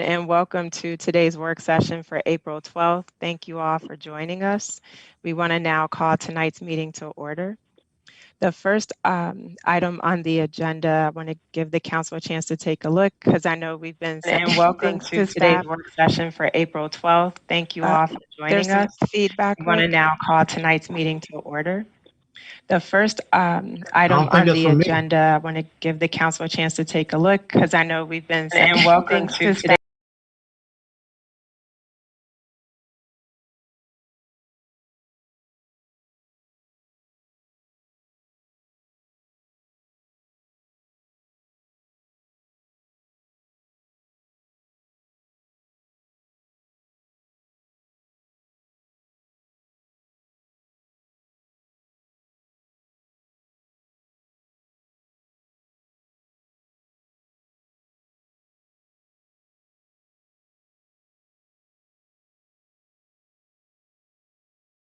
And welcome to today's work session for April 12th. Thank you all for joining us. We want to now call tonight's meeting to order. The first item on the agenda, I want to give the council a chance to take a look because I know we've been sending welcome things to to today's staff. work session for April 12th. Thank you all for There's joining some us. feedback. We want to now call tonight's meeting to order. The first item on the agenda, I want to give the council a chance to take a look because I know we've been sending welcome things to to staff.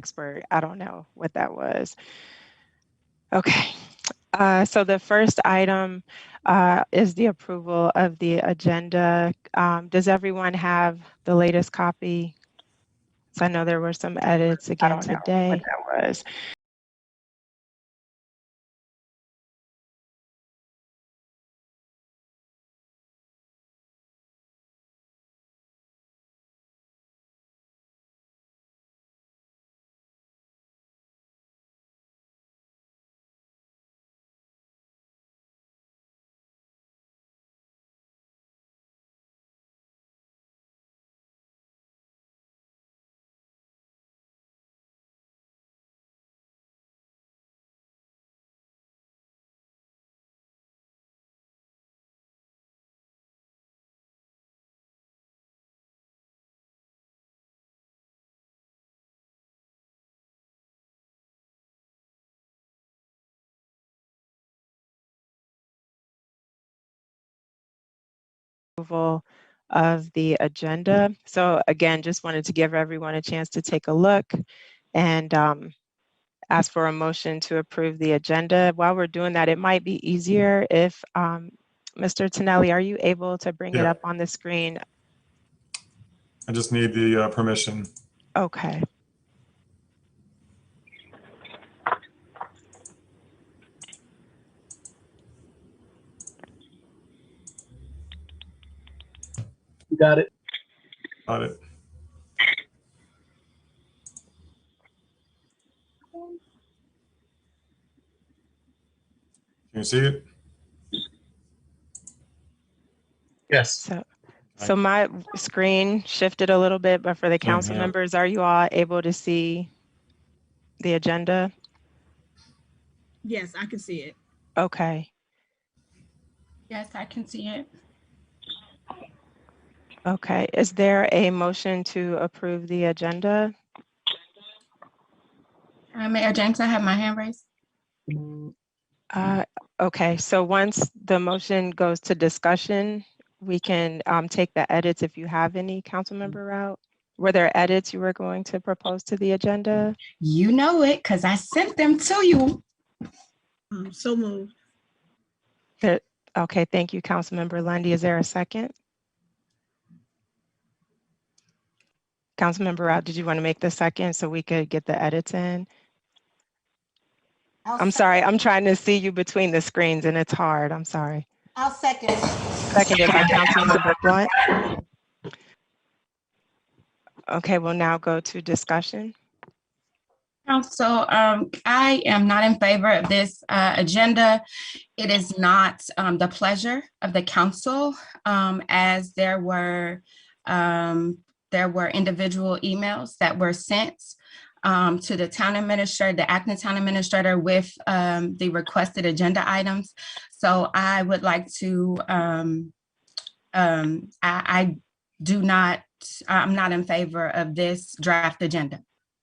Expert. I don't know what that was. Okay. So the first item is the approval of the agenda. Does everyone have the latest copy? So I know there were some edits again today. What that was. Approval of the agenda. So again, just wanted to give everyone a chance to take a look and ask for a motion to approve the agenda. While we're doing that, it might be easier if Mr. Tonelli, are you able to bring it up on the screen? I just need the permission. Okay. You got it. Got it. Can you see it? Yes. So my screen shifted a little bit, but for the council members, are you all able to see the agenda? Yes, I can see it. Okay. Yes, I can see it. Okay. Is there a motion to approve the agenda? Mayor James, I have my hand raised. Okay, so once the motion goes to discussion, we can take the edits if you have any, council member Route. Were there edits you were going to propose to the agenda? You know it, because I sent them to you. So moved. Okay, thank you, Councilmember Lundy. Is there a second? Councilmember Route, did you want to make the second so we could get the edits in? I'm sorry, I'm trying to see you between the screens and it's hard. I'm sorry. I'll second. Seconded by Councilmember Blunt. Okay, we'll now go to discussion. Council, I am not in favor of this agenda. It is not the pleasure of the council, as there were individual emails that were sent to the town administrator, the acting town administrator, with the requested agenda items. So I would like to, I'm not in favor of this draft agenda.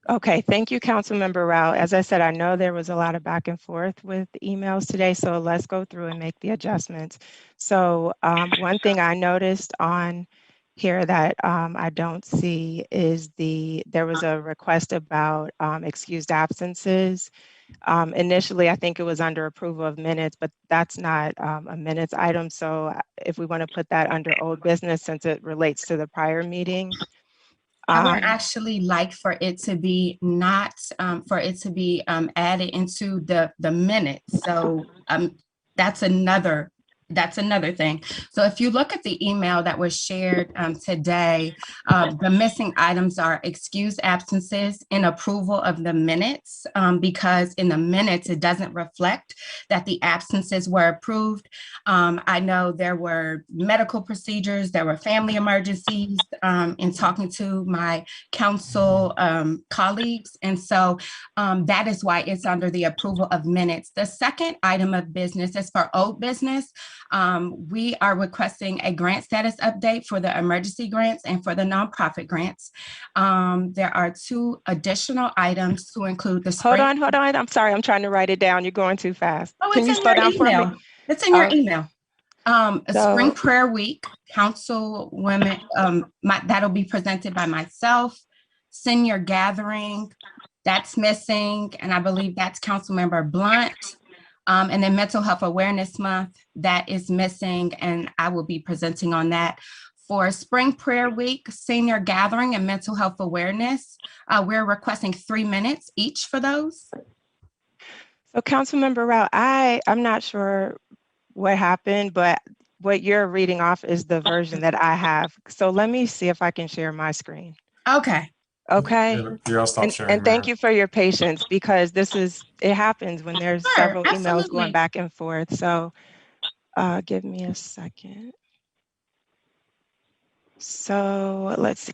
Okay, thank you, Councilmember Rao. As I said, I know there was a lot of back and forth with emails today, so let's go through and make the adjustments. So one thing I noticed on here that I don't see is there was a request about excused absences, Initially, I think it was under approval of minutes, but that's not a minutes item. So if we want to put that under old business, since it relates to the prior meeting. I would actually like for it to be not, for it to be added into the minutes. So that's another thing. So if you look at the email that was shared today, the missing items are excused absences and approval of the minutes, because in the minutes, it doesn't reflect that the absences were approved. I know there were medical procedures, there were family emergencies, in talking to my council colleagues. And so that is why it's under the approval of minutes. The second item of business is for old business. We are requesting a grant status update for the emergency grants and for the nonprofit grants. There are 2 additional items to include the Hold spring. on. I'm sorry. I'm trying to write it down. You're going too fast. Oh, Can it's you in slow your down for me? email. It's in your Oh. email. A So- spring prayer week, council women, that'll be presented by myself. Senior gathering, that's missing, and I believe that's Councilmember Blunt. And then Mental Health Awareness Month, that is missing, and I will be presenting on that. For Spring Prayer Week, Senior Gathering and Mental Health Awareness, we're requesting 3 minutes each for those. So Councilmember Rao, I'm not sure what happened, but what you're reading off is the version that I have. So let me see if I can share my screen. Okay. Okay. Yeah, I'll stop sharing. And thank Mayor. you for your patience, because it happens when there's Sure, several emails absolutely. going back and forth. So give me a second. So let's see.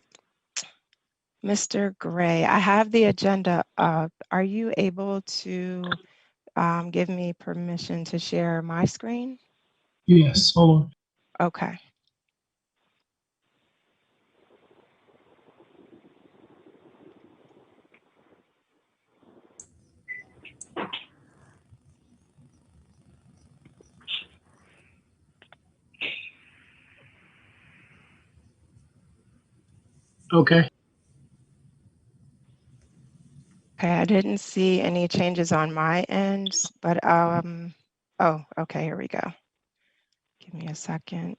Mr. Gray, I have the agenda up. Are you able to give me permission to share my screen? Yes, hold on. Okay. Okay. Okay, I didn't see any changes on my end, but oh, okay, here we go. Give me a second.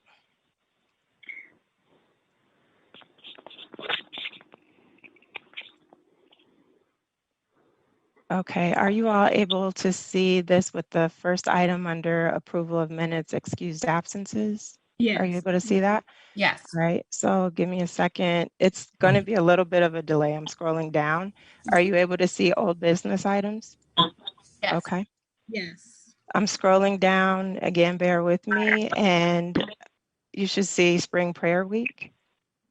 Okay, are you all able to see this with the first item under approval of minutes, excused absences? Yes. Are you able to see that? Yes. All right, so give me a second. It's going to be a little bit of a delay. I'm scrolling down. Are you able to see old business items? Yes. Okay. Yes. I'm scrolling down again, bear with me, and you should see Spring Prayer Week.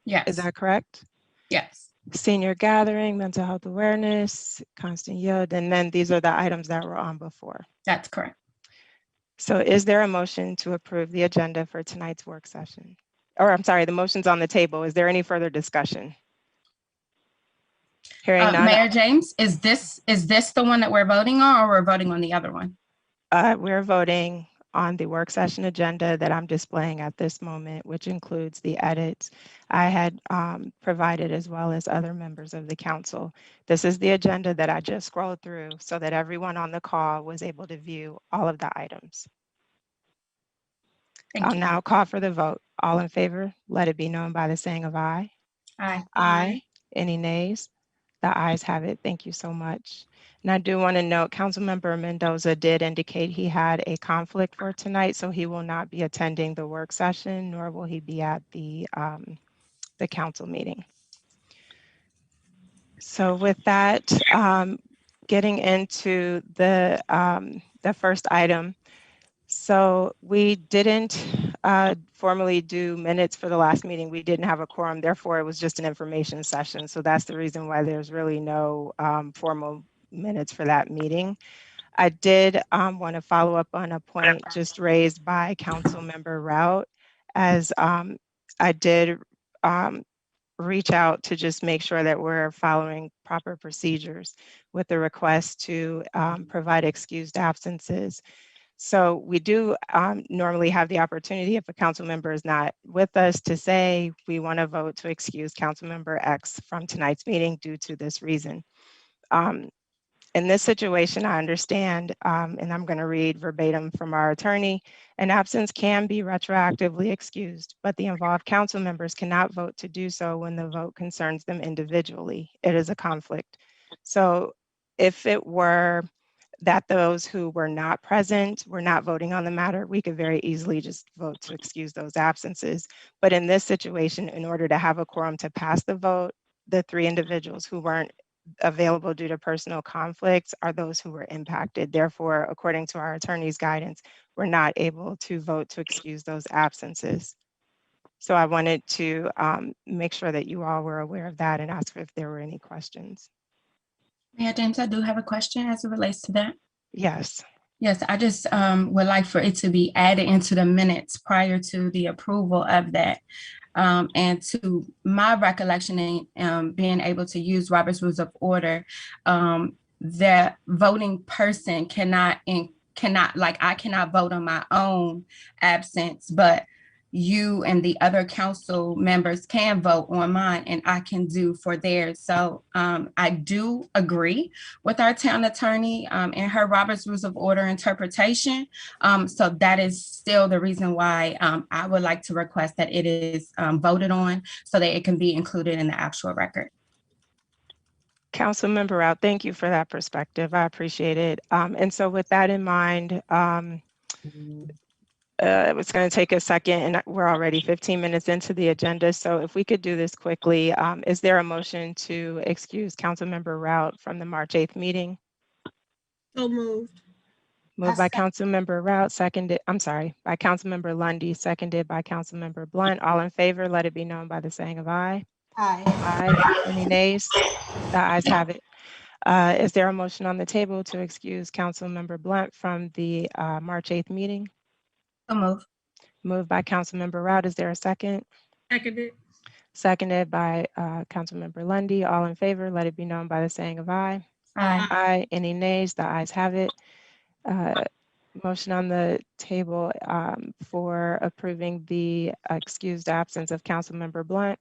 Yes. Is that correct? Yes. Senior gathering, mental health awareness, constant yield, and then these are the items that were on before. That's correct. So is there a motion to approve the agenda for tonight's work session? Or I'm sorry, the motion's on the table. Is there any further discussion? Hearing none. Mayor James, is this the one that we're voting on, or we're voting on the other one? We're voting on the work session agenda that I'm displaying at this moment, which includes the edits I had provided, as well as other members of the council. This is the agenda that I just scrolled through so that everyone on the call was able to view all of the items. Thank I'll you. now call for the vote. All in favor, let it be known by the saying of aye. Aye. Aye. Any nays? The ayes have it. Thank you so much. And I do want to note, Councilmember Mendoza did indicate he had a conflict for tonight, so he will not be attending the work session, nor will he be at the council meeting. So with that, getting into the first item. So we didn't formally do minutes for the last meeting. We didn't have a quorum, therefore it was just an information session. So that's the reason why there's really no formal minutes for that meeting. I did want to follow up on a point just raised by Councilmember Rout, as I did reach out to just make sure that we're following proper procedures with the request to provide excused absences. So we do normally have the opportunity, if a council member is not with us, to say we want to vote to excuse council member X from tonight's meeting due to this reason. In this situation, I understand, and I'm going to read verbatim from our attorney, an absence can be retroactively excused, but the involved council members cannot vote to do so when the vote concerns them individually. It is a conflict. So if it were that those who were not present were not voting on the matter, we could very easily just vote to excuse those absences. But in this situation, in order to have a quorum to pass the vote, the 3 individuals who weren't available due to personal conflicts are those who were impacted. Therefore, according to our attorney's guidance, we're not able to vote to excuse those absences. So I wanted to make sure that you all were aware of that and ask if there were any questions. Mayor James, I do have a question as it relates to that. Yes. Yes, I just would like for it to be added into the minutes prior to the approval of that. And to my recollection and being able to use Robert's Rules of Order, the voting person cannot, like I cannot vote on my own absence, but you and the other council members can vote on mine and I can do for theirs. So I do agree with our town attorney and her Robert's Rules of Order interpretation. So that is still the reason why I would like to request that it is voted on so that it can be included in the actual record. Councilmember Rout, thank you for that perspective. I appreciate it. And so with that in mind, it's going to take a second and we're already 15 minutes into the agenda. So if we could do this quickly, is there a motion to excuse Councilmember Rout from the March 8th meeting? So moved. Moved by Councilmember Rout, by Councilmember Lundy, seconded by Councilmember Blunt. All in favor, let it be known by the saying of aye. Aye. Aye. Any nays? The ayes have it. Is there a motion on the table to excuse Councilmember Blunt from the March 8th meeting? So moved. Moved by Councilmember Rout. Is there a second? Seconded. Seconded by Councilmember Lundy. All in favor, let it be known by the saying of aye. Aye. Aye. Any nays? The ayes have it. Motion on the table for approving the excused absence of Councilmember Blunt.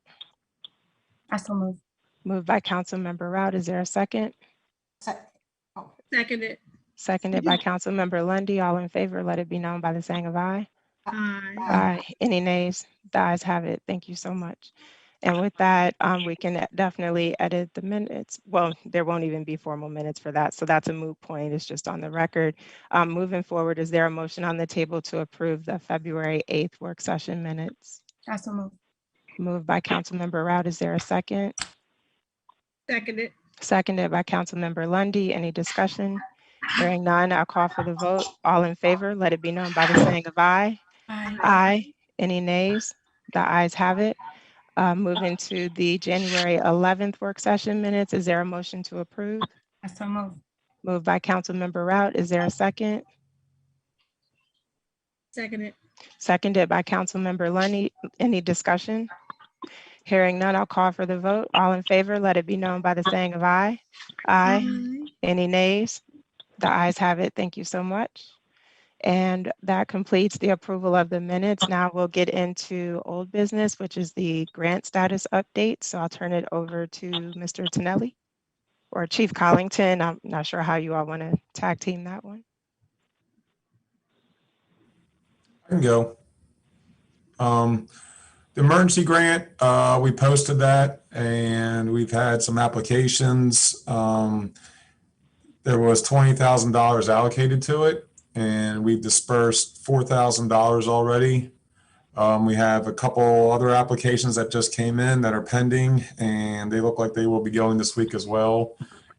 I so move. Moved by Councilmember Rout. Is there a second? Seconded. Seconded by Councilmember Lundy. All in favor, let it be known by the saying of aye. Aye. Aye. Any nays? The ayes have it. Thank you so much. And with that, we can definitely edit the minutes. Well, there won't even be formal minutes for that. So that's a moot point. It's just on the record. Moving forward, is there a motion on the table to approve the February 8th work session minutes? I so move. Moved by Councilmember Rout. Is there a second? Seconded. Seconded by Councilmember Lundy. Any discussion? Hearing none, I'll call for the vote. All in favor, let it be known by the saying of aye. Aye. Aye. Any nays? The ayes have it. Moving to the January 11th work session minutes. Is there a motion to approve? I so move. Moved by Councilmember Rout. Is there a second? Seconded. Seconded by Councilmember Lundy. Any discussion? Hearing none, I'll call for the vote. All in favor, let it be known by the saying of aye. Aye. Any nays? The ayes have it. Thank you so much. And that completes the approval of the minutes. Now we'll get into old business, which is the grant status update. So I'll turn it over to Mr. Tonelli or Chief Collington. I'm not sure how you all want to tag team that one. I can go. The emergency grant, we posted that and we've had some applications. There was $20,000 allocated to it and we've dispersed $4,000 already. We have a couple other applications that just came in that are pending and they look like they will be going this week as well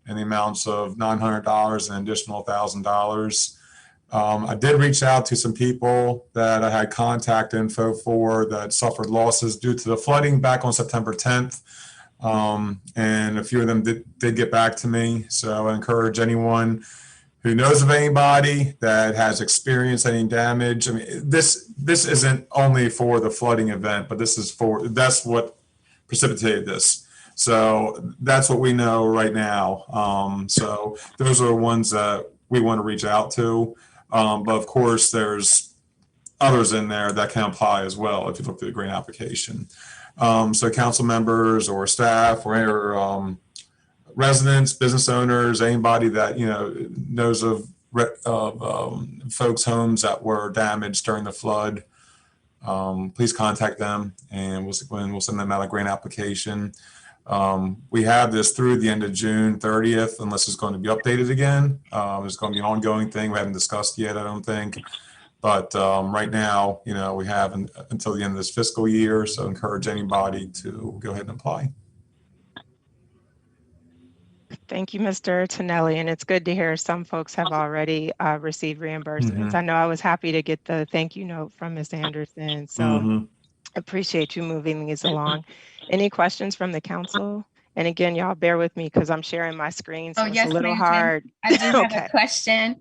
in the amounts of $900 and additional $1,000. I did reach out to some people that I had contact info for that suffered losses due to the flooding back on September 10th. And a few of them did get back to me. So I encourage anyone who knows of anybody that has experienced any damage. I mean, this isn't only for the flooding event, but that's what precipitated this. So that's what we know right now. So those are the ones that we want to reach out to. But of course, there's others in there that can apply as well if you look through the grant application. So council members or staff or residents, business owners, anybody that, knows of folks' homes that were damaged during the flood, please contact them, and we'll send them out a grant application. We have this through the end of June 30th, unless it's going to be updated again. It's going to be an ongoing thing. We haven't discussed yet, I don't think. But right now, we have until the end of this fiscal year. So encourage anybody to go ahead and apply. Thank you, Mr. Tonelli. And it's good to hear some folks have already received reimbursements. I know I was happy to get the thank you note from Ms. Anderson. So appreciate you moving these along. Any questions from the council? And again, y'all bear with me because I'm sharing my screen, so it's a little hard. I do have a question.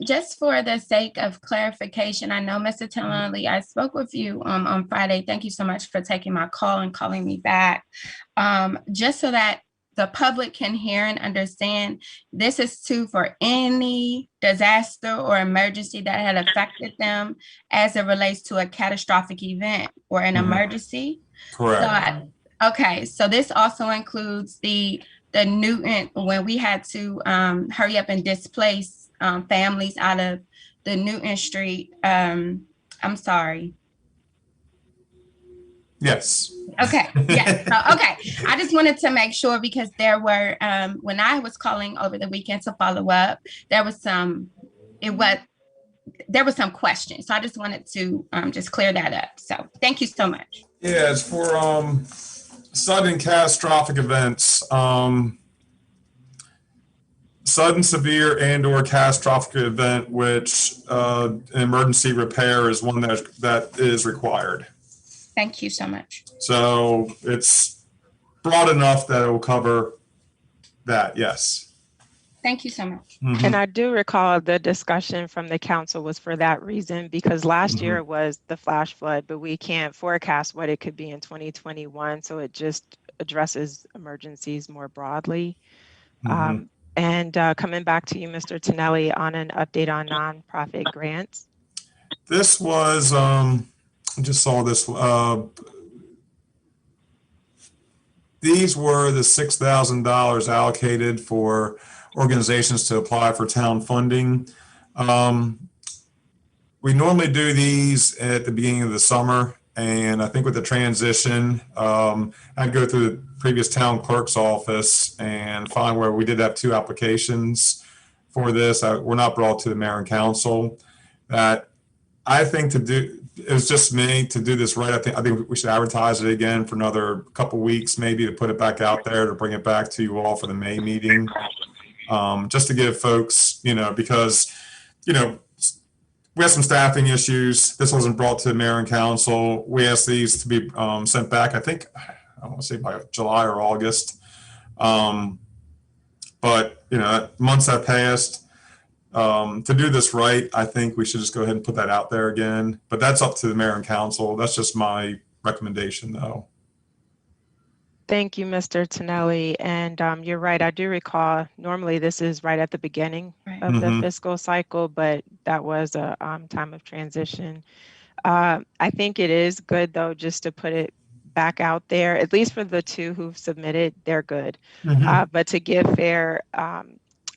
Just for the sake of clarification, I know, Mr. Tonelli, I spoke with you on Friday. Thank you so much for taking my call and calling me back. Just so that the public can hear and understand, this is for any disaster or emergency that had affected them as it relates to a catastrophic event or an emergency. Correct. Okay, so this also includes the Newton, when we had to hurry up and displace families out of the Newton Street. I'm sorry. Yes. Okay. Yes. Okay. I just wanted to make sure, because there were, when I was calling over the weekend to follow up, there was some questions. So I just wanted to just clear that up. So thank you so much. Yeah, it's for sudden catastrophic events. Sudden, severe, and/or catastrophic event, which an emergency repair is one that is required. Thank you so much. So it's broad enough that it will cover that, yes. Thank you so much. And I do recall the discussion from the council was for that reason, because last year was the flash flood, but we can't forecast what it could be in 2021. So it just addresses emergencies more broadly. And coming back to you, Mr. Tonelli, on an update on nonprofit grants. This was, I just saw this. These were the $6,000 allocated for organizations to apply for town funding. We normally do these at the beginning of the summer, and I think with the transition, I'd go through the previous town clerk's office and find where we did have 2 applications for this. We're not brought to the mayor and council. That I think it was just me to do this right. I think we should advertise it again for another couple weeks, maybe, to put it back out there, to bring it back to you all for the May meeting. Just to give folks, because, we had some staffing issues. This wasn't brought to the mayor and council. We asked these to be sent back, I think, I want to say by July or August. But, months have passed. To do this right, I think we should just go ahead and put that out there again. But that's up to the mayor and council. That's just my recommendation, though. Thank you, Mr. Tonelli. And you're right. I do recall normally this is right at the beginning of the fiscal cycle, but that was a time of transition. I think it is good, though, just to put it back out there, at least for the 2 who've submitted, they're good. But to give fair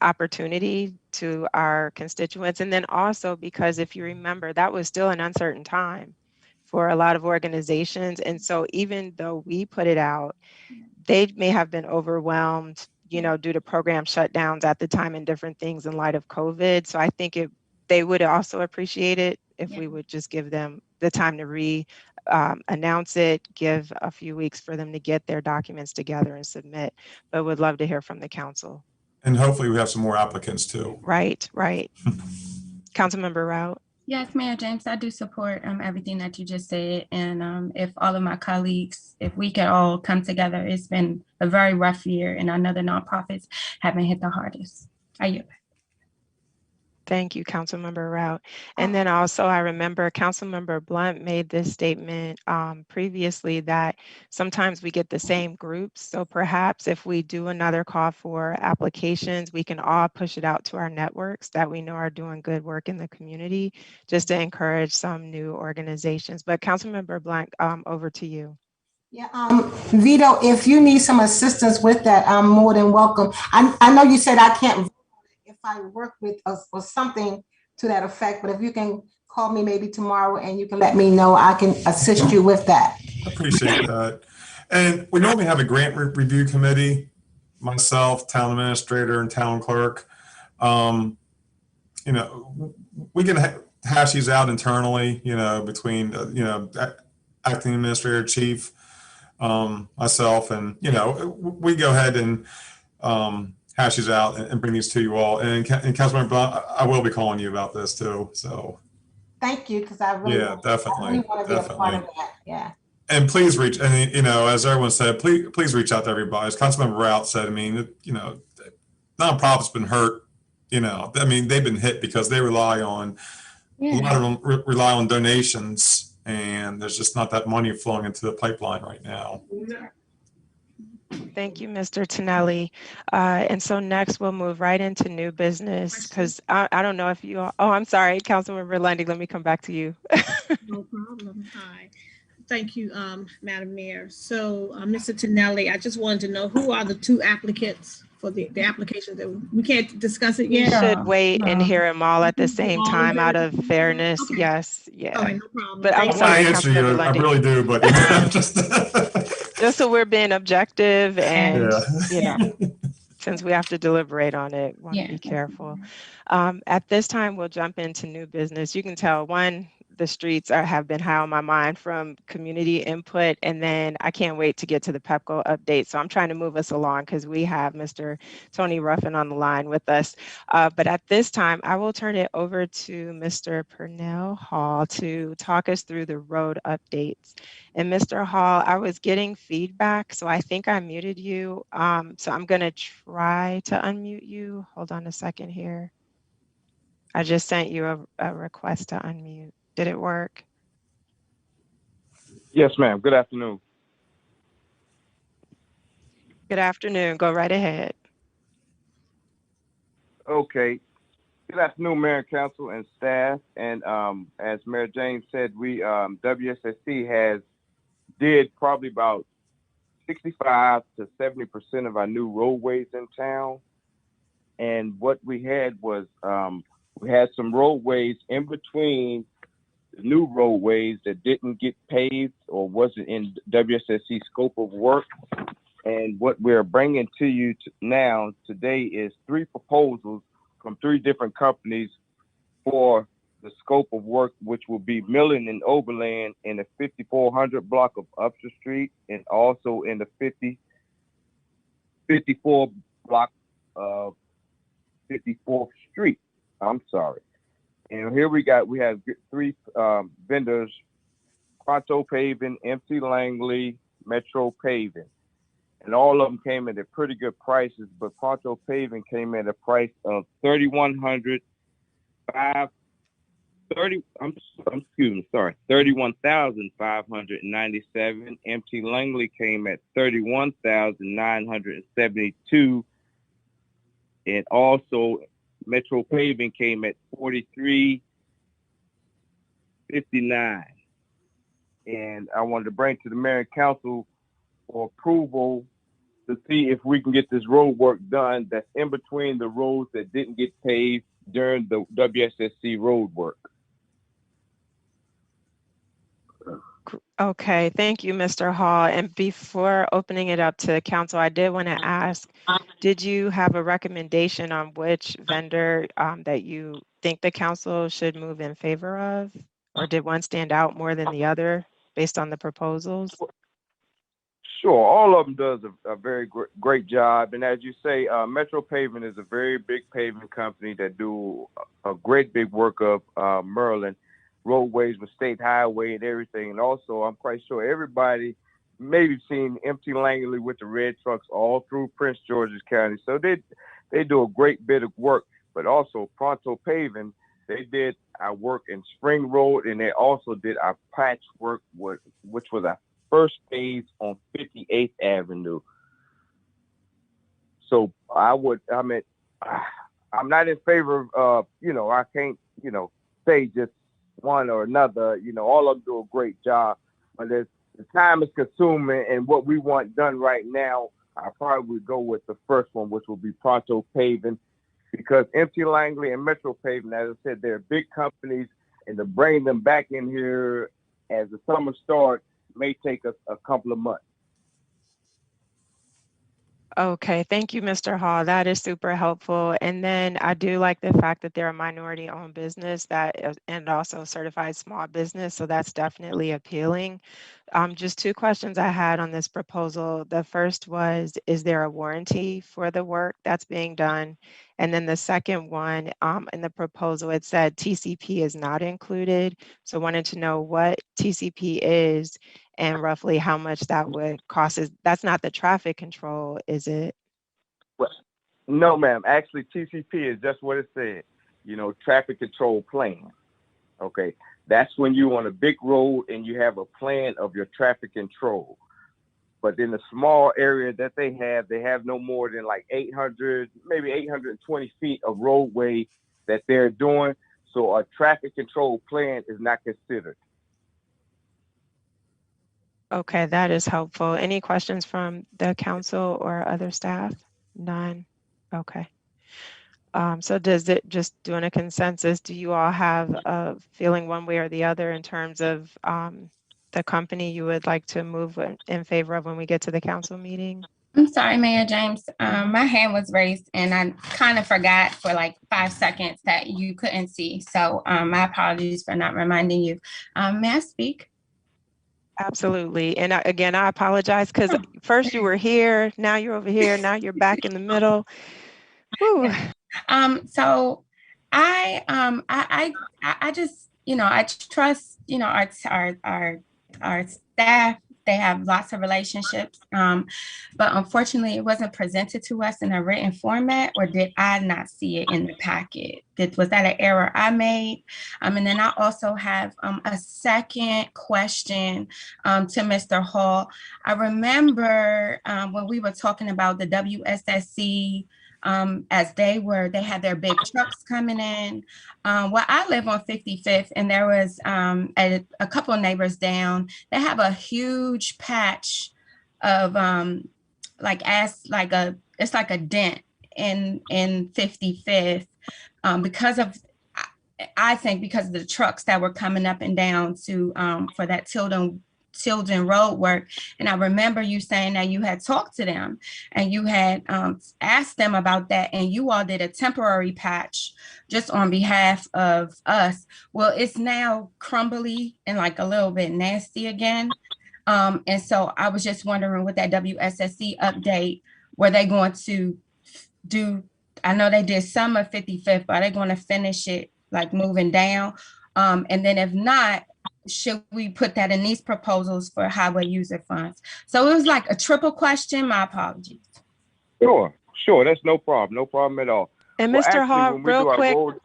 opportunity to our constituents. And then also because if you remember, that was still an uncertain time for a lot of organizations. And so even though we put it out, they may have been overwhelmed, due to program shutdowns at the time and different things in light of COVID. So I think they would also appreciate it if we would just give them the time to announce it, give a few weeks for them to get their documents together and submit, but would love to hear from the council. And hopefully we have some more applicants too. Right. Councilmember Rout. Yes, Mayor James, I do support everything that you just said. And if all of my colleagues, if we could all come together, it's been a very rough year, and I know the nonprofits have been hit the hardest. I yield back. Thank you, Councilmember Rout. And then also I remember Councilmember Blunt made this statement previously that sometimes we get the same groups. So perhaps if we do another call for applications, we can all push it out to our networks that we know are doing good work in the community, just to encourage some new organizations. But Councilmember Blunt, over to you. Yeah, Vito, if you need some assistance with that, I'm more than welcome. I know you said I can't vote on it if I work with us or something to that effect, but if you can call me maybe tomorrow and you can let me know, I can assist you with that. Appreciate that. And we normally have a grant review committee, myself, town administrator, and town clerk. Um, you know, we can hash these out internally, you know, between, acting administrator, chief, myself, and, you know, we go ahead and hash these out and bring these to you all. And Councilmember Blunt, I will be calling you about this too. So Thank you, because I really, yeah, I really definitely, want to be a part definitely. of that. Yeah. And please reach, and you know, as everyone said, please reach out to everybody. As Councilmember Rout said, I mean, you know, nonprofits been hurt. You know, I mean, they've been hit because they rely on a lot of them rely on donations, and there's just not that money flowing into the pipeline right now. Thank you, Mr. Tonelli. And so next we'll move right into new business because I don't know if you all, oh, I'm sorry, Councilmember Lundy, let me come back to you. No problem. Hi. Thank you, Madam Mayor. So, Mr. Tonelli, I just wanted to know who are the two applicants for the application that we can't discuss it We yet? should wait and No. hear them all at the same All time out of together? fairness. Okay. Yes, All yeah. right, no problem. But I'm I want to sorry, answer you, Councilmember I Lundy. really do, but Just so we're being objective and, you know, Yeah. since we have to deliberate on it, want to Yeah. be careful. At this time, we'll jump into new business. You can tell, one, the streets have been high on my mind from community input, and then I can't wait to get to the PEPCO update. So I'm trying to move us along because we have Mr. Tony Ruffin on the line with us. But at this time, I will turn it over to Mr. Pernell Hall to talk us through the road updates. And Mr. Hall, I was getting feedback, so I think I muted you. So I'm going to try to unmute you. Hold on a second here. I just sent you a request to unmute. Did it work? Yes, ma'am. Good afternoon. Good afternoon. Go right ahead. Okay. Good afternoon, Mayor and Council and staff. And as Mayor James said, we WSSC did probably about 65 to 70% of our new roadways in town. And what we had was we had some roadways in between the new roadways that didn't get paved or wasn't in WSSC scope of work. And what we're bringing to you now today is 3 proposals from 3 different companies for the scope of work, which will be milling and overland in the 5400 block of Upshur Street and also in the 54 block of 54th Street. I'm sorry. And here we have 3 vendors: Pronto Paving, MC Langley, Metro Paving. And all of them came at pretty good prices, but Pronto Paving came at a price of $31,597. MC Langley came at $31,972, and also Metro Paving came at $43,059. And I wanted to bring to the Mayor and Council for approval to see if we can get this road work done that's in between the roads that didn't get paved during the WSSC road work. Okay, thank you, Mr. Hall. And before opening it up to council, I did want to ask, did you have a recommendation on which vendor that you think the council should move in favor of? Or did one stand out more than the other based on the proposals? Sure, all of them does a very great job. And as you say, Metro Paving is a very big paving company that do a great big work of Maryland roadways with state highway and everything. And also, I'm quite sure everybody maybe seen MC Langley with the red trucks all through Prince George's County. So they do a great bit of work. But also Pronto Paving, they did our work in Spring Road, and they also did our patch work, which was our first phase on 58th Avenue. So I'm not in favor of, I can't, say just one or another. All of them do a great job, but the time is consuming and what we want done right now, I probably would go with the first one, which will be Pronto Paving, because MT Langley and Metro Paving, as I said, they're big companies, and to bring them back in here as the summer starts may take us a couple of months. Okay, thank you, Mr. Hall. That is super helpful. And then I do like the fact that they're a minority-owned business and also certified small business, so that's definitely appealing. Just two questions I had on this proposal. The first was, is there a warranty for the work that's being done? And then the second one, in the proposal, it said TCP is not included. So wanted to know what TCP is and roughly how much that would cost. That's not the traffic control, is it? Well, no, ma'am. Actually, TCP is just what it said. You know, traffic control plan. Okay, that's when you're on a big road and you have a plan of your traffic control. But in the small area that they have no more than like 800, maybe 820 feet of roadway that they're doing. So a traffic control plan is not considered. Okay, that is helpful. Any questions from the council or other staff? None. Okay. So does it, just doing a consensus, do you all have a feeling one way or the other in terms of the company you would like to move in favor of when we get to the council meeting? I'm sorry, Mayor James. My hand was raised and I kind of forgot for like 5 seconds that you couldn't see. So my apologies for not reminding you. May I speak? Absolutely. And again, I apologize because first you were here, now you're over here, now you're back in the middle. Whew. So I just, I trust, our staff. They have lots of relationships, but unfortunately, it wasn't presented to us in a written format, or did I not see it in the packet? Was that an error I made? And then I also have a second question to Mr. Hall. I remember when we were talking about the WSSC, as they had their big trucks coming in. Well, I live on 55th, and there was a couple of neighbors down. They have a huge patch of it's like a dent in 55th because of, I think, because of the trucks that were coming up and down to for that Tilden Road work. And I remember you saying that you had talked to them and you had asked them about that, and you all did a temporary patch just on behalf of us. Well, it's now crumbly and like a little bit nasty again. And so I was just wondering, with that WSSC update, were they going to do, I know they did some of 55th, but are they going to finish it like moving down? And then if not, should we put that in these proposals for highway user funds? So it was like a triple question. My apologies. Sure. That's no problem. No problem at all. And Well, Mr. actually, Hall, when we do our road-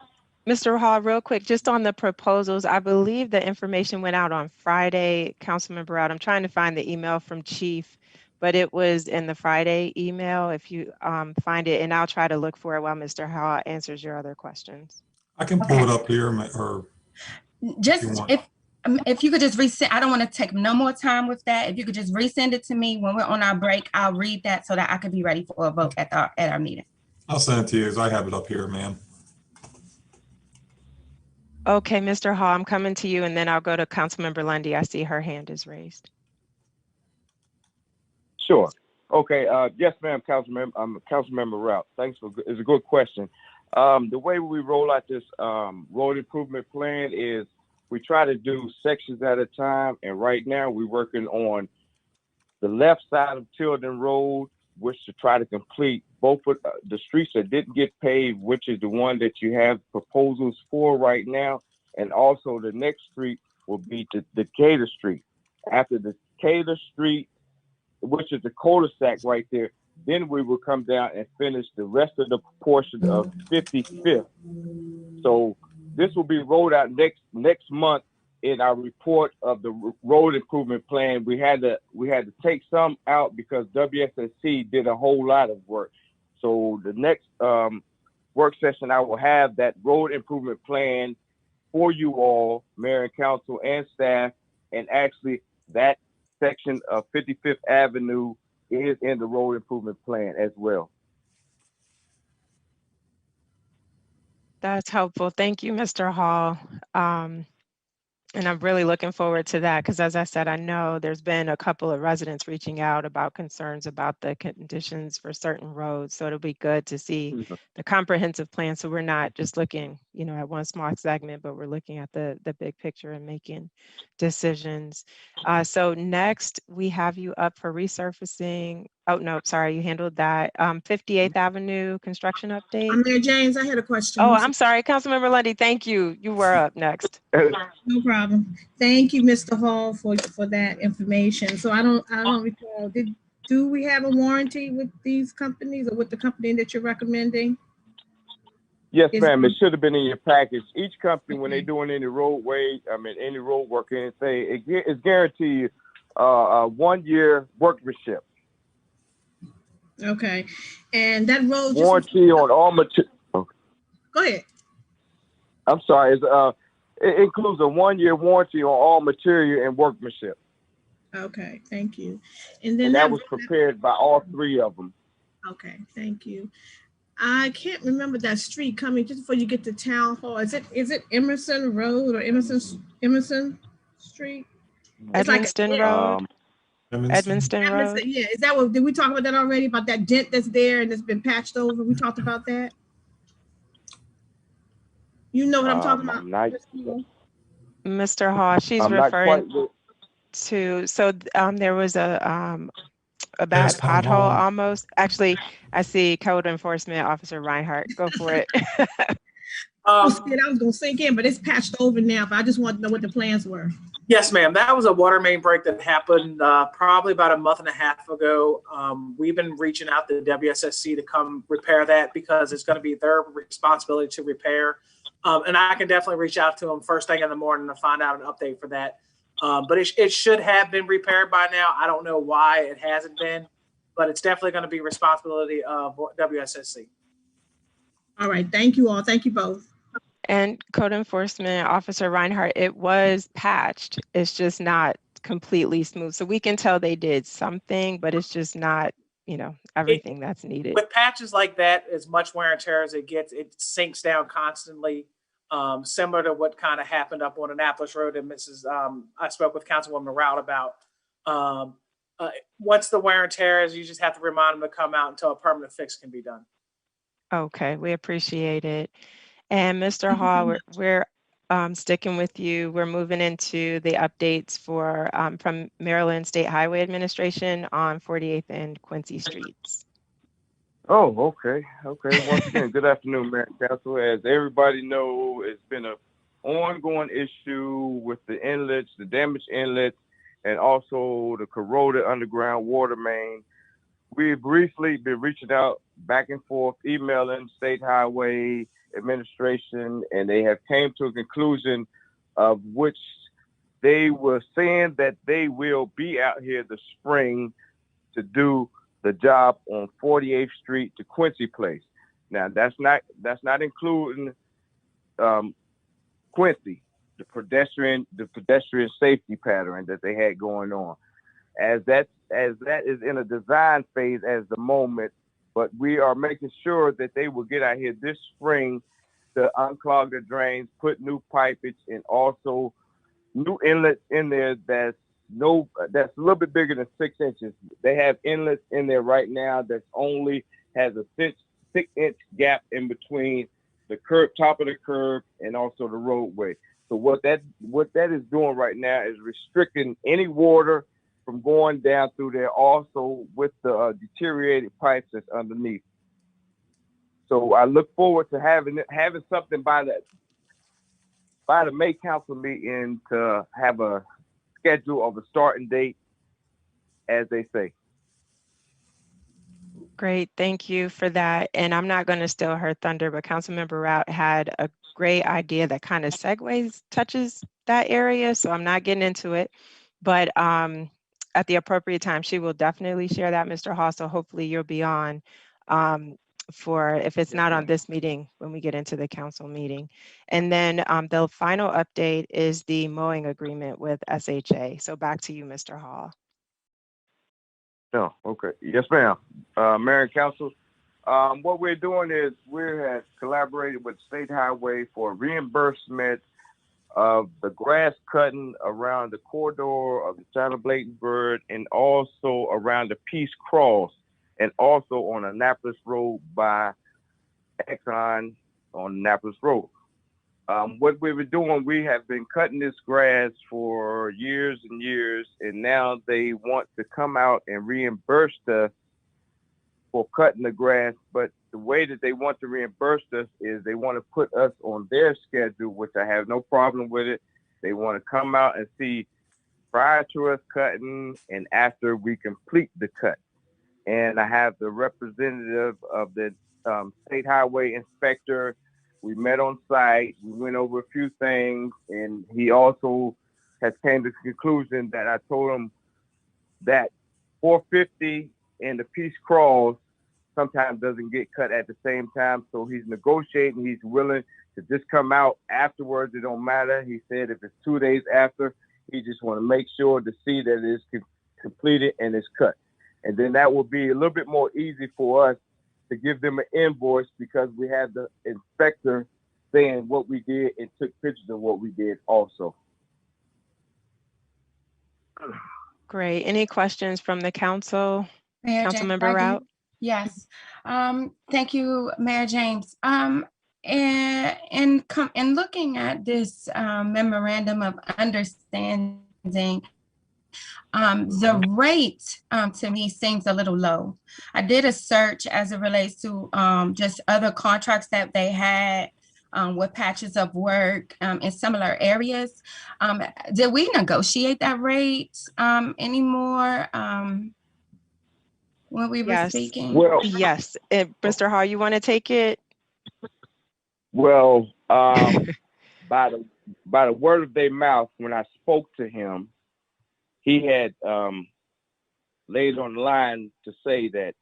Mr. Hall, real quick, just on the proposals, I believe the information went out on Friday, Councilmember Out. I'm trying to find the email from Chief, but it was in the Friday email. If you find it, and I'll try to look for it while Mr. Hall answers your other questions. I can pull it up here, or just if you could just resend, I don't want to take no more time with that. If you could just resend it to me when we're on our break, I'll read that so that I could be ready for a vote at our meeting. I'll send it to you as I have it up here, ma'am. Okay, Mr. Hall, I'm coming to you, and then I'll go to Councilmember Lundy. I see her hand is raised. Sure. Okay. Yes, ma'am, Councilmember Route. Thanks it's a good question. The way we roll out this road improvement plan is we try to do sections at a time. And right now we're working on the left side of Tilden Road, which to try to complete both of the streets that didn't get paved, which is the one that you have proposals for right now. And also the next street will be the Decatur Street. After the Decatur Street, which is the cul-de-sac right there, then we will come down and finish the rest of the portion of 55th. So this will be rolled out next month in our report of the road improvement plan. We had to take some out because WSSC did a whole lot of work. So the next work session, I will have that road improvement plan for you all, mayor and council and staff, and actually that section of 55th Avenue is in the road improvement plan as well. That's helpful. Thank you, Mr. Hall. And I'm really looking forward to that because, as I said, I know there's been a couple of residents reaching out about concerns about the conditions for certain roads. So it'll be good to see the comprehensive plan. So we're not just looking, at one small segment, but we're looking at the big picture and making decisions. So next, we have you up for resurfacing. Oh, no, sorry, you handled that. 58th Avenue construction update. Mayor James, I had a question. Oh, I'm sorry, Councilmember Lundy. Thank you. You were up next. No problem. Thank you, Mr. Hall, for that information. So I don't recall. Do we have a warranty with these companies or with the company that you're recommending? Yes, ma'am. It should have been in your package. Each company, when they're doing any roadway, any road work, anything, it's guaranteed 1 year workmanship. Okay, and that road warranty on all material. Go ahead. I'm sorry. It includes a 1 year warranty on all material and workmanship. Okay, thank you. And then that was prepared by all three of them. Okay, thank you. I can't remember that street coming just before you get to Town Hall. Is it Emerson Road or Emerson Street? Edmonston Road. Edmonston Road. Yeah, is that what, did we talk about that already? About that dent that's there and it's been patched over? We talked about that. You know what I'm talking about? Mr. Hall, she's referring to, so there was a bad pothole almost. Actually, I see Code Enforcement Officer Reinhardt. Go for it. I was gonna sink in, but it's patched over now. But I just want to know what the plans were. Yes, ma'am. That was a water main break that happened probably about a month and a half ago. We've been reaching out to the WSSC to come repair that because it's going to be their responsibility to repair. And I can definitely reach out to them first thing in the morning to find out an update for that. But it should have been repaired by now. I don't know why it hasn't been, but it's definitely going to be responsibility of WSSC. All right. Thank you all. Thank you both. And Code Enforcement Officer Reinhardt, it was patched. It's just not completely smooth. So we can tell they did something, but it's just not, everything that's needed. With patches like that, as much wear and tear as it gets, it sinks down constantly. Similar to what kind of happened up on Annapolis Road and I spoke with Councilwoman Rout about. Once the wear and tear is, you just have to remind them to come out until a permanent fix can be done. Okay, we appreciate it. And Mr. Hall, we're sticking with you. We're moving into the updates from Maryland State Highway Administration on 48th and Quincy Streets. Oh, okay. Once again, good afternoon, Mayor and Council. As everybody knows, it's been an ongoing issue with the inlets, the damaged inlets, and also the corroded underground water main. We've recently been reaching out back and forth, emailing State Highway Administration, and they have came to a conclusion of which they were saying that they will be out here this spring to do the job on 48th Street to Quincy Place. Now that's not including Quincy, the pedestrian safety pattern that they had going on, as that is in a design phase at the moment. But we are making sure that they will get out here this spring to unclog the drains, put new pipage, and also new inlets in there that's a little bit bigger than 6 inches. They have inlets in there right now that's only has a 6-inch gap in between the top of the curb and also the roadway. So what that is doing right now is restricting any water from going down through there, also with the deteriorated pipes that's underneath. So I look forward to having something by the May Council meeting to have a schedule of a starting date, as they say. Great, thank you for that. And I'm not going to steal her thunder, but Councilmember Rout had a great idea that kind of touches that area. So I'm not getting into it, but at the appropriate time, she will definitely share that, Mr. Hall. So hopefully you'll be on for, if it's not on this meeting, when we get into the council meeting. And then the final update is the mowing agreement with SHA. So back to you, Mr. Hall. No, okay. Yes, ma'am. Mayor and Council, what we're doing is we have collaborated with State Highway for reimbursement of the grass cutting around the corridor of the town of Bladensburg and also around the Peace Cross and also on Annapolis Road by Exxon on Annapolis Road. What we were doing, we have been cutting this grass for years and years, and now they want to come out and reimburse us for cutting the grass. But the way that they want to reimburse us is they want to put us on their schedule, which I have no problem with it. They want to come out and see prior to us cutting and after we complete the cut. And I have the representative of the state highway inspector. We met on site. We went over a few things, and he also has came to the conclusion that I told him that 450 and the Peace Cross sometimes doesn't get cut at the same time. So he's negotiating. He's willing to just come out afterwards. It don't matter. He said if it's 2 days after, he just want to make sure to see that it's completed and it's cut. And then that will be a little bit more easy for us to give them an invoice because we have the inspector saying what we did and took pictures of what we did also. Great. Any questions from the council? Mayor James, Councilmember I do. Rout? Yes. Thank you, Mayor James. And looking at this memorandum of understanding, the rate to me seems a little low. I did a search as it relates to just other contracts that they had with patches of work in similar areas. Did we negotiate that rate anymore when we were speaking? Well, Yes. Mr. Hall, you want to take it? Well, by the word of their mouth, when I spoke to him, he had laid on the line to say that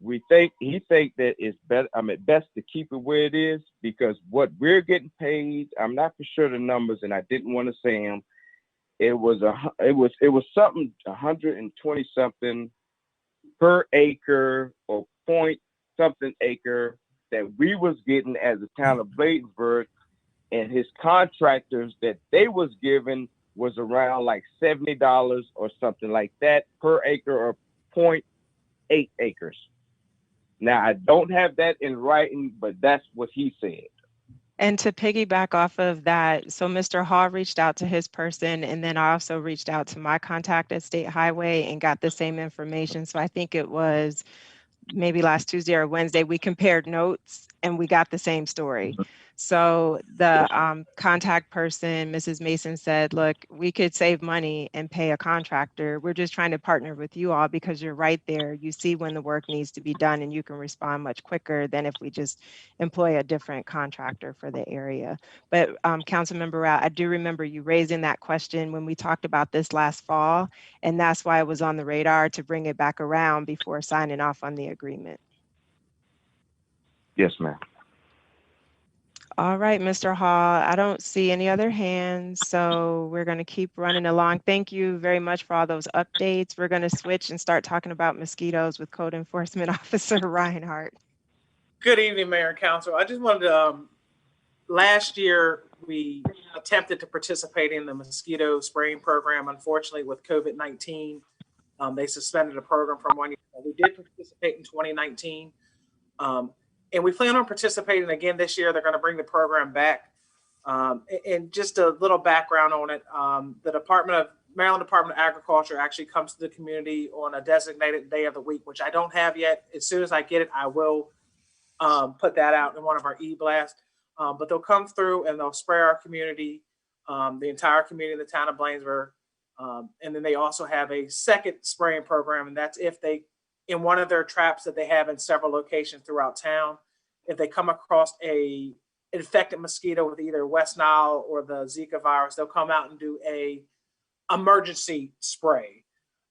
he think that it's better. Best to keep it where it is because what we're getting paid, I'm not for sure the numbers, and I didn't want to say them. It was something 120 something per acre or point something acre that we was getting as a town of Bladensburg, and his contractors that they was given was around like $70 or something like that per acre or 0.8 acres. Now I don't have that in writing, but that's what he said. And to piggyback off of that, so Mr. Hall reached out to his person, and then I also reached out to my contact at State Highway and got the same information. So I think it was maybe last Tuesday or Wednesday, we compared notes and we got the same story. So the contact person, Mrs. Mason, said, look, we could save money and pay a contractor. We're just trying to partner with you all because you're right there. You see when the work needs to be done and you can respond much quicker than if we just employ a different contractor for the area. But Councilmember Rout, I do remember you raising that question when we talked about this last fall, and that's why it was on the radar to bring it back around before signing off on the agreement. Yes, ma'am. All right, Mr. Hall, I don't see any other hands, so we're going to keep running along. Thank you very much for all those updates. We're going to switch and start talking about mosquitoes with Code Enforcement Officer Reinhardt. Good evening, Mayor and Council. I just wanted to, last year, we attempted to participate in the mosquito spraying program. Unfortunately, with COVID-19, they suspended the program from 1 year. We did participate in 2019. And we plan on participating again this year. They're going to bring the program back. And just a little background on it, the Maryland Department of Agriculture actually comes to the community on a designated day of the week, which I don't have yet. As soon as I get it, I will put that out in one of our e-blasts. But they'll come through and they'll spray our community, the entire community in the town of Bladensburg. And then they also have a second spraying program, and that's if they, in one of their traps that they have in several locations throughout town, if they come across a infected mosquito with either West Nile or the Zika virus, they'll come out and do a emergency spray.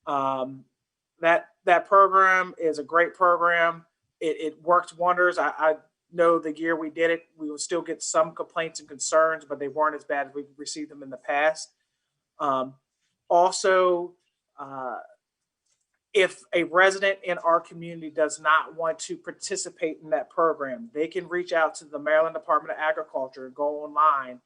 That program is a great program. It works wonders. I know the year we did it, we would still get some complaints and concerns, but they weren't as bad as we've received them in the past. Also, if a resident in our community does not want to participate in that program, they can reach out to the Maryland Department of Agriculture, go online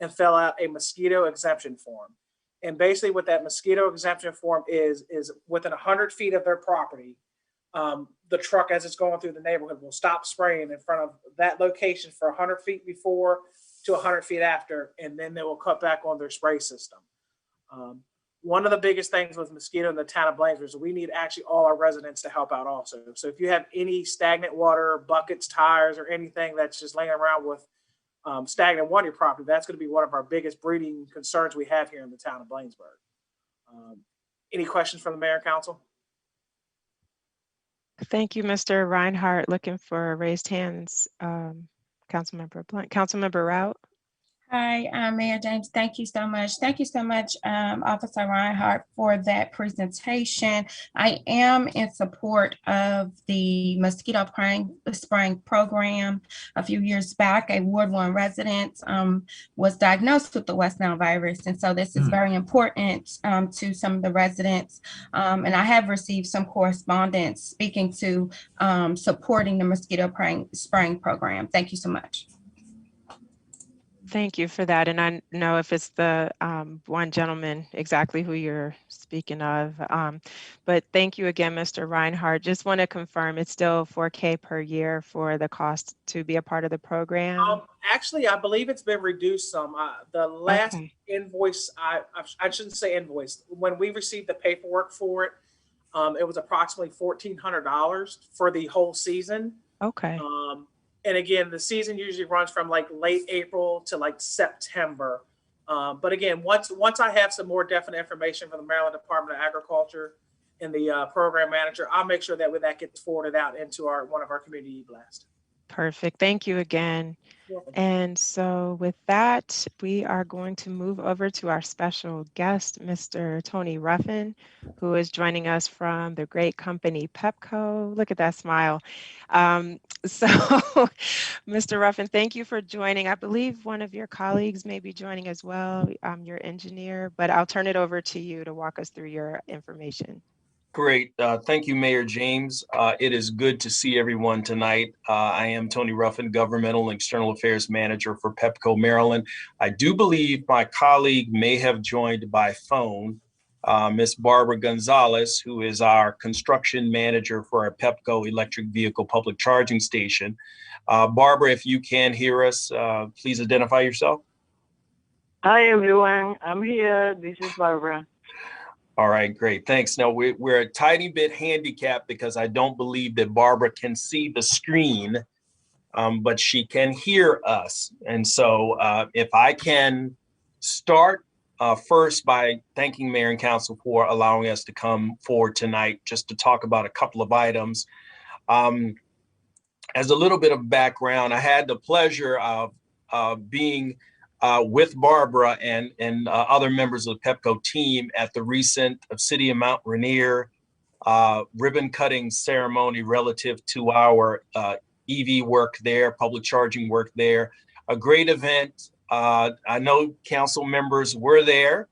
and fill out a mosquito exemption form. And basically what that mosquito exemption form is within 100 feet of their property, the truck, as it's going through the neighborhood, will stop spraying in front of that location for 100 feet before to 100 feet after, and then they will cut back on their spray system. One of the biggest things with mosquito in the town of Bladensburg is we need actually all our residents to help out also. So if you have any stagnant water, buckets, tires, or anything that's just laying around with stagnant water in your property, that's going to be one of our biggest breeding concerns we have here in the town of Bladensburg. Any questions from the mayor and council? Thank you, Mr. Reinhardt. Looking for raised hands. Councilmember Blunt, Councilmember Rout. Hi, Mayor James. Thank you so much. Thank you so much, Officer Reinhardt, for that presentation. I am in support of the mosquito spraying program. A few years back, a Ward 1 resident was diagnosed with the West Nile virus. And so this is very important to some of the residents. And I have received some correspondence speaking to supporting the mosquito spraying program. Thank you so much. Thank you for that. And I know if it's the one gentleman exactly who you're speaking of. But thank you again, Mr. Reinhardt. Just want to confirm it's still $4K per year for the cost to be a part of the program? Actually, I believe it's been reduced some. The last invoice, I shouldn't say invoice, when we received the paperwork for it, it was approximately $1,400 for the whole season. Okay. And again, the season usually runs from like late April to like September. But again, once I have some more definite information from the Maryland Department of Agriculture and the program manager, I'll make sure that that gets forwarded out into one of our community blasts. Perfect. Thank you again. And so with that, we are going to move over to our special guest, Mr. Tony Ruffin, who is joining us from the great company Pepco. Look at that smile. So Mr. Ruffin, thank you for joining. I believe one of your colleagues may be joining as well, your engineer, but I'll turn it over to you to walk us through your information. Great. Thank you, Mayor James. It is good to see everyone tonight. I am Tony Ruffin, Governmental and External Affairs Manager for Pepco Maryland. I do believe my colleague may have joined by phone, Ms. Barbara Gonzalez, who is our construction manager for our Pepco electric vehicle public charging station. Barbara, if you can hear us, please identify yourself. Hi, everyone. I'm here. This is Barbara. All right, great. Thanks. Now, we're a tiny bit handicapped because I don't believe that Barbara can see the screen, but she can hear us. And so if I can start first by thanking Mayor and Council for allowing us to come forward tonight just to talk about a couple of items. As a little bit of background, I had the pleasure of being with Barbara and other members of the Pepco team at the recent City of Mount Rainier ribbon cutting ceremony relative to our EV work there, public charging work there. A great event. I know council members were there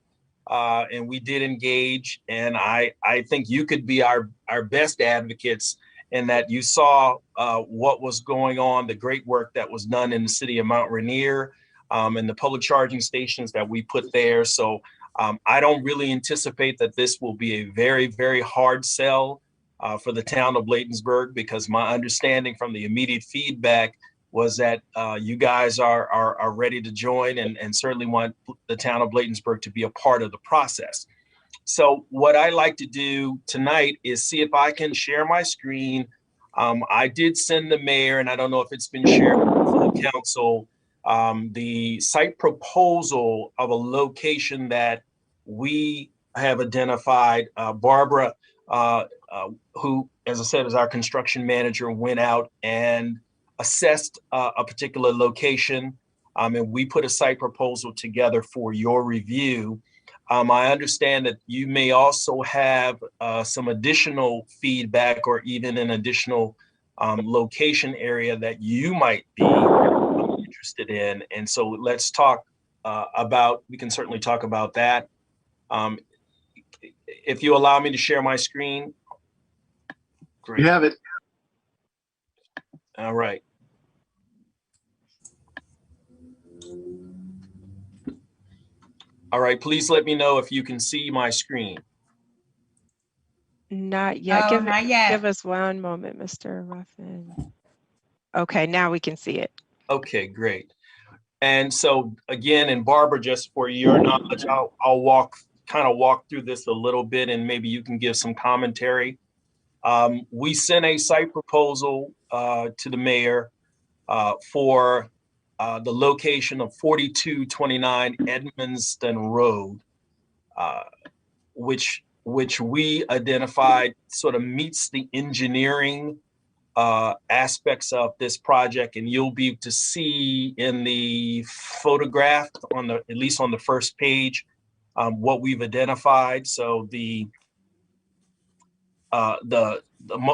and we did engage, and I think you could be our best advocates in that you saw what was going on, the great work that was done in the City of Mount Rainier, and the public charging stations that we put there. So I don't really anticipate that this will be a very, very hard sell for the town of Bladensburg, because my understanding from the immediate feedback was that you guys are ready to join and certainly want the town of Bladensburg to be a part of the process. So what I like to do tonight is see if I can share my screen. I did send the mayor, and I don't know if it's been shared with the council, the site proposal of a location that we have identified. Barbara, who, as I said, is our construction manager, went out and assessed a particular location, and we put a site proposal together for your review. I understand that you may also have some additional feedback or even an additional location area that you might be interested in. And so let's talk we can certainly talk about that. If you allow me to share my screen. Great. You have it. All right. All right, please let me know if you can see my screen. Not yet. Oh, not yet. Give us one moment, Mr. Ruffin. Okay, now we can see it. Okay, great. And so again, and Barbara, just for your knowledge, I'll kind of walk through this a little bit, and maybe you can give some commentary. We sent a site proposal to the mayor for the location of 4229 Edmonston Road, which we identified sort of meets the engineering aspects of this project, and you'll be able to see in the photograph at least on the first page, what we've identified. So the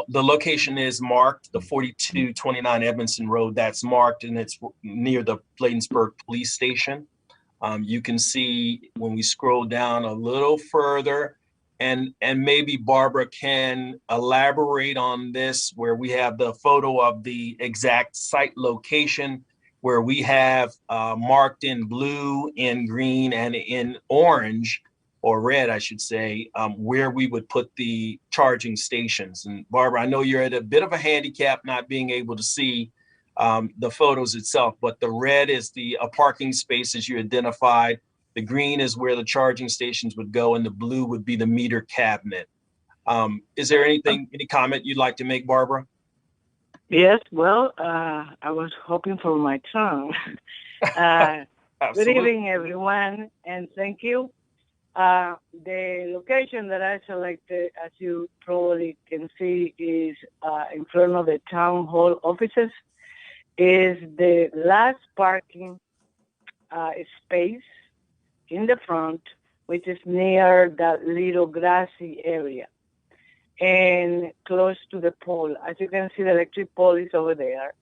location is marked, the 4229 Edmondson Road, that's marked, and it's near the Bladensburg police station. You can see when we scroll down a little further, and maybe Barbara can elaborate on this, where we have the photo of the exact site location, where we have marked in blue, in green, and in orange, or red, I should say, where we would put the charging stations. And Barbara, I know you're at a bit of a handicap not being able to see the photos itself, but the red is the parking spaces you identified. The green is where the charging stations would go, and the blue would be the meter cabinet. Is there any comment you'd like to make, Barbara? Yes, well, I was hoping for my turn. Good evening, everyone, and thank you. The location that I selected, as you probably can see, is in front of the town hall offices. Is the last parking space in the front, which is near that little grassy area and close to the pole. As you can see, the electric pole is over there,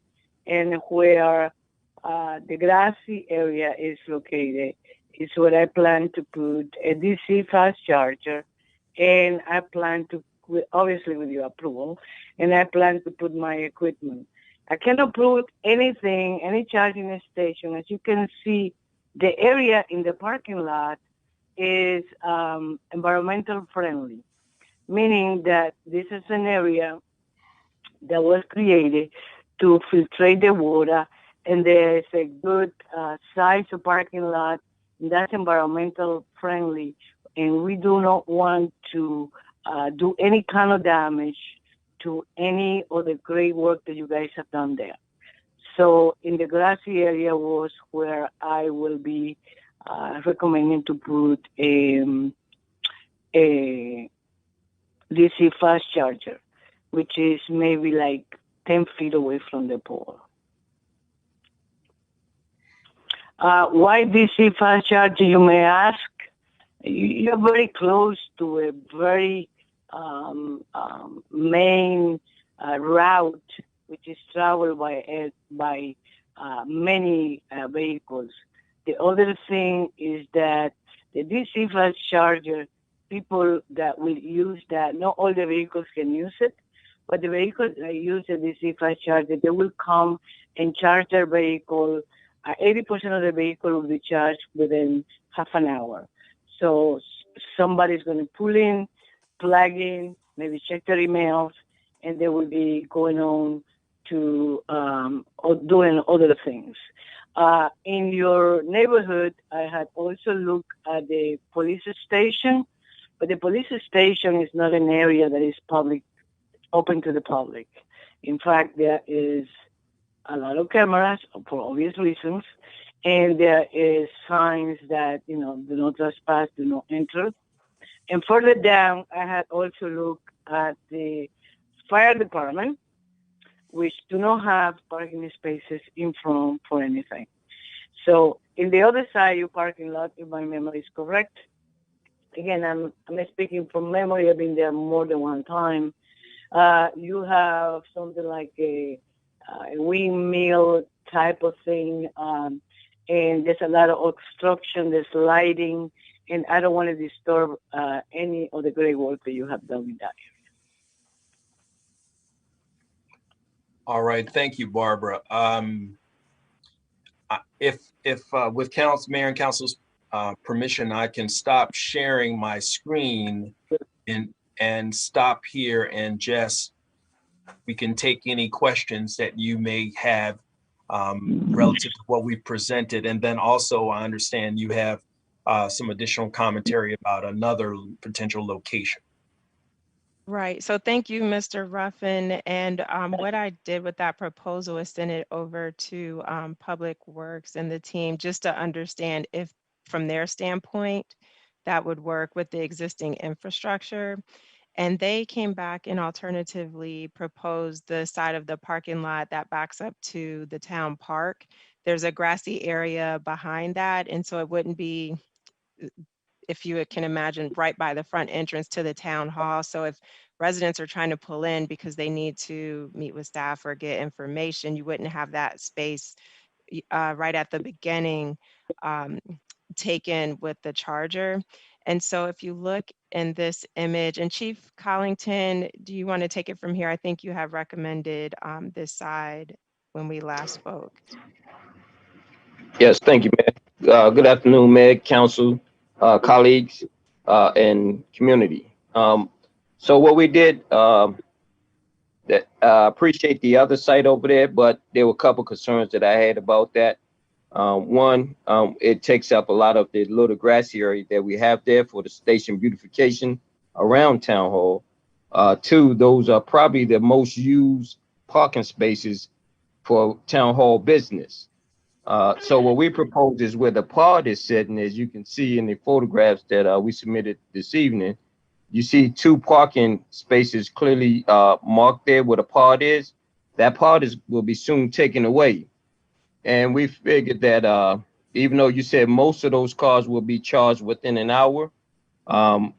and where the grassy area is located is where I plan to put a DC fast charger, and I plan to, obviously with your approval, and I plan to put my equipment. I cannot put anything, any charging station. As you can see, the area in the parking lot is environmental friendly, meaning that this is an area that was created to filtrate the water, and there is a good size of parking lot that's environmental friendly, and we do not want to do any kind of damage to any of the great work that you guys have done there. So in the grassy area was where I will be recommending to put a DC fast charger, which is maybe like 10 feet away from the pole. Why DC fast charger, you may ask? You're very close to a very main route, which is traveled by many vehicles. The other thing is that the DC fast charger, people that will use that, not all the vehicles can use it, but the vehicles that use the DC fast charger, they will come and charge their vehicle. 80% of the vehicle will be charged within half an hour. So somebody's going to pull in, plug in, maybe check their emails, and they will be going on to doing other things. In your neighborhood, I had also looked at the police station, but the police station is not an area that is open to the public. In fact, there is a lot of cameras for obvious reasons, and there is signs that, do not trespass, do not enter. And further down, I had also looked at the fire department, which do not have parking spaces in front for anything. So in the other side, your parking lot, if my memory is correct, again, I'm speaking from memory, I've been there more than one time. You have something like a windmill type of thing, and there's a lot of obstruction, there's lighting, and I don't want to disturb any of the great work that you have done in that All right, thank you, Barbara. If with Mayor and Council's permission, I can stop sharing my screen and stop here and just, we can take any questions that you may have relative to what we presented. And then also I understand you have some additional commentary about another potential location. Right. So thank you, Mr. Ruffin. And what I did with that proposal is send it over to Public Works and the team just to understand if, from their standpoint, that would work with the existing infrastructure. And they came back and alternatively proposed the side of the parking lot that backs up to the town park. There's a grassy area behind that. And so it wouldn't be, if you can imagine, right by the front entrance to the town hall. So if residents are trying to pull in because they need to meet with staff or get information, you wouldn't have that space right at the beginning taken with the charger. And so if you look in this image, and Chief Collington, do you want to take it from here? I think you have recommended this side when we last spoke. Yes, thank you, Mayor. Good afternoon, Mayor, Council, colleagues, and community. So what we did, appreciate the other site over there, but there were a couple concerns that I had about that. One, it takes up a lot of the little grassy area that we have there for the station beautification around Town Hall. Two, those are probably the most used parking spaces for Town Hall business. So what we propose is where the pod is sitting, as you can see in the photographs that we submitted this evening. You see two parking spaces clearly marked there where the pod is. That pod will be soon taken away. And we figured that even though you said most of those cars will be charged within an hour, I'm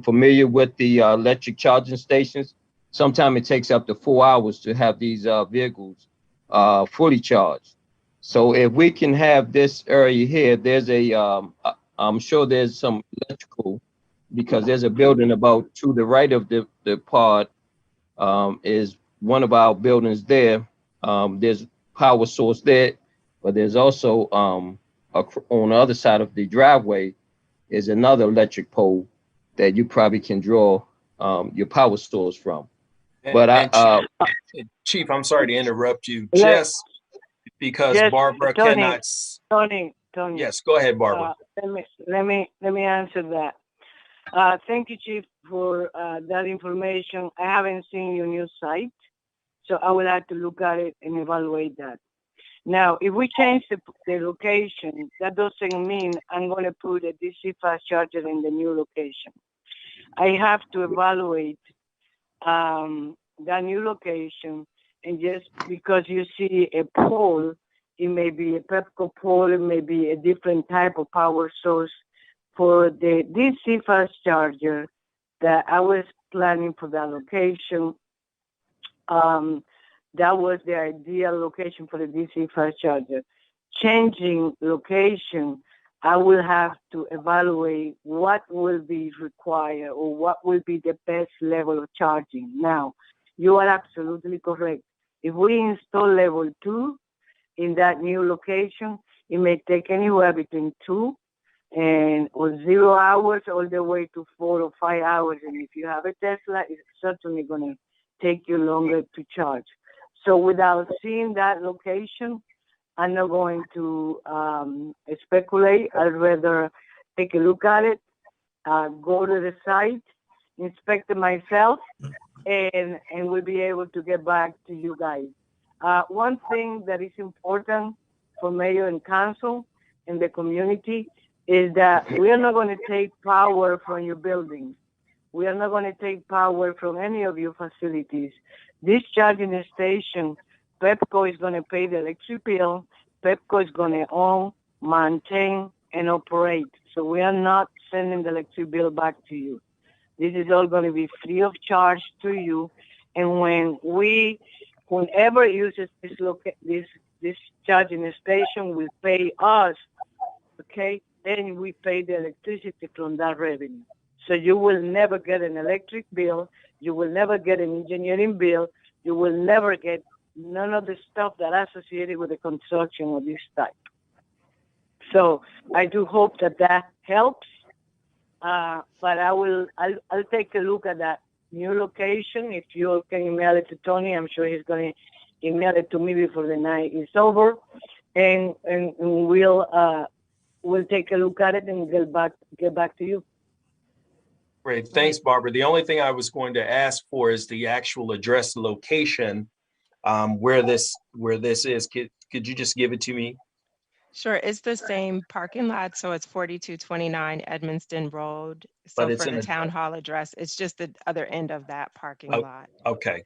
familiar with the electric charging stations. Sometimes it takes up to 4 hours to have these vehicles fully charged. So if we can have this area here, there's I'm sure there's some electrical, because there's a building about to the right of the pod is one of our buildings there. There's power source there, but there's also on the other side of the driveway is another electric pole that you probably can draw your power source from. But Chief, I'm sorry to interrupt you, just because Barbara Tony, cannot. Tony. Yes, go ahead, Barbara. Let me answer that. Thank you, Chief, for that information. I haven't seen your new site, so I would have to look at it and evaluate that. Now, if we change the location, that doesn't mean I'm going to put a DC fast charger in the new location. I have to evaluate that new location, and just because you see a pole, it may be a Pepco pole, it may be a different type of power source. For the DC fast charger that I was planning for that location, that was the ideal location for the DC fast charger. Changing location, I will have to evaluate what will be required or what will be the best level of charging. Now, you are absolutely correct. If we install level 2 in that new location, it may take anywhere between 2 or 0 hours all the way to 4 or 5 hours. And if you have a Tesla, it's certainly going to take you longer to charge. So without seeing that location, I'm not going to speculate. I'd rather take a look at it, go to the site, inspect it myself, and we'll be able to get back to you guys. One thing that is important for mayor and council and the community is that we are not going to take power from your buildings. We are not going to take power from any of your facilities. This charging station, Pepco is going to pay the electric bill. Pepco is going to own, maintain, and operate. So we are not sending the electric bill back to you. This is all going to be free of charge to you. And whenever uses this charging station will pay us, okay? Then we pay the electricity from that revenue. So you will never get an electric bill. You will never get an engineering bill. You will never get none of the stuff that associated with the construction of this type. So I do hope that that helps. But I'll take a look at that new location. If you can email it to Tony, I'm sure he's going to email it to me before the night is over, and we'll take a look at it and get back to you. Great, thanks, Barbara. The only thing I was going to ask for is the actual address location where this is. Could you just give it to me? Sure, it's the same parking lot, so it's 4229 Edmonston Road. So But it's for in the a- town hall address, it's just the other end of that parking Oh, lot. Okay,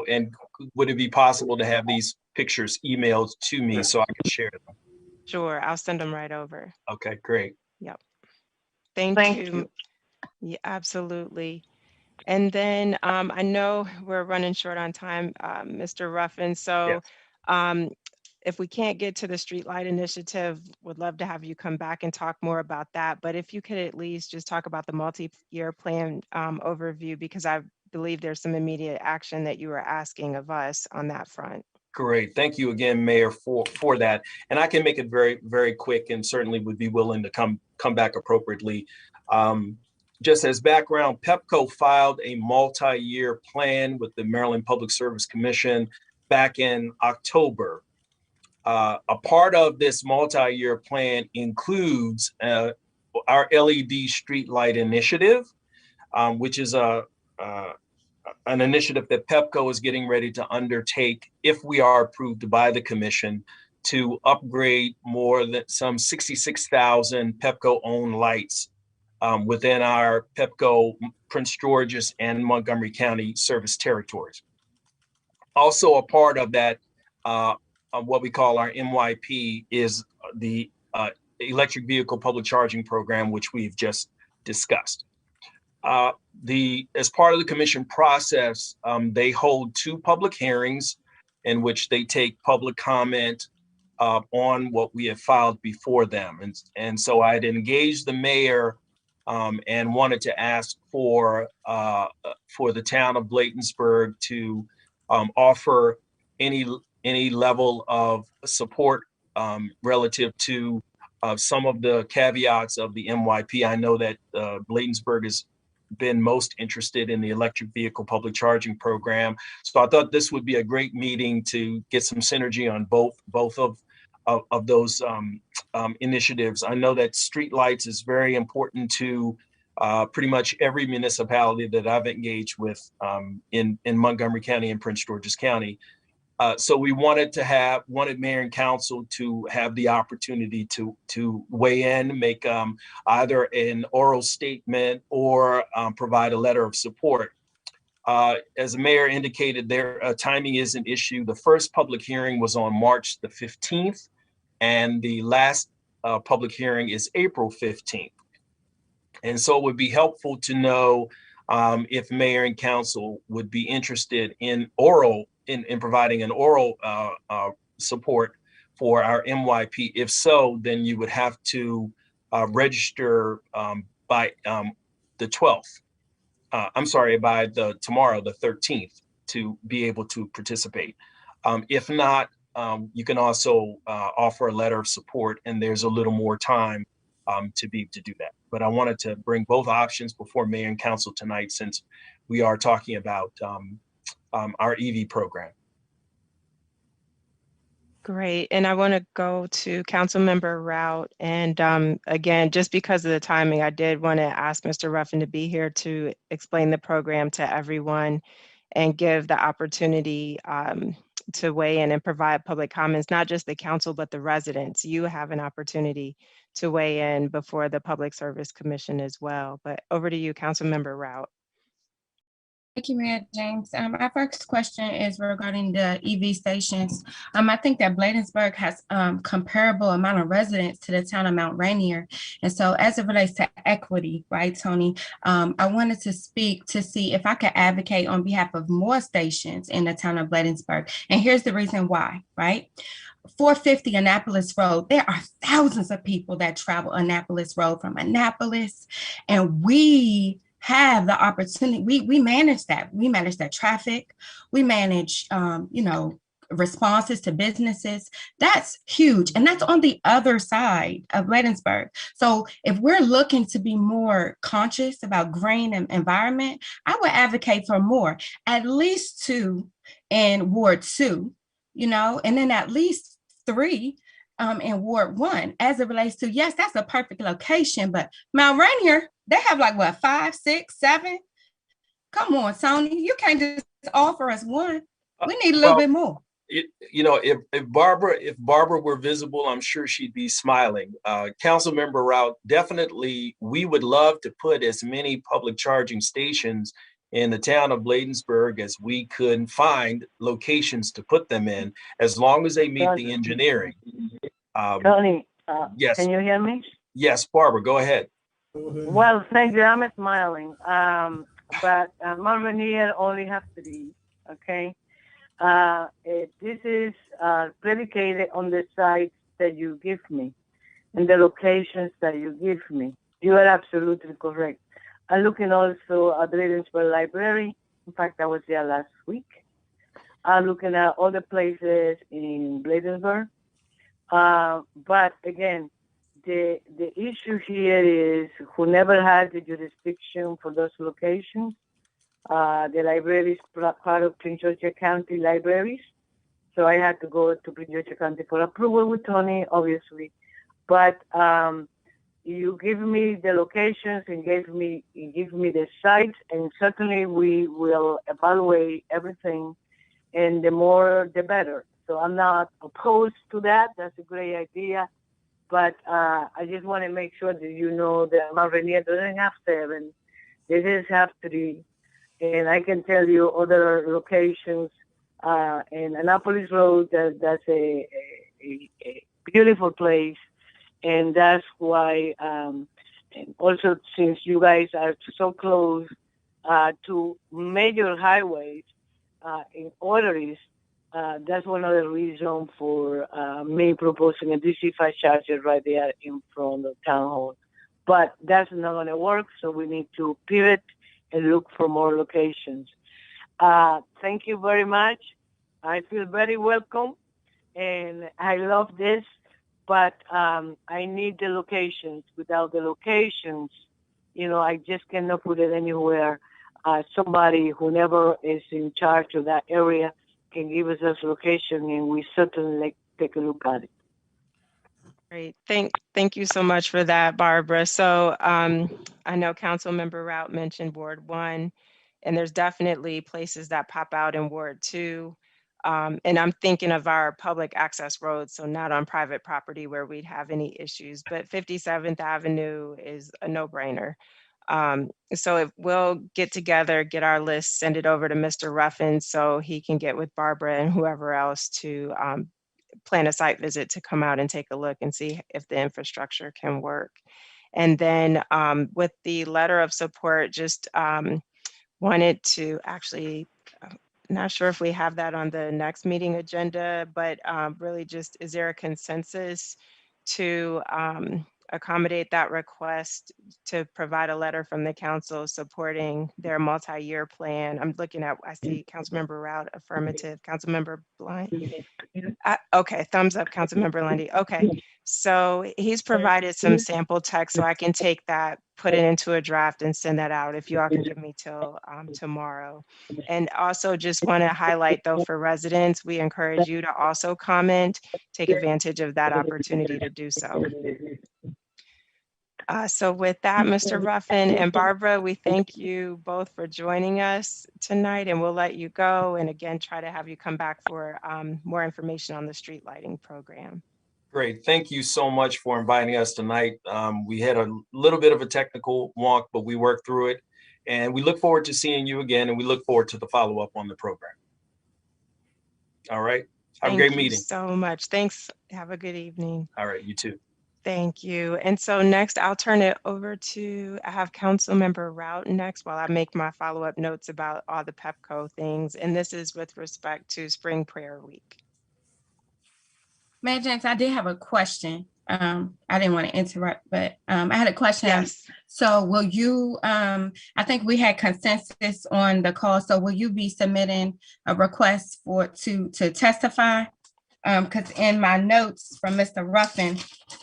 and would it be possible to have these pictures emailed to me so I can share them? Sure, I'll send them right over. Okay, great. Yep. Thank you. Yeah, absolutely. And then I know we're running short on time, Mr. Ruffin. So if we can't get to the streetlight initiative, would love to have you come back and talk more about that. But if you could at least just talk about the multi-year plan overview, because I believe there's some immediate action that you were asking of us on that front. Great. Thank you again, Mayor, for that. And I can make it very, very quick, and certainly would be willing to come back appropriately. Just as background, PEPCO filed a multi-year plan with the Maryland Public Service Commission back in October. A part of this multi-year plan includes our LED streetlight initiative, which is an initiative that PEPCO is getting ready to undertake if we are approved by the commission to upgrade more than some 66,000 PEPCO-owned lights within our PEPCO Prince George's and Montgomery County service territories. Also a part of that, what we call our MYP, is the electric vehicle public charging program, which we've just discussed. As part of the commission process, they hold 2 public hearings in which they take public comment on what we have filed before them. And so I had engaged the mayor and wanted to ask for the town of Bladensburg to offer any level of support relative to some of the caveats of the MYP. I know that Bladensburg has been most interested in the electric vehicle public charging program. So I thought this would be a great meeting to get some synergy on both of those initiatives. I know that streetlights is very important to pretty much every municipality that I've engaged with in Montgomery County and Prince George's County. So we wanted mayor and council to have the opportunity to weigh in, make either an oral statement or provide a letter of support. As the mayor indicated, their timing is an issue. The first public hearing was on March the 15th, and the last public hearing is April 15th. And so it would be helpful to know if mayor and council would be interested in providing an oral support for our MYP. If so, then you would have to register by the 12th. By tomorrow, the 13th, to be able to participate. If not, you can also offer a letter of support, and there's a little more time to do that. But I wanted to bring both options before mayor and council tonight, since we are talking about our EV program. Great. And I want to go to Councilmember Rout. And again, just because of the timing, I did want to ask Mr. Ruffin to be here to explain the program to everyone and give the opportunity to weigh in and provide public comments, not just the council, but the residents. You have an opportunity to weigh in before the Public Service Commission as well. But over to you, Councilmember Rout. Thank you, Mayor James. Our first question is regarding the EV stations. I think that Bladensburg has comparable amount of residents to the town of Mount Rainier. And so as it relates to equity, right, Tony, I wanted to speak to see if I could advocate on behalf of more stations in the town of Bladensburg. And here's the reason why, right? 450 Annapolis Road, there are thousands of people that travel Annapolis Road from Annapolis, and we have the opportunity. We manage that. We manage that traffic. We manage, responses to businesses. That's huge. And that's on the other side of Bladensburg. So if we're looking to be more conscious about green and environment, I would advocate for more, at least 2 in Ward 2, you know, and then at least 3 in Ward 1 as it relates to, yes, that's a perfect location, but Mount Rainier, they have like what, 5, 6, 7? Come on, Tony, you can't just offer us 1. We need a little bit more. You know, if Barbara were visible, I'm sure she'd be smiling. Councilmember Rout, definitely, we would love to put as many public charging stations in the town of Bladensburg as we could find locations to put them in, as long as they meet the engineering. Tony, yes. Can you hear me? Yes, Barbara, go ahead. Well, thank you. I'm smiling. But Mount Rainier only have 3, okay? This is predicated on the sites that you give me and the locations that you give me. You are absolutely correct. I'm looking also at the Bladensburg Library. In fact, I was there last week. I'm looking at other places in Bladensburg. But again, the issue here is who never had the jurisdiction for those locations. The library is part of Prince George's County Libraries. So I had to go to Prince George's County for approval with Tony, obviously. But you give me the locations and give me the sites, and certainly we will evaluate everything, and the more the better. So I'm not opposed to that. That's a great idea. But I just want to make sure that you know that Mount Rainier doesn't have 7. They just have 3. And I can tell you other locations in Annapolis Road, that's a beautiful place. And that's why, and also since you guys are so close to major highways in Orleans, that's one of the reasons for me proposing a DC-5 charger right there in front of Town Hall. But that's not going to work, so we need to pivot and look for more locations. Thank you very much. I feel very welcome, and I love this, but I need the locations. Without the locations, you know, I just cannot put it anywhere. Somebody who never is in charge of that area can give us this location, and we certainly take a look at it. Great. Thank you so much for that, Barbara. So I know Councilmember Rout mentioned Ward 1, and there's definitely places that pop out in Ward 2. And I'm thinking of our public access roads, so not on private property where we'd have any issues, but 57th Avenue is a no-brainer. So if we'll get together, get our list, send it over to Mr. Ruffin so he can get with Barbara and whoever else to plan a site visit to come out and take a look and see if the infrastructure can work. And then with the letter of support, just wanted to actually, not sure if we have that on the next meeting agenda, but really just, is there a consensus to accommodate that request to provide a letter from the council supporting their multi-year plan? I'm looking at, I see Councilmember Rout, affirmative, Councilmember Blind. Okay, thumbs up, Councilmember Lundy. Okay, so he's provided some sample text, so I can take that, put it into a draft and send that out if you all can give me till tomorrow. And also just want to highlight though, for residents, we encourage you to also comment, take advantage of that opportunity to do so. So with that, Mr. Ruffin and Barbara, we thank you both for joining us tonight, and we'll let you go. And again, try to have you come back for more information on the street lighting program. Great. Thank you so much for inviting us tonight. We had a little bit of a technical wonk, but we worked through it. And we look forward to seeing you again, and we look forward to the follow-up on the program. All right. Have a great meeting. Thank you so much. Thanks. Have a good evening. All right. You too. Thank you. And so next, I'll turn it over to, I have Councilmember Rout next while I make my follow-up notes about all the PEPCO things. And this is with respect to Spring Prayer Week. Mayor James, I did have a question. I didn't want to interrupt, but I had a question. Yes. So will you, I think we had consensus on the call. So will you be submitting a request to testify? Because in my notes from Mr. Ruffin,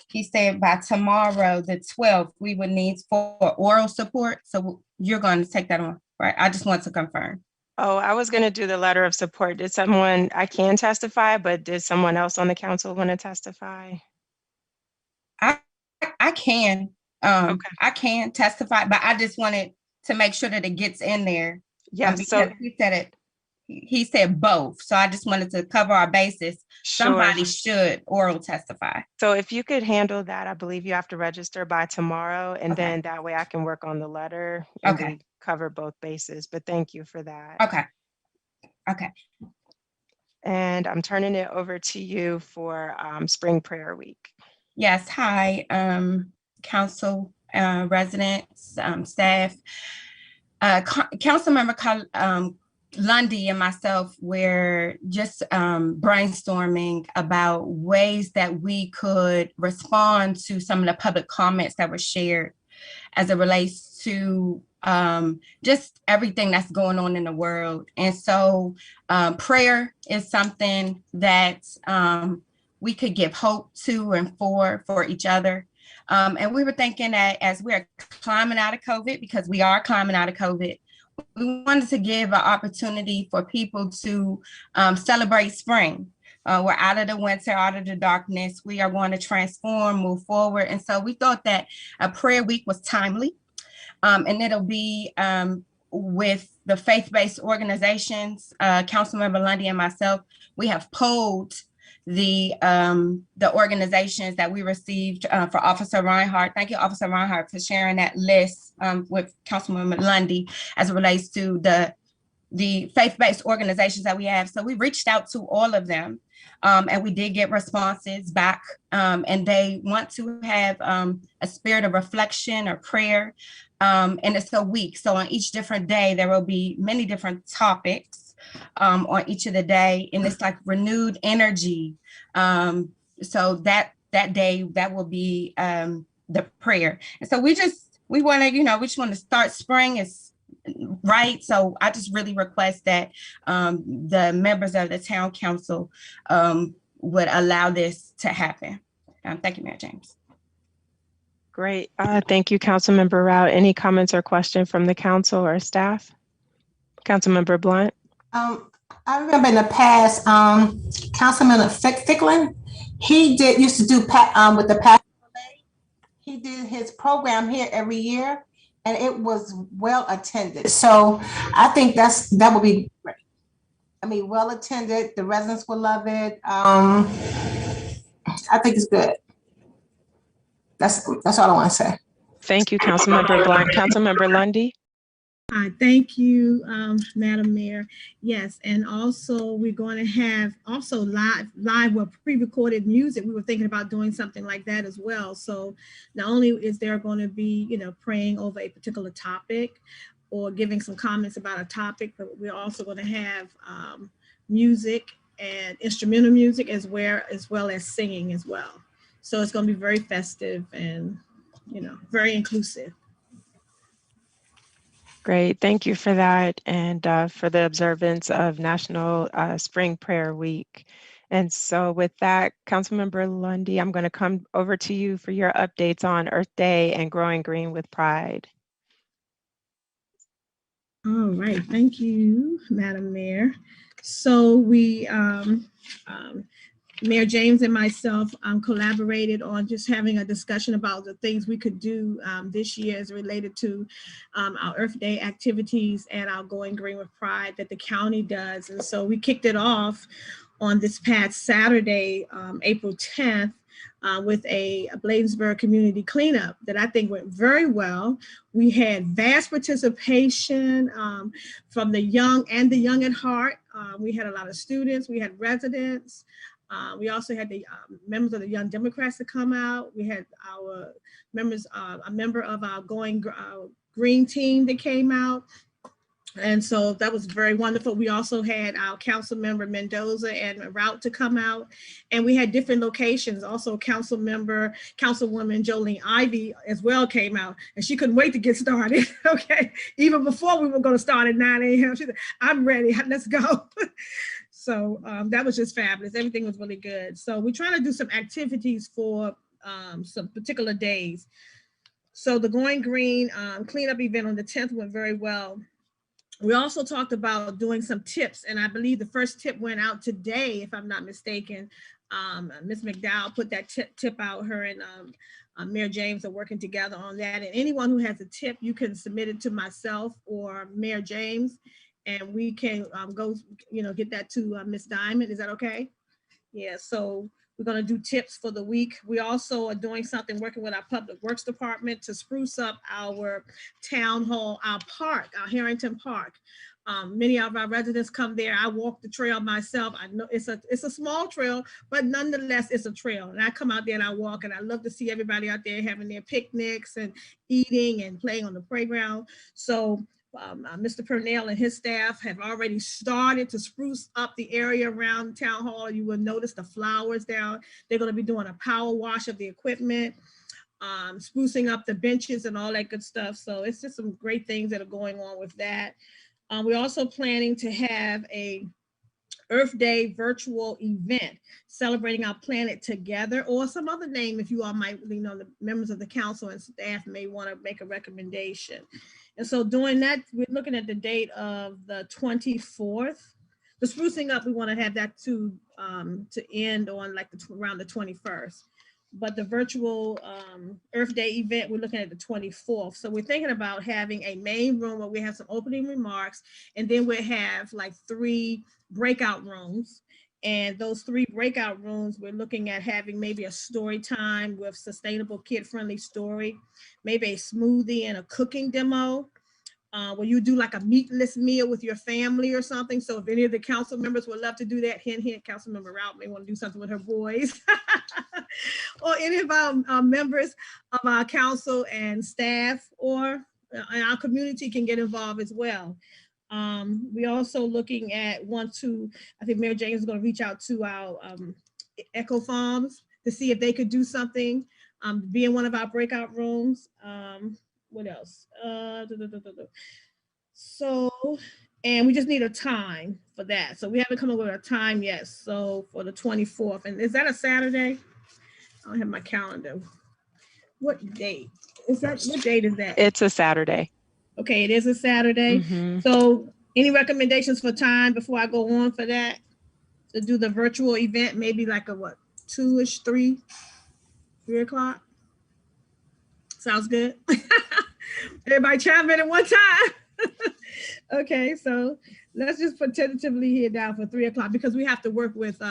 he said by tomorrow, the 12th, we would need for oral support. So you're going to take that on, right? I just want to confirm. Oh, I was going to do the letter of support. Did someone, I can testify, but did someone else on the council want to testify? I can, Okay. I can testify, but I just wanted to make sure that it gets in there. Yes, Because so he said it, he said both. So I just wanted to cover our bases. sure. Somebody should oral testify. So if you could handle that, I believe you have to register by tomorrow, and Okay. then that way I can work on the letter and Okay. we cover both bases. But thank you for that. Okay. Okay. And I'm turning it over to you for Spring Prayer Week. Yes. Hi, council residents, staff. Councilmember Lundy and myself were just brainstorming about ways that we could respond to some of the public comments that were shared as it relates to just everything that's going on in the world. And so prayer is something that we could give hope to and for each other. And we were thinking that as we're climbing out of COVID, because we are climbing out of COVID, we wanted to give an opportunity for people to celebrate spring. We're out of the winter, out of the darkness. We are going to transform, move forward. And so we thought that a prayer week was timely. And it'll be with the faith-based organizations, Councilmember Lundy and myself. We have polled the organizations that we received for Officer Reinhardt. Thank you, Officer Reinhardt, for sharing that list with Councilmember Lundy as it relates to the faith-based organizations that we have. So we reached out to all of them and we did get responses back, and they want to have a spirit of reflection or prayer. And it's a week. So on each different day, there will be many different topics on each of the day, and it's like renewed energy. So that day, that will be the prayer. And so we want to, we just want to start spring is right. So I just really request that the members of the town council would allow this to happen. Thank you, Mayor James. Great. Thank you, Councilmember Rao. Any comments or questions from the council or staff? Councilmember Blunt. I remember in the past, Councilman Ficklin, he used to do with the pastor. He did his program here every year, and it was well attended. So I think that would be great. I mean, well attended. The residents will love it. I think it's good. That's all I want to say. Thank you, Councilmember Blunt. Councilmember Lundy. Thank you, Madam Mayor. Yes, and also we're going to have also live or pre-recorded music. We were thinking about doing something like that as well. So not only is there going to be, praying over a particular topic or giving some comments about a topic, but we're also going to have music and instrumental music as well as singing as well. So it's going to be very festive and, very inclusive. Great, thank you for that, and for the observance of National Spring Prayer Week. And so with that, Councilmember Lundy, I'm going to come over to you for your updates on Earth Day and Growing Green with Pride. All right, thank you, Madam Mayor. So we, Mayor James and myself collaborated on just having a discussion about the things we could do this year as related to our Earth Day activities and our Going Green with Pride that the county does. And so we kicked it off on this past Saturday, April 10th, with a Bladensburg community cleanup that I think went very well. We had vast participation from the young and the young at heart. We had a lot of students, we had residents. We also had the members of the Young Democrats to come out. We had our members, a member of our Going Green team that came out. And so that was very wonderful. We also had our council member Mendoza and Route to come out, and we had different locations. Also, Councilwoman Jolene Ivy as well came out, and she couldn't wait to get started. Okay, even before we were going to start at 9 a.m. She said, "I'm ready. Let's go." So that was just fabulous. Everything was really good. So we're trying to do some activities for some particular days. So the Going Green cleanup event on the 10th went very well. We also talked about doing some tips, and I believe the first tip went out today, if I'm not mistaken. Ms. McDowell put that tip out. Her and Mayor James are working together on that. And anyone who has a tip, you can submit it to myself or Mayor James, and we can go, get that to Ms. Diamond. Is that okay? Yeah, so we're going to do tips for the week. We also are doing something, working with our Public Works Department to spruce up our town hall, our park, our Harrington Park. Many of our residents come there. I walk the trail myself. I know it's a small trail, but nonetheless, it's a trail. And I come out there and I walk, and I love to see everybody out there having their picnics and eating and playing on the playground. So Mr. Purnell and his staff have already started to spruce up the area around town hall. You will notice the flowers down. They're going to be doing a power wash of the equipment, sprucing up the benches and all that good stuff. So it's just some great things that are going on with that. We're also planning to have a Earth Day virtual event celebrating our planet together, or some other name if you all might, the members of the council and staff may want to make a recommendation. And so doing that, we're looking at the date of the 24th. The sprucing up, we want to have that to end on around the 21st. But the virtual Earth Day event, we're looking at the 24th. So we're thinking about having a main room where we have some opening remarks, and then we'll have 3 breakout rooms. And those 3 breakout rooms, we're looking at having maybe a story time with sustainable kid-friendly story, maybe a smoothie and a cooking demo, where you do a meatless meal with your family or something. So if any of the council members would love to do that, hint, hint, Councilmember Rout may want to do something with her boys. Or any of our members of our council and staff or our community can get involved as well. We're also looking at I think Mayor James is going to reach out to our Echo Farms to see if they could do something, be in one of our breakout rooms. What else? And we just need a time for that. So we haven't come up with a time yet. So for the 24th, and is that a Saturday? I don't have my calendar. What date? What date is that? It's a Saturday. Okay, it is a Saturday. Mm-hmm. So any recommendations for time before I go on for that? To do the virtual event, maybe 2-ish, 3 o'clock? Sounds good. Everybody chime in at one time. Okay, so let's just put tentatively here down for 3 o'clock, because we have to work with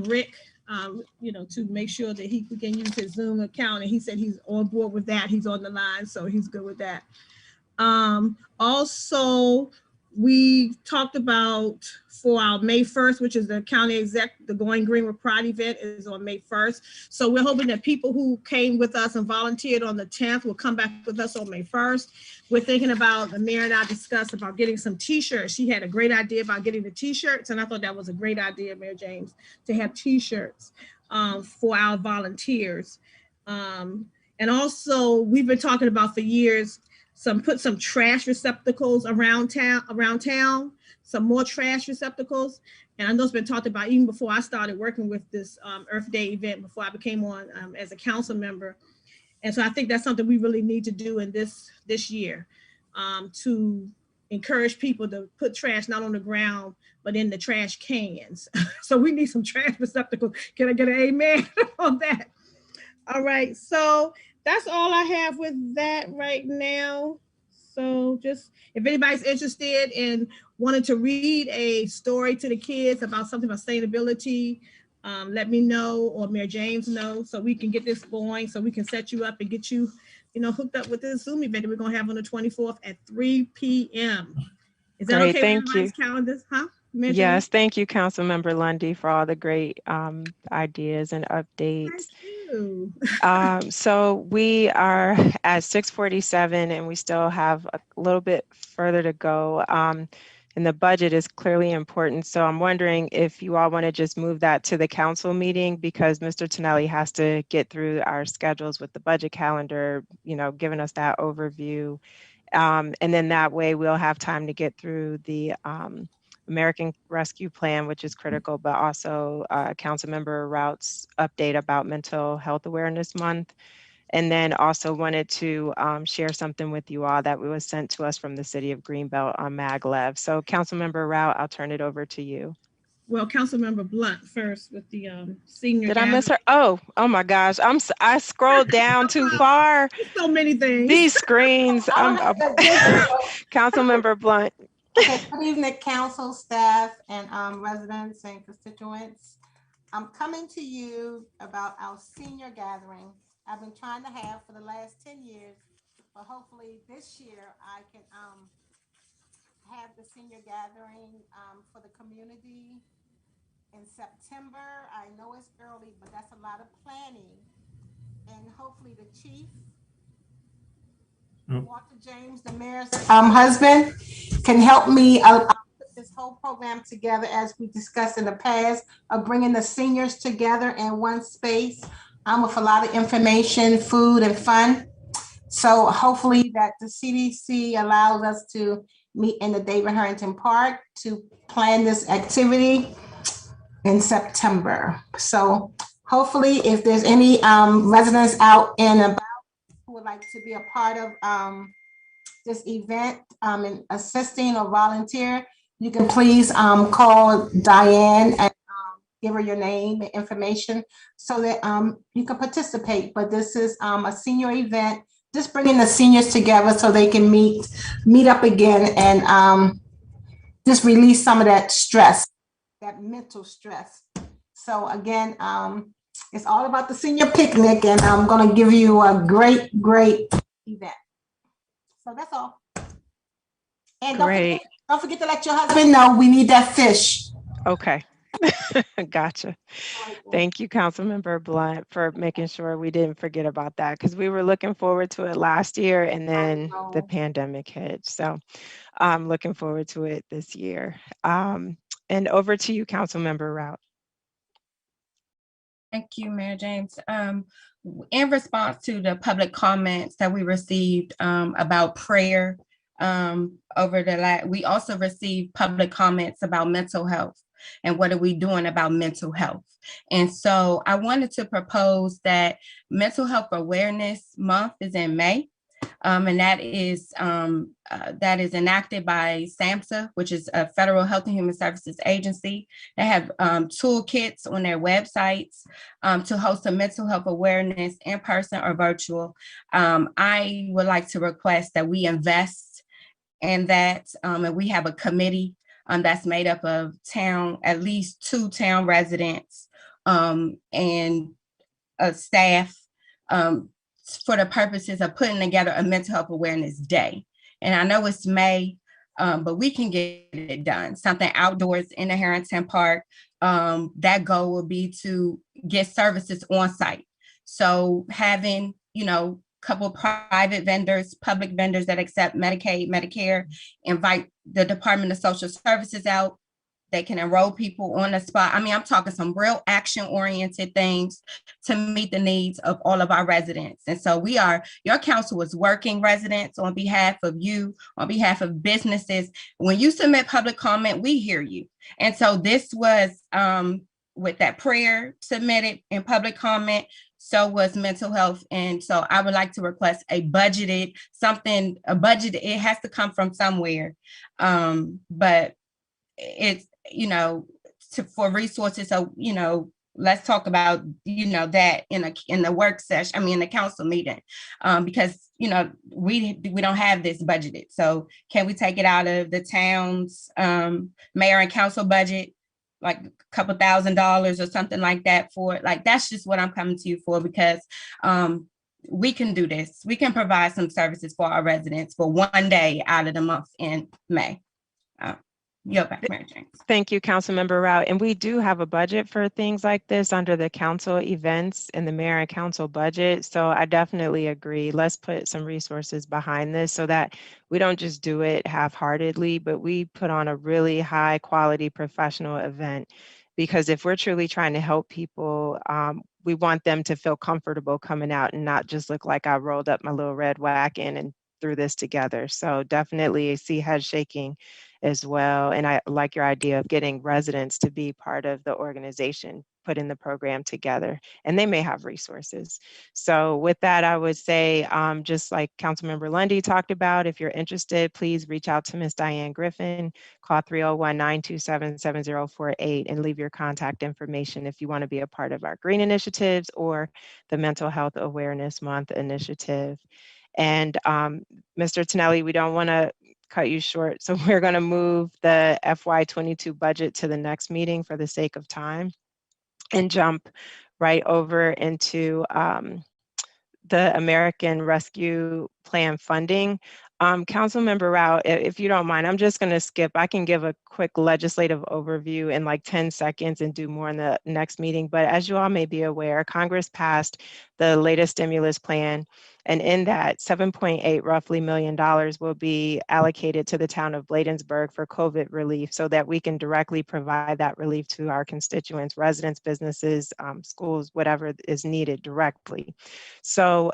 Rick, to make sure that we can use his Zoom account. And he said he's on board with that. He's on the line, so he's good with that. Also, we talked about for our May 1st, which is the county exec, the Going Green with Pride event is on May 1st. So we're hoping that people who came with us and volunteered on the 10th will come back with us on May 1st. We're thinking about, the mayor and I discussed about getting some t-shirts. She had a great idea about getting the t-shirts, and I thought that was a great idea, Mayor James, to have t-shirts for our volunteers. And also, we've been talking about for years, put some trash receptacles around town, some more trash receptacles. And I know it's been talked about even before I started working with this Earth Day event, before I became on as a council member. And so I think that's something we really need to do in this year, to encourage people to put trash not on the ground, but in the trash cans. So we need some trash receptacles. Can I get an amen on that? All right, so that's all I have with that right now. So just, if anybody's interested in wanting to read a story to the kids about something about sustainability, let me know, or Mayor James know, so we can get this going, so we can set you up and get you, hooked up with this Zoom event that we're gonna have on the 24th at 3 p.m. Is that Great, okay thank with you. everybody's calendars, huh? Mayor Yes, James? thank you, Councilmember Lundy, for all the great ideas and updates. Thank you. Ooh. So we are at 6:47 and we still have a little bit further to go. And the budget is clearly important. So I'm wondering if you all want to just move that to the council meeting, because Mr. Tonelli has to get through our schedules with the budget calendar, you know, giving us that overview. And then that way we'll have time to get through the American Rescue Plan, which is critical, but also Councilmember Rout's update about Mental Health Awareness Month. And then also wanted to share something with you all that was sent to us from the city of Greenbelt on Maglev. So Councilmember Rout, I'll turn it over to you. Well, Councilmember Blunt first with the senior. Did I miss her? Oh my gosh. I scrolled down too far. So many things. These screens. Councilmember Blunt. Okay, good evening, council, staff, and residents and constituents. I'm coming to you about our senior gathering. I've been trying to have for the last 10 years, but hopefully this year I can have the senior gathering for the community in September. I know it's early, but that's a lot of planning. And hopefully the chief, Walter James, the mayor's husband, can help me put this whole program together as we discussed in the past of bringing the seniors together in one space with a lot of information, food, and fun. So hopefully that the CDC allows us to meet in the David Harrington Park to plan this activity in September. So hopefully if there's any residents out and about who would like to be a part of this event and assisting or volunteer, you can please call Diane and give her your name and information so that you can participate. But this is a senior event, just bringing the seniors together so they can meet up again and just release some of that stress, that mental stress. So again, it's all about the senior picnic, and I'm going to give you a great event. So that's all. And don't forget to let your husband know we need that fish. Okay. Gotcha. Thank you, Councilmember Blunt, for making sure we didn't forget about that, because we were looking forward to it last year and then the pandemic hit. So I'm looking forward to it this year. And over to you, Councilmember Rout. Thank you, Mayor James. In response to the public comments that we received about prayer we also received public comments about mental health and what are we doing about mental health. And so I wanted to propose that Mental Health Awareness Month is in May. And that is enacted by SAMHSA, which is a Federal Health and Human Services agency. They have toolkits on their websites to host a mental health awareness in person or virtual. I would like to request that we invest in that, and we have a committee that's made up of at least 2 town residents and staff for the purposes of putting together a mental health awareness day. And I know it's May, but we can get it done. Something outdoors in the Harrington Park. That goal will be to get services on site. So having, a couple private vendors, public vendors that accept Medicaid, Medicare, invite the Department of Social Services out. They can enroll people on the spot. I mean, I'm talking some real action-oriented things to meet the needs of all of our residents. And so your council is working residents on behalf of you, on behalf of businesses. When you submit public comment, we hear you. And so this was with that prayer submitted in public comment, so was mental health. And so I would like to request a budget. It has to come from somewhere. But it's, for resources. So, let's talk about, that in the work session, in the council meeting, because, we don't have this budgeted. So can we take it out of the town's mayor and council budget, like a couple $1,000s or something like that that's just what I'm coming to you for, because we can do this. We can provide some services for our residents for one day out of the month in May. Yield back, Mayor James. Thank you, Councilmember Rao. And we do have a budget for things like this under the council events and the mayor and council budget. So I definitely agree. Let's put some resources behind this so that we don't just do it half-heartedly, but we put on a really high quality professional event. Because if we're truly trying to help people, we want them to feel comfortable coming out and not just look like I rolled up my little red wagon and threw this together. So definitely see head shaking as well. And I like your idea of getting residents to be part of the organization, putting the program together, and they may have resources. So with that, I would say, just like Councilmember Lundy talked about, if you're interested, please reach out to Ms. Diane Griffin, call 301-927-7048 and leave your contact information if you want to be a part of our green initiatives or the Mental Health Awareness Month initiative. And Mr. Tonelli, we don't want to cut you short. So we're going to move the FY22 budget to the next meeting for the sake of time and jump right over into the American Rescue Plan funding. Councilmember Rao, if you don't mind, I'm just going to skip. I can give a quick legislative overview in like 10 seconds and do more in the next meeting. But as you all may be aware, Congress passed the latest stimulus plan. And in that, $7.8 roughly million will be allocated to the town of Bladensburg for COVID relief so that we can directly provide that relief to our constituents, residents, businesses, schools, whatever is needed directly. So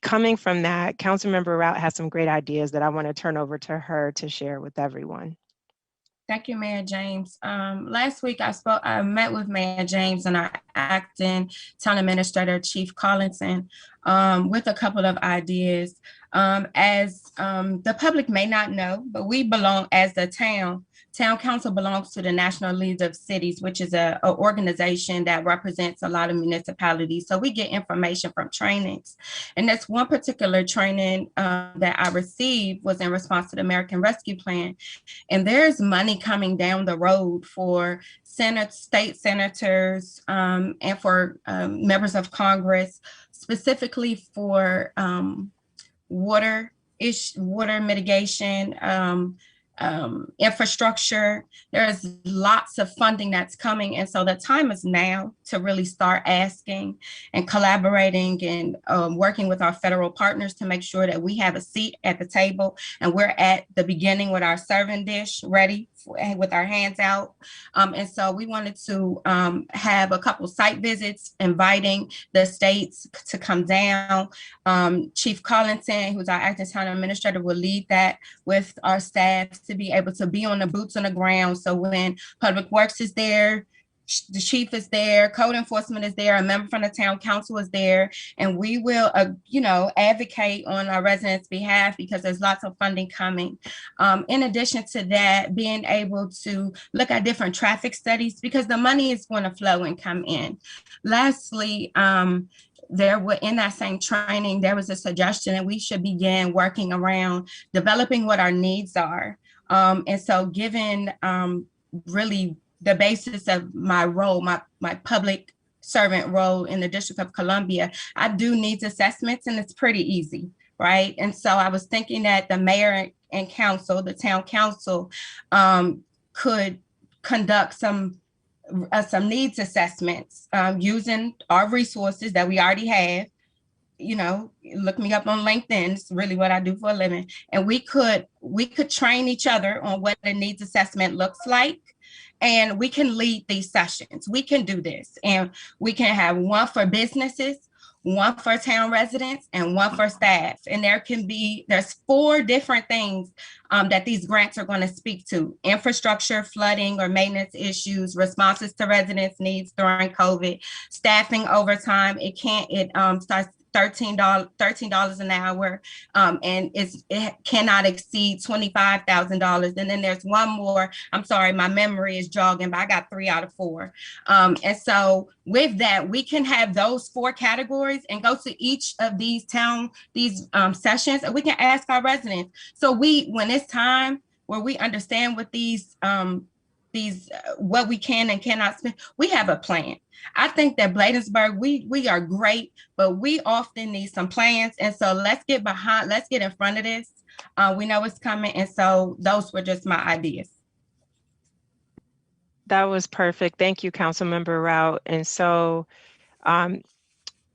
coming from that, Councilmember Rout has some great ideas that I want to turn over to her to share with everyone. Thank you, Mayor James. Last week I met with Mayor James and our acting town administrator, Chief Collinson, with a couple of ideas. As the public may not know, but we belong as the town council belongs to the National League of Cities, which is an organization that represents a lot of municipalities. So we get information from trainings. And that's one particular training that I received was in response to the American Rescue Plan. And there's money coming down the road for state senators and for members of Congress, specifically for water mitigation, infrastructure. There's lots of funding that's coming. And so the time is now to really start asking and collaborating and working with our federal partners to make sure that we have a seat at the table and we're at the beginning with our serving dish ready with our hands out. And so we wanted to have a couple site visits, inviting the states to come down. Chief Collinson, who's our acting town administrator, will lead that with our staff to be able to be on the boots on the ground. So when Public Works is there, the chief is there, code enforcement is there, a member from the town council is there, and we will, advocate on our residents' behalf because there's lots of funding coming. In addition to that, being able to look at different traffic studies because the money is going to flow and come in. Lastly, in that same training, there was a suggestion that we should begin working around developing what our needs are. And so given really the basis of my role, my public servant role in the District of Columbia, I do needs assessments and it's pretty easy, right? And so I was thinking that the mayor and council, the town council, could conduct some needs assessments using our resources that we already have. Look me up on LinkedIn. It's really what I do for a living. And we could train each other on what a needs assessment looks like. And we can lead these sessions. We can do this. And we can have one for businesses, one for town residents, and one for staff. And there's 4 different things that these grants are going to speak to: infrastructure, flooding or maintenance issues, responses to residents' needs during COVID, staffing overtime. It starts $13 an hour, and it cannot exceed $25,000. And then there's one more. I'm sorry, my memory is jogging, but I got 3 out of 4. And so with that, we can have those 4 categories and go to each of these sessions, and we can ask our residents. So when it's time where we understand what what we can and cannot spend, we have a plan. I think that Bladensburg, we are great, but we often need some plans. And so let's get in front of this. We know it's coming. And so those were just my ideas. That was perfect. Thank you, Councilmember Rout. And so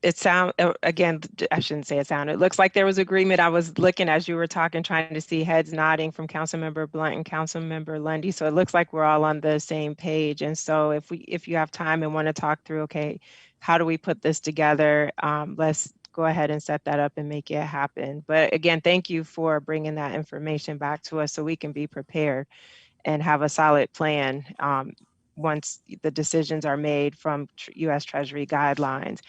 it sound again, I shouldn't say it sounded. It looks like there was agreement. I was looking as you were talking, trying to see heads nodding from Councilmember Blunt and Councilmember Lundy. So it looks like we're all on the same page. And so if you have time and want to talk through, okay, how do we put this together? Let's go ahead and set that up and make it happen. But again, thank you for bringing that information back to us so we can be prepared and have a solid plan once the decisions are made from U.S. Treasury guidelines.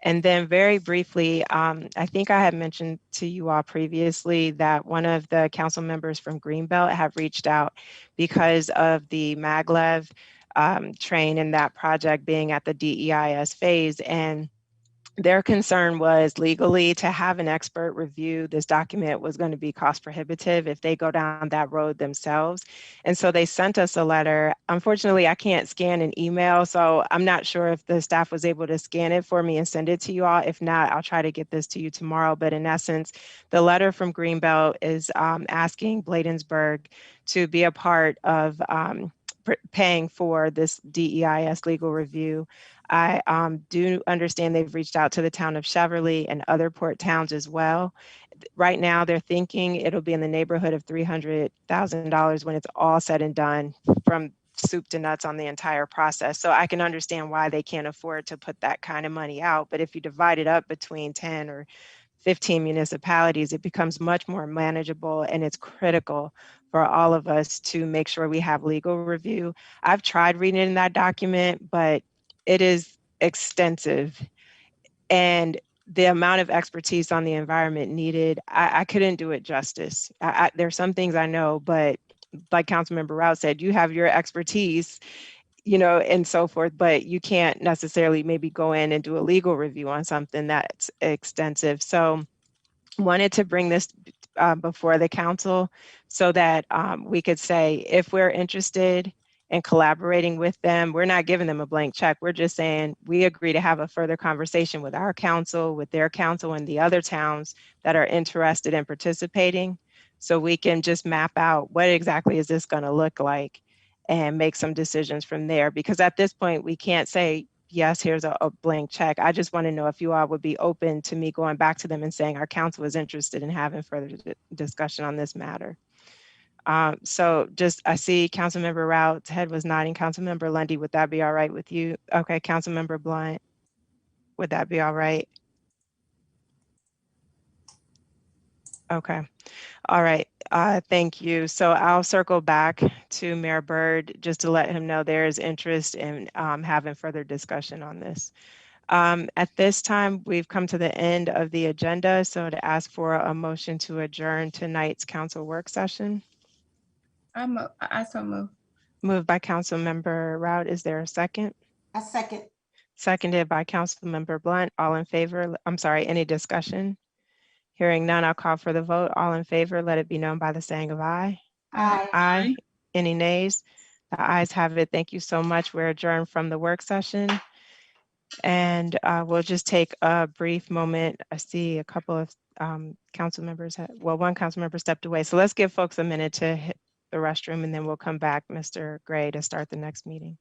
And then very briefly, I think I had mentioned to you all previously that one of the council members from Greenbelt have reached out because of the maglev train and that project being at the DEIS phase. And their concern was legally to have an expert review this document was going to be cost prohibitive if they go down that road themselves. And so they sent us a letter. Unfortunately, I can't scan an email, so I'm not sure if the staff was able to scan it for me and send it to you all. If not, I'll try to get this to you tomorrow. But in essence, the letter from Greenbelt is asking Bladensburg to be a part of paying for this DEIS legal review. I do understand they've reached out to the town of Cheverly and other port towns as well. Right now, they're thinking it'll be in the neighborhood of $300,000 when it's all said and done, from soup to nuts on the entire process. So I can understand why they can't afford to put that kind of money out. But if you divide it up between 10 or 15 municipalities, it becomes much more manageable, and it's critical for all of us to make sure we have legal review. I've tried reading in that document, but it is extensive, and the amount of expertise on the environment needed, I couldn't do it justice. There's some things I know, but like Councilmember Rout said, you have your expertise, and so forth, but you can't necessarily maybe go in and do a legal review on something that's extensive. So wanted to bring this before the council so that we could say, if we're interested in collaborating with them, we're not giving them a blank check. We're just saying we agree to have a further conversation with our council, with their council, and the other towns that are interested in participating. So we can just map out what exactly is this going to look like and make some decisions from there. Because at this point, we can't say, yes, here's a blank check. I just want to know if you all would be open to me going back to them and saying our council is interested in having further discussion on this matter. So just, I see Councilmember Rout's head was nodding. Councilmember Lundy, would that be all right with you? Okay, Councilmember Blunt, would that be all right? Okay, all right, thank you. So I'll circle back to Mayor Byrd just to let him know there is interest in having further discussion on this. At this time, we've come to the end of the agenda. So to ask for a motion to adjourn tonight's council work session. I so move. Moved by Councilmember Rout. Is there a second? A second. Seconded by Councilmember Blunt. All in favor? I'm sorry, any discussion? Hearing none, I'll call for the vote. All in favor, let it be known by the saying of aye. Aye. Aye. Any nays? The ayes have it. Thank you so much. We're adjourned from the work session. And we'll just take a brief moment. I see a couple of council members, one council member stepped away. So let's give folks a minute to hit the restroom, and then we'll come back, Mr. Gray, to start the next meeting.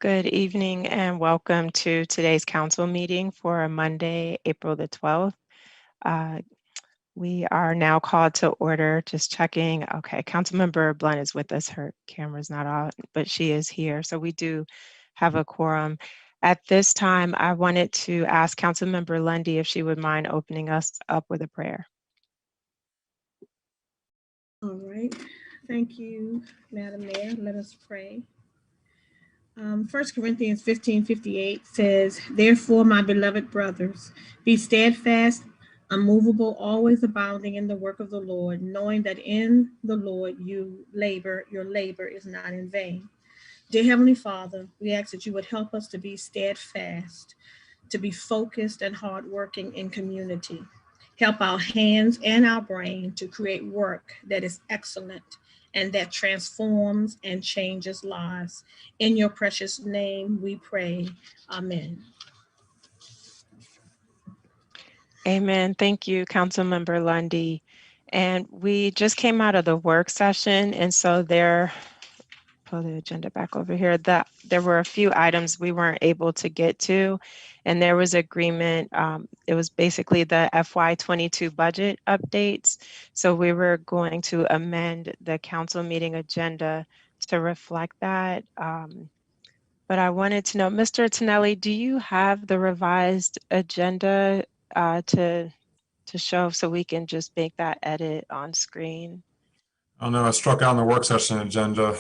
Good evening and welcome to today's council meeting for Monday, April the 12th. We are now called to order, just checking. Okay, Councilmember Blunt is with us. Her camera's not on, but she is here. So we do have a quorum. At this time, I wanted to ask Councilmember Lundy if she would mind opening us up with a prayer. All right. Thank you, Madam Mayor. Let us pray. 1 Corinthians 15:58 says, "Therefore, my beloved brothers, be steadfast, unmovable, always abounding in the work of the Lord, knowing that in the Lord your labor is not in vain." Dear Heavenly Father, we ask that you would help us to be steadfast, to be focused and hardworking in community. Help our hands and our brain to create work that is excellent and that transforms and changes lives. In your precious name we pray. Amen. Amen. Thank you, Councilmember Lundy. And we just came out of the work session, and so pull the agenda back over here, that there were a few items we weren't able to get to, and there was agreement. It was basically the FY22 budget updates. So we were going to amend the council meeting agenda to reflect that. But I wanted to know, Mr. Tonelli, do you have the revised agenda to show so we can just make that edit on screen? Oh no, I struck out on the work session agenda.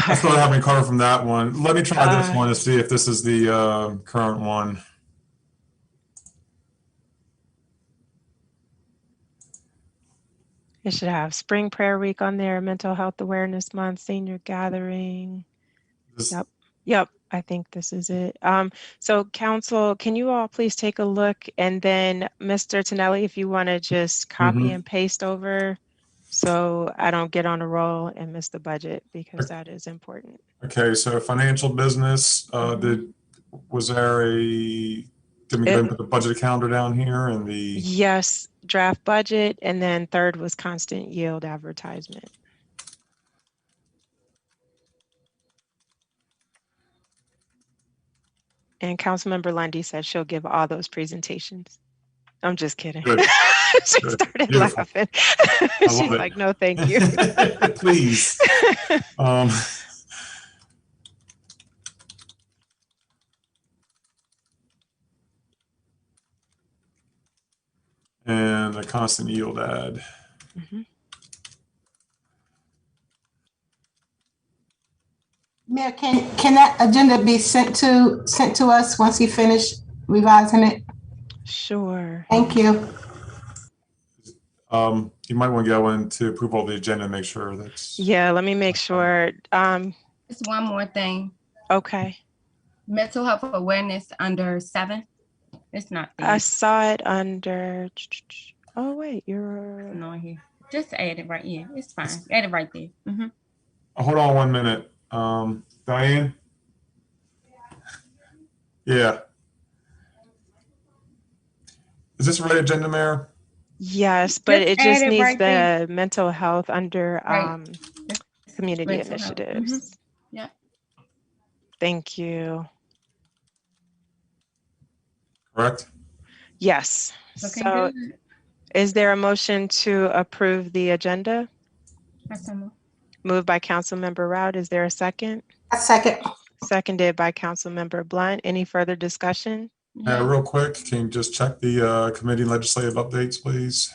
I still have any covered from that one. Let me try this one to see if this is the current one. It should have Spring Prayer Week on there, Mental Health Awareness Month, Senior Gathering. Yep, I think this is it. So council, can you all please take a look, and then Mr. Tonelli, if you want to just copy and paste over so I don't get on a roll and miss the budget, because that is important. Okay, so financial business, did we put the budget calendar down here and the? Yes, draft budget, and then third was constant yield advertisement. And Councilmember Lundy said she'll give all those presentations. I'm just kidding. She started laughing. She's like, no, thank you. Please. And a constant yield ad. Mayor, can that agenda be sent to us once you finish revising it? Sure. Thank you. You might want to go into approval of the agenda and make sure that's. Yeah, let me make sure. Just one more thing. Okay. Mental health awareness under 7. It's not there. I saw it under. Oh wait, you're on here. Just add it right here. It's fine. Add it right there. Hold on 1 minute. Diane? Yeah. Is this the right agenda, Mayor? Yes, but it just needs right the there. mental health under community Mental health. initiatives. Yeah. Thank you. Correct? Yes. Looking So good. is there a motion to approve the agenda? That's a Moved by Councilmember Rout. Is there a second? A second. Seconded by Councilmember Blunt. Any further discussion? Real quick, can you just check the committee legislative updates, please?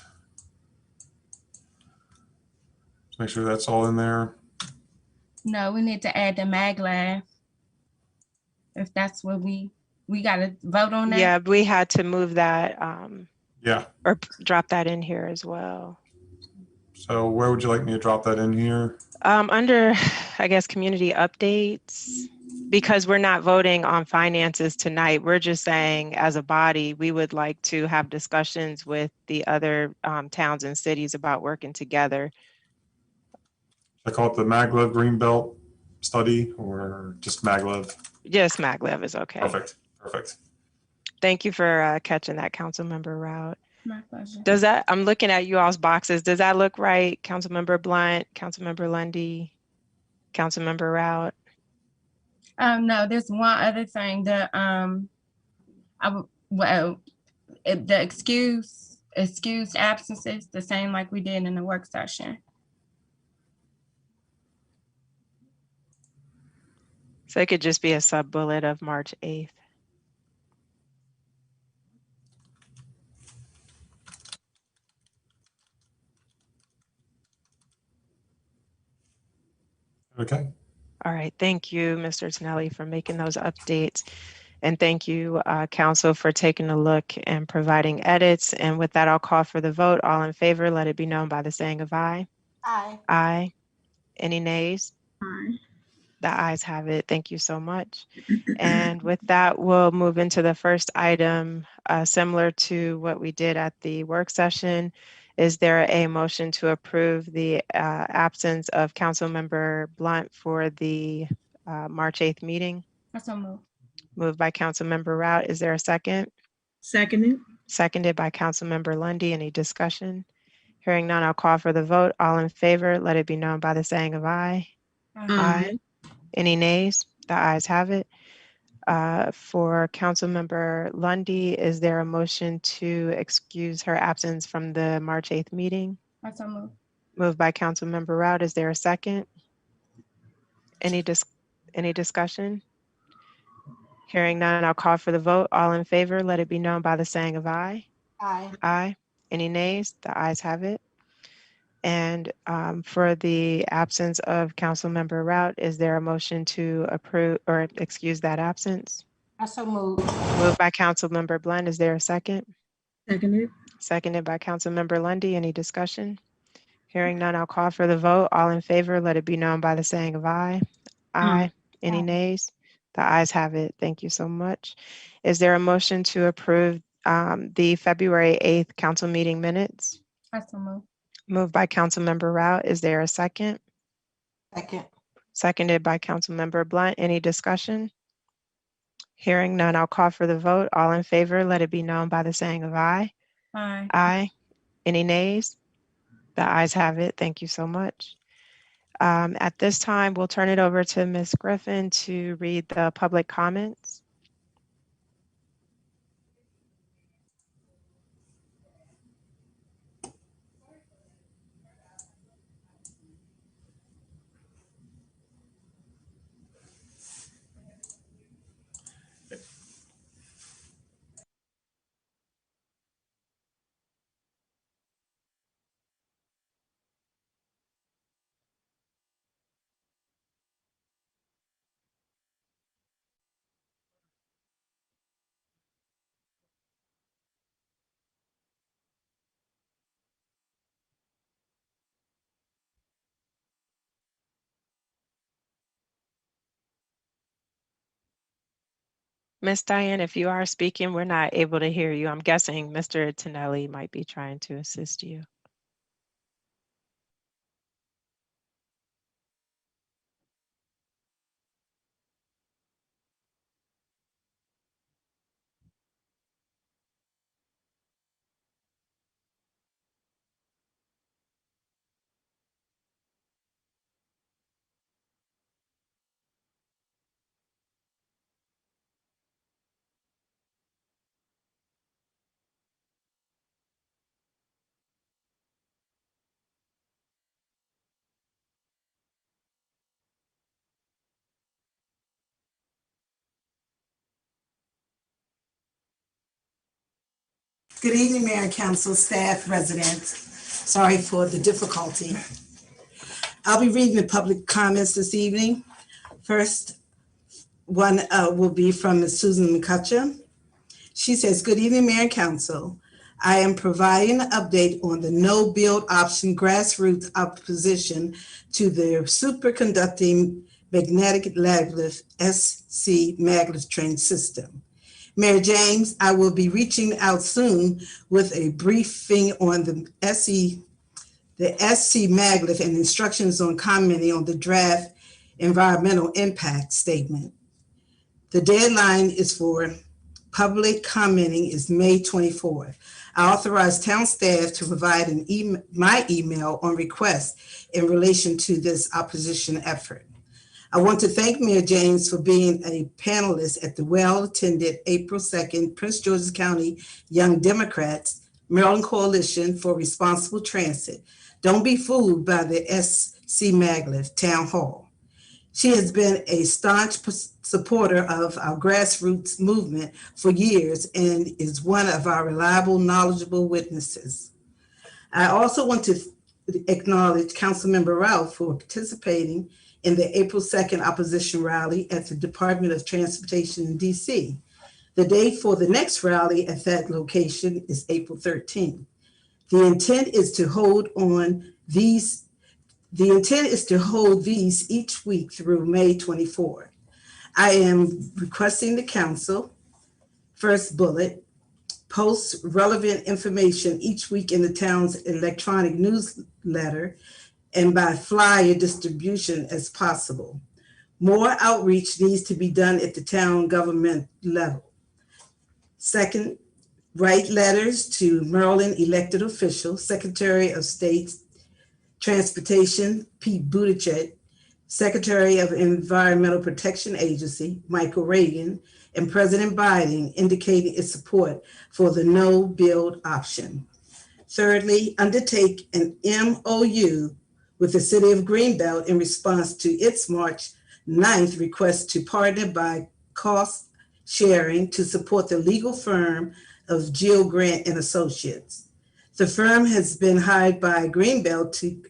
Just make sure that's all in there. No, we need to add the MagLab. If that's what we got to vote on that. Yeah, we had to move that Yeah. or drop that in here as well. So where would you like me to drop that in here? Under, I guess, community updates, because we're not voting on finances tonight. We're just saying as a body, we would like to have discussions with the other towns and cities about working together. I call it the Maglev Greenbelt study or just Maglev? Just Maglev is okay. Perfect. Perfect. Thank you for catching that, Councilmember Rout. My pleasure. Does that, I'm looking at you all's boxes. Does that look right? Councilmember Blunt, Councilmember Lundy, Councilmember Rout? No, there's one other thing. The excused absences, the same like we did in the work session. So it could just be a sub bullet of March 8th. Okay. All right, thank you, Mr. Tonelli, for making those updates. And thank you, Council, for taking a look and providing edits. And with that, I'll call for the vote. All in favor, let it be known by the saying of aye. Aye. Aye. Any nays? Aye. The ayes have it. Thank you so much. And with that, we'll move into the first item, similar to what we did at the work session. Is there a motion to approve the absence of Councilmember Blunt for the March 8th meeting? So moved. Moved by Councilmember Rout. Is there a second? Seconded. Seconded by Councilmember Lundy. Any discussion? Hearing none, I'll call for the vote. All in favor, let it be known by the saying of aye. Aye. Any nays? The ayes have it. For Councilmember Lundy, is there a motion to excuse her absence from the March 8th meeting? So moved. Moved by Councilmember Rout. Is there a second? Any discussion? Hearing none, I'll call for the vote. All in favor, let it be known by the saying of aye. Aye. Aye. Any nays? The ayes have it. And for the absence of Councilmember Rout, is there a motion to approve or excuse that absence? I so moved. Moved by Councilmember Blunt. Is there a second? Seconded. Seconded by Councilmember Lundy. Any discussion? Hearing none, I'll call for the vote. All in favor, let it be known by the saying of aye. Aye. Any Aye. nays? The ayes have it. Thank you so much. Is there a motion to approve the February 8th council meeting minutes? So moved. Moved by Councilmember Rout. Is there a second? Second. Seconded by Councilmember Blunt. Any discussion? Hearing none, I'll call for the vote. All in favor, let it be known by the saying of aye. Aye. Aye. Any nays? The ayes have it. Thank you so much. At this time, we'll turn it over to Ms. Griffin to read the public comments. Ms. Diane, if you are speaking, we're not able to hear you. I'm guessing Mr. Tonelli might be trying to assist you. Good evening, Mayor and Council, staff, residents. Sorry for the difficulty. I'll be reading the public comments this evening. First one will be from Ms. Susan McCutcheon. She says, good evening, Mayor and Council. I am providing an update on the no build option grassroots opposition to the superconducting magnetic maglev SC maglev train system. Mayor James, I will be reaching out soon with a briefing on the SC maglev and instructions on commenting on the draft environmental impact statement. The deadline is for public commenting is May 24th. I authorize town staff to provide my email on request in relation to this opposition effort. I want to thank Mayor James for being a panelist at the well-attended April 2nd Prince George's County Young Democrats Maryland Coalition for Responsible Transit. Don't be fooled by the SC Maglev Town Hall. She has been a staunch supporter of our grassroots movement for years and is one of our reliable, knowledgeable witnesses. I also want to acknowledge Councilmember Ralph for participating in the April 2nd opposition rally at the Department of Transportation in DC. The date for the next rally at that location is April 13th. The intent is to hold these each week through May 24th. I am requesting the council, first bullet, post relevant information each week in the town's electronic newsletter and by flyer distribution as possible. More outreach needs to be done at the town government level. Second, write letters to Maryland elected officials, Secretary of State Transportation, Pete Buttigieg, Secretary of Environmental Protection Agency, Michael Reagan, and President Biden, indicating its support for the no-build option. Thirdly, undertake an MOU with the City of Greenbelt in response to its March 9th request to partner by cost sharing to support the legal firm of Jill Grant and Associates. The firm has been hired by Greenbelt to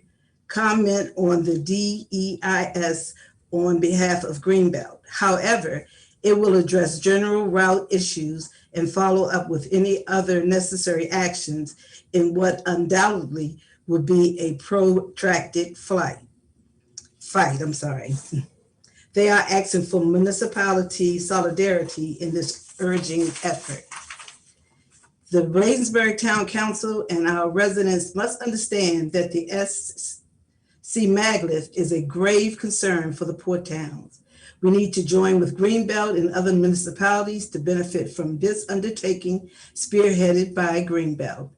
comment on the DEIS on behalf of Greenbelt. However, it will address general route issues and follow up with any other necessary actions in what undoubtedly would be a protracted fight. They are asking for municipality solidarity in this urging effort. The Bladensburg Town Council and our residents must understand that the SC Maglev is a grave concern for the poor towns. We need to join with Greenbelt and other municipalities to benefit from this undertaking spearheaded by Greenbelt.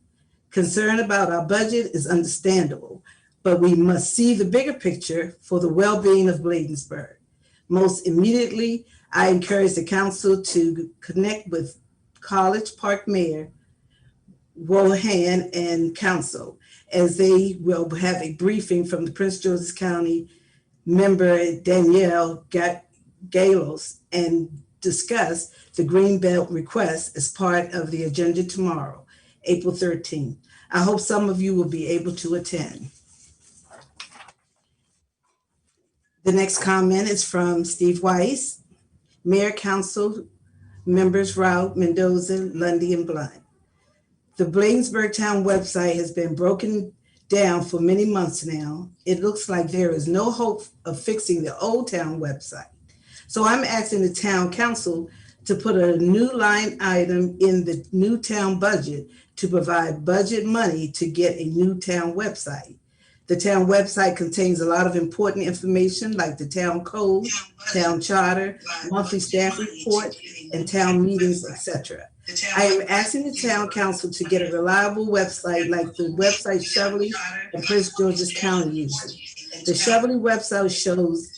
Concern about our budget is understandable, but we must see the bigger picture for the well-being of Bladensburg. Most immediately, I encourage the council to connect with College Park Mayor Rohan and council, as they will have a briefing from the Prince George's County member Danielle Galos and discuss the Greenbelt request as part of the agenda tomorrow, April 13th. I hope some of you will be able to attend. The next comment is from Steve Weiss, Mayor, Council members Rao, Mendoza, Lundy, and Blunt. The Bladensburg Town website has been broken down for many months now. It looks like there is no hope of fixing the old town website. So I'm asking the town council to put a new line item in the new town budget to provide budget money to get a new town website. The town website contains a lot of important information like the town code, town charter, monthly staff report, and town meetings, etc. I am asking the town council to get a reliable website like the website Cheverly and Prince George's County uses. The Cheverly website shows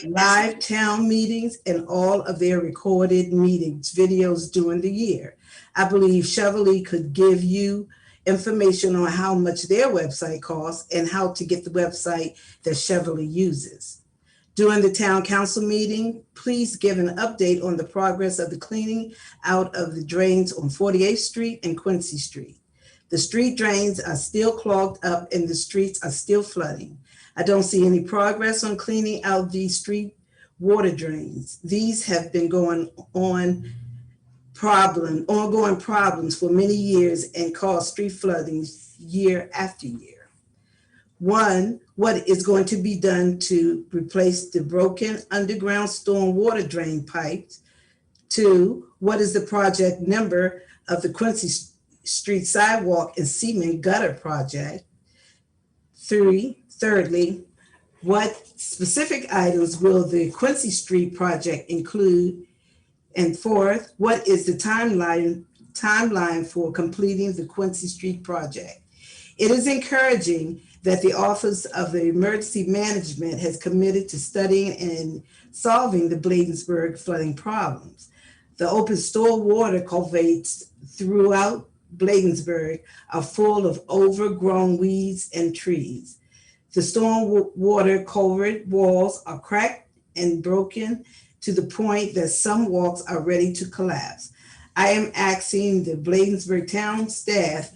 live town meetings and all of their recorded meetings, videos during the year. I believe Cheverly could give you information on how much their website costs and how to get the website that Cheverly uses. During the town council meeting, please give an update on the progress of the cleaning out of the drains on 48th Street and Quincy Street. The street drains are still clogged up and the streets are still flooding. I don't see any progress on cleaning out these street water drains. These have been going on ongoing problems for many years and cause street flooding year after year. One, what is going to be done to replace the broken underground storm water drain pipes? Two, what is the project number of the Quincy Street sidewalk and cement gutter project? Thirdly, what specific items will the Quincy Street project include? And fourth, what is the timeline for completing the Quincy Street project? It is encouraging that the Office of the Emergency Management has committed to studying and solving the Bladensburg flooding problems. The open storm water culverts throughout Bladensburg are full of overgrown weeds and trees. The storm water culvert walls are cracked and broken to the point that some walks are ready to collapse. I am asking the Bladensburg town staff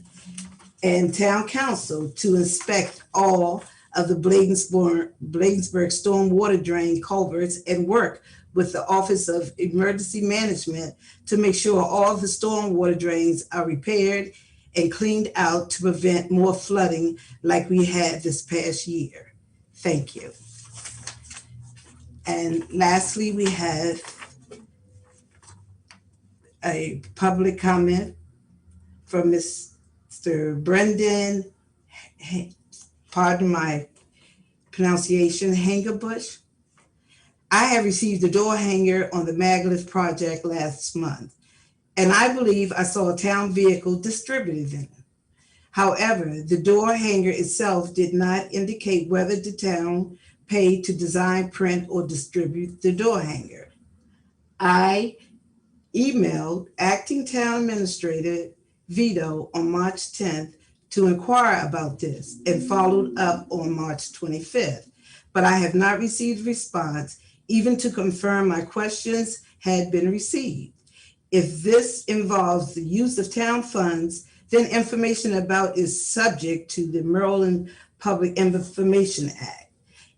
and town council to inspect all of the Bladensburg storm water drain culverts and work with the Office of Emergency Management to make sure all the storm water drains are repaired and cleaned out to prevent more flooding like we had this past year. Thank you. And lastly, we have a public comment from Mr. Brendan, pardon my pronunciation, Hangerbush. I have received a door hanger on the Maglev project last month, and I believe I saw a town vehicle distributed them. However, the door hanger itself did not indicate whether the town paid to design, print, or distribute the door hanger. I emailed Acting Town Administrator Vito on March 10th to inquire about this and followed up on March 25th, but I have not received a response, even to confirm my questions had been received. If this involves the use of town funds, then information about is subject to the Maryland Public Information Act.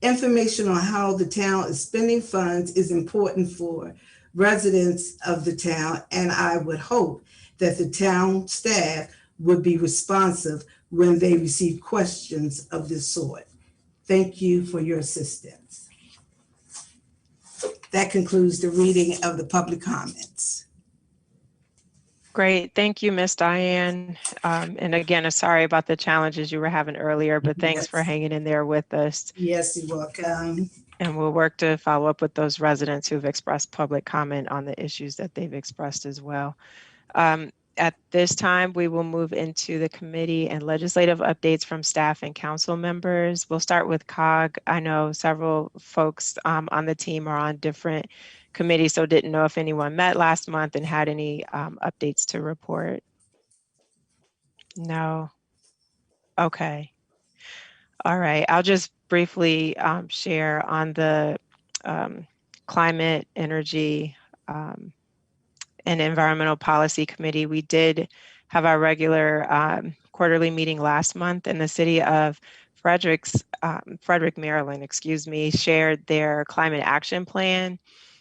Information on how the town is spending funds is important for residents of the town, and I would hope that the town staff would be responsive when they receive questions of this sort. Thank you for your assistance. That concludes the reading of the public comments. Great. Thank you, Ms. Diane. And again, sorry about the challenges you were having earlier, but thanks for hanging in there with us. Yes, you're welcome. And we'll work to follow up with those residents who've expressed public comment on the issues that they've expressed as well. At this time, we will move into the committee and legislative updates from staff and council members. We'll start with COG. I know several folks on the team are on different committees, so didn't know if anyone met last month and had any updates to report. No. Okay. All right. I'll just briefly share on the climate, energy, and Environmental Policy Committee. We did have our regular quarterly meeting last month, and the city of Frederick, Maryland, shared their climate action plan.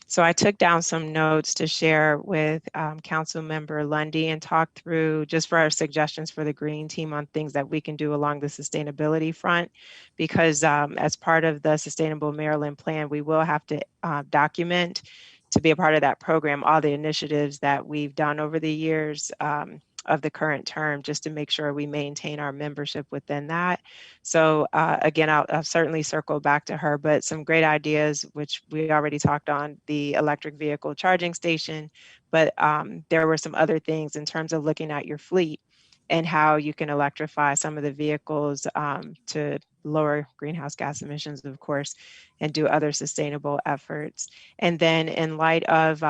So I took down some notes to share with Council Member Lundy and talk through just for our suggestions for the green team on things that we can do along the sustainability front, because as part of the Sustainable Maryland Plan, we will have to document to be a part of that program all the initiatives that we've done over the years of the current term, just to make sure we maintain our membership within that. So again, I'll certainly circle back to her, but some great ideas, which we already talked on, the electric vehicle charging station, but there were some other things in terms of looking at your fleet and how you can electrify some of the vehicles to lower greenhouse gas emissions, of course, and do other sustainable efforts. And then in light of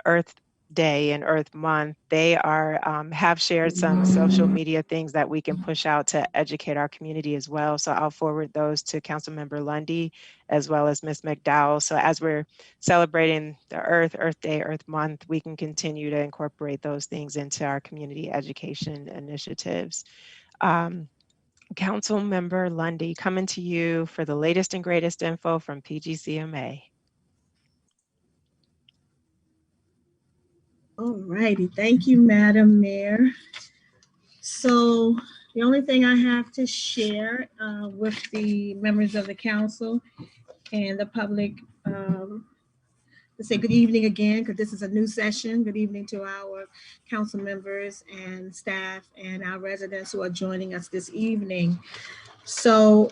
Earth Day and Earth Month, they have shared some social media things that we can push out to educate our community as well. So I'll forward those to Councilmember Lundy as well as Ms. McDowell. So as we're celebrating the Earth Day, Earth Month, we can continue to incorporate those things into our community education initiatives. Councilmember Lundy, coming to you for the latest and greatest info from PGCMA. All righty, thank you, Madam Mayor. So the only thing I have to share with the members of the council and the public, to say good evening again, because this is a new session. Good evening to our council members and staff and our residents who are joining us this evening. So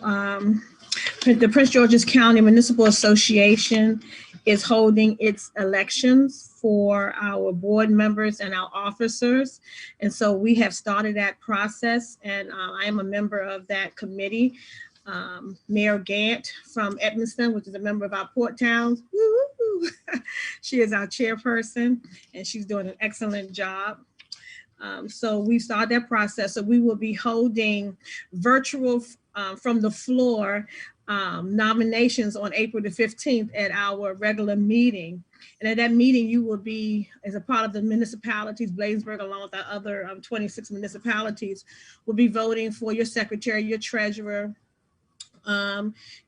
the Prince George's County Municipal Association is holding its elections for our board members and our officers. And so we have started that process, and I am a member of that committee. Mayor Gant from Edmiston, which is a member of our port towns. Woo-hoo-hoo. She is our chairperson, and she's doing an excellent job. So we started that process. So we will be holding virtual from the floor nominations on April the 15th at our regular meeting. And at that meeting, you will be, as a part of the municipalities, Bladensburg, along with our other 26 municipalities, will be voting for your secretary, your treasurer,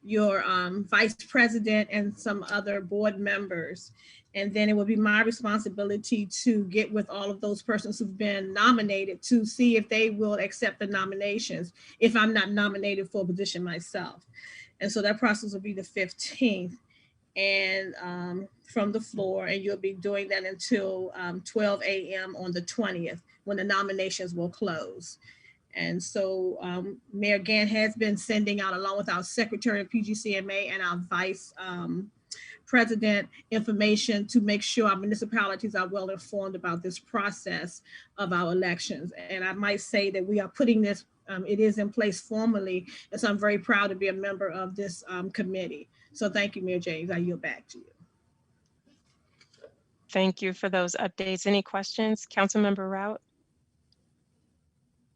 your vice president, and some other board members. And then it will be my responsibility to get with all of those persons who've been nominated to see if they will accept the nominations if I'm not nominated for a position myself. And so that process will be the 15th and from the floor, and you'll be doing that until 12 a.m. on the 20th when the nominations will close. And so Mayor Gant has been sending out, along with our secretary of PGCMA and our vice president, information to make sure our municipalities are well informed about this process of our elections. And I might say that we are putting this, it is in place formally. And so I'm very proud to be a member of this committee. So thank you, Mayor James. I yield back to you. Thank you for those updates. Any questions? Councilmember Rout?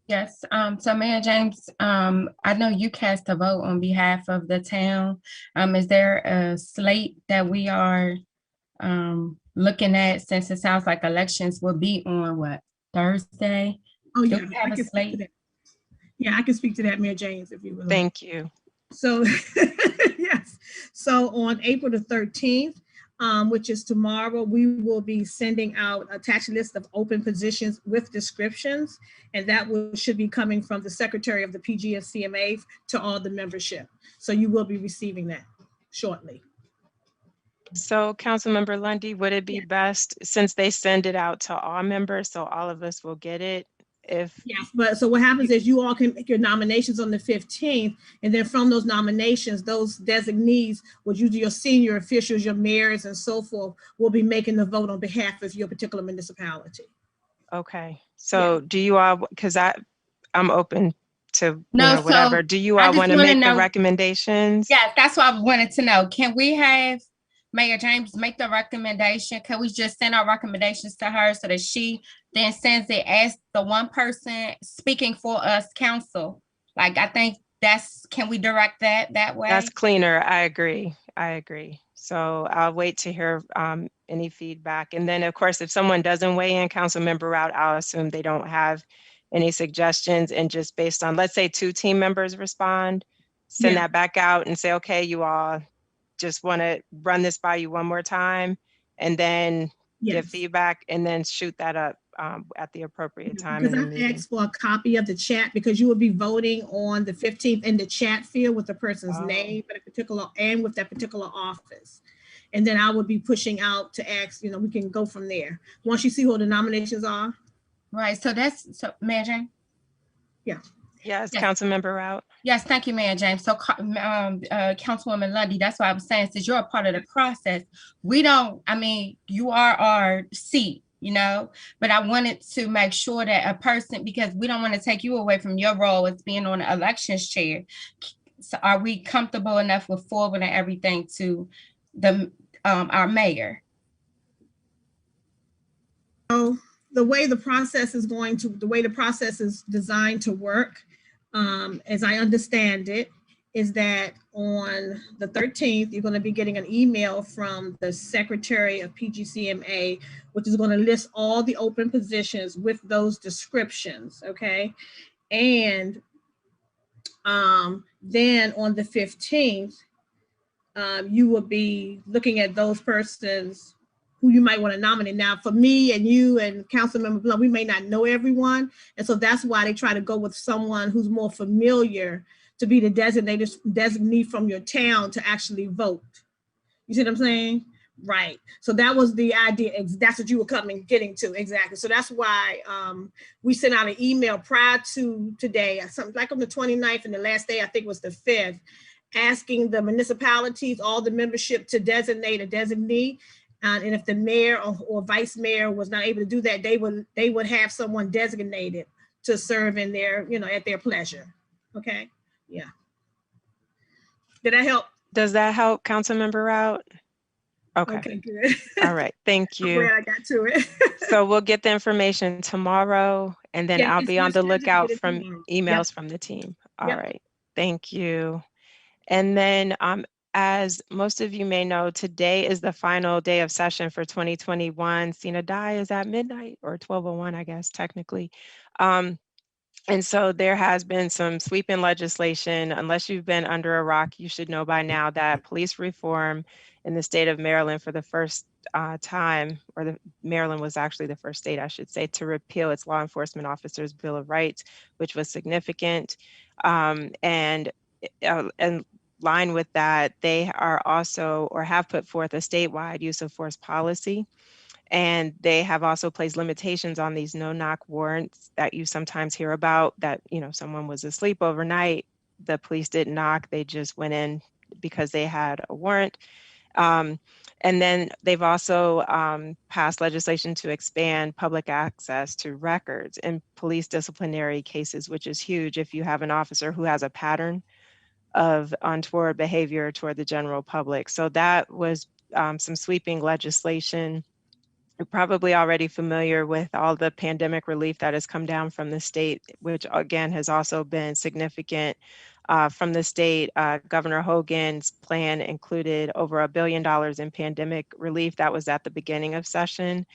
Yes, so Mayor James, I know you cast a vote on behalf of the town. Is there a slate that we are looking at, since it sounds like elections will be on what, Thursday? Oh, yeah. Do we have a slate? Yeah, I can speak to that, Mayor James, if you would. Thank you. So, yes. So on April the 13th, which is tomorrow, we will be sending out attached list of open positions with descriptions, and that should be coming from the secretary of the PGCMA to all the membership. So you will be receiving that shortly. So Councilmember Lundy, would it be best, since they send it out to all members, so all of us will get it? Yes, but so what happens is you all can make your nominations on the 15th, and then from those nominations, those designees, which usually your senior officials, your mayors and so forth, will be making the vote on behalf of your particular municipality. Okay, so do you all, because I'm open to No, whatever. so do you all want to make the recommendations? Yeah, that's what I wanted to know. Can we have Mayor James make the recommendation? Can we just send our recommendations to her so that she then sends it as the one person speaking for us, council? Like, I think can we direct that way? That's cleaner. I agree. So I'll wait to hear any feedback. And then of course, if someone doesn't weigh in, Councilmember Rout, I'll assume they don't have any suggestions, and just based on, let's say 2 team members respond, send that back out and say, okay, you all just want to run this by you one more time, and then give feedback, and then shoot that up at the appropriate time. Because I've asked for a copy of the chat, because you will be voting on the 15th in the chat field with the person's name, but and with that particular office. And then I would be pushing out to ask, we can go from there. Once you see who the nominations are. Right, so Mayor James? Yeah. Yes, Councilmember Rout. Yes, thank you, Mayor James. So Councilwoman Lundy, that's what I was saying, since you're a part of the process, you are our seat, but I wanted to make sure that a person, because we don't want to take you away from your role as being on the elections chair. So are we comfortable enough with forwarding everything to our mayor? So the way the process is designed to work, as I understand it, is that on the 13th, you're going to be getting an email from the secretary of PGCMA, which is going to list all the open positions with those descriptions, okay? And then on the 15th, you will be looking at those persons who you might want to nominate. Now, for me and you and Councilmember Blunt, we may not know everyone. And so that's why they try to go with someone who's more familiar to be the designee from your town to actually vote. You see what I'm saying? Right. So that was the idea. That's what you were getting to. Exactly. So that's why we sent out an email prior to today, something like on the 29th, and the last day, I think, was the 5th, asking the municipalities, all the membership, to designate a designee. And if the mayor or vice mayor was not able to do that, they would have someone designated to serve in their, at their pleasure. Okay. Yeah. Did that help? Does that help, Councilmember Rout? Okay. Okay, good. All right. Thank I'm you. glad I got to it. So we'll get the information tomorrow, and then Yeah, I'll it's be on the scheduled to lookout get it from tomorrow. emails Yep. from the team. All Yep. right. Thank you. And then as most of you may know, today is the final day of session for 2021. Sina Die is at midnight, or 12:01, I guess, technically. And so there has been some sweeping legislation. Unless you've been under a rock, you should know by now that police reform in the state of Maryland for the first time, or Maryland was actually the first state, I should say, to repeal its law enforcement officers' Bill of Rights, which was significant. And in line with that, they are also, or have put forth, a statewide use of force policy. And they have also placed limitations on these no-knock warrants that you sometimes hear about, that, someone was asleep overnight, the police didn't knock, they just went in because they had a warrant. And then they've also passed legislation to expand public access to records in police disciplinary cases, which is huge if you have an officer who has a pattern of untoward behavior toward the general public. So that was some sweeping legislation. You're probably already familiar with all the pandemic relief that has come down from the state, which again has also been significant from the state. Governor Hogan's plan included over $1 billion in pandemic relief. That was at the beginning of session.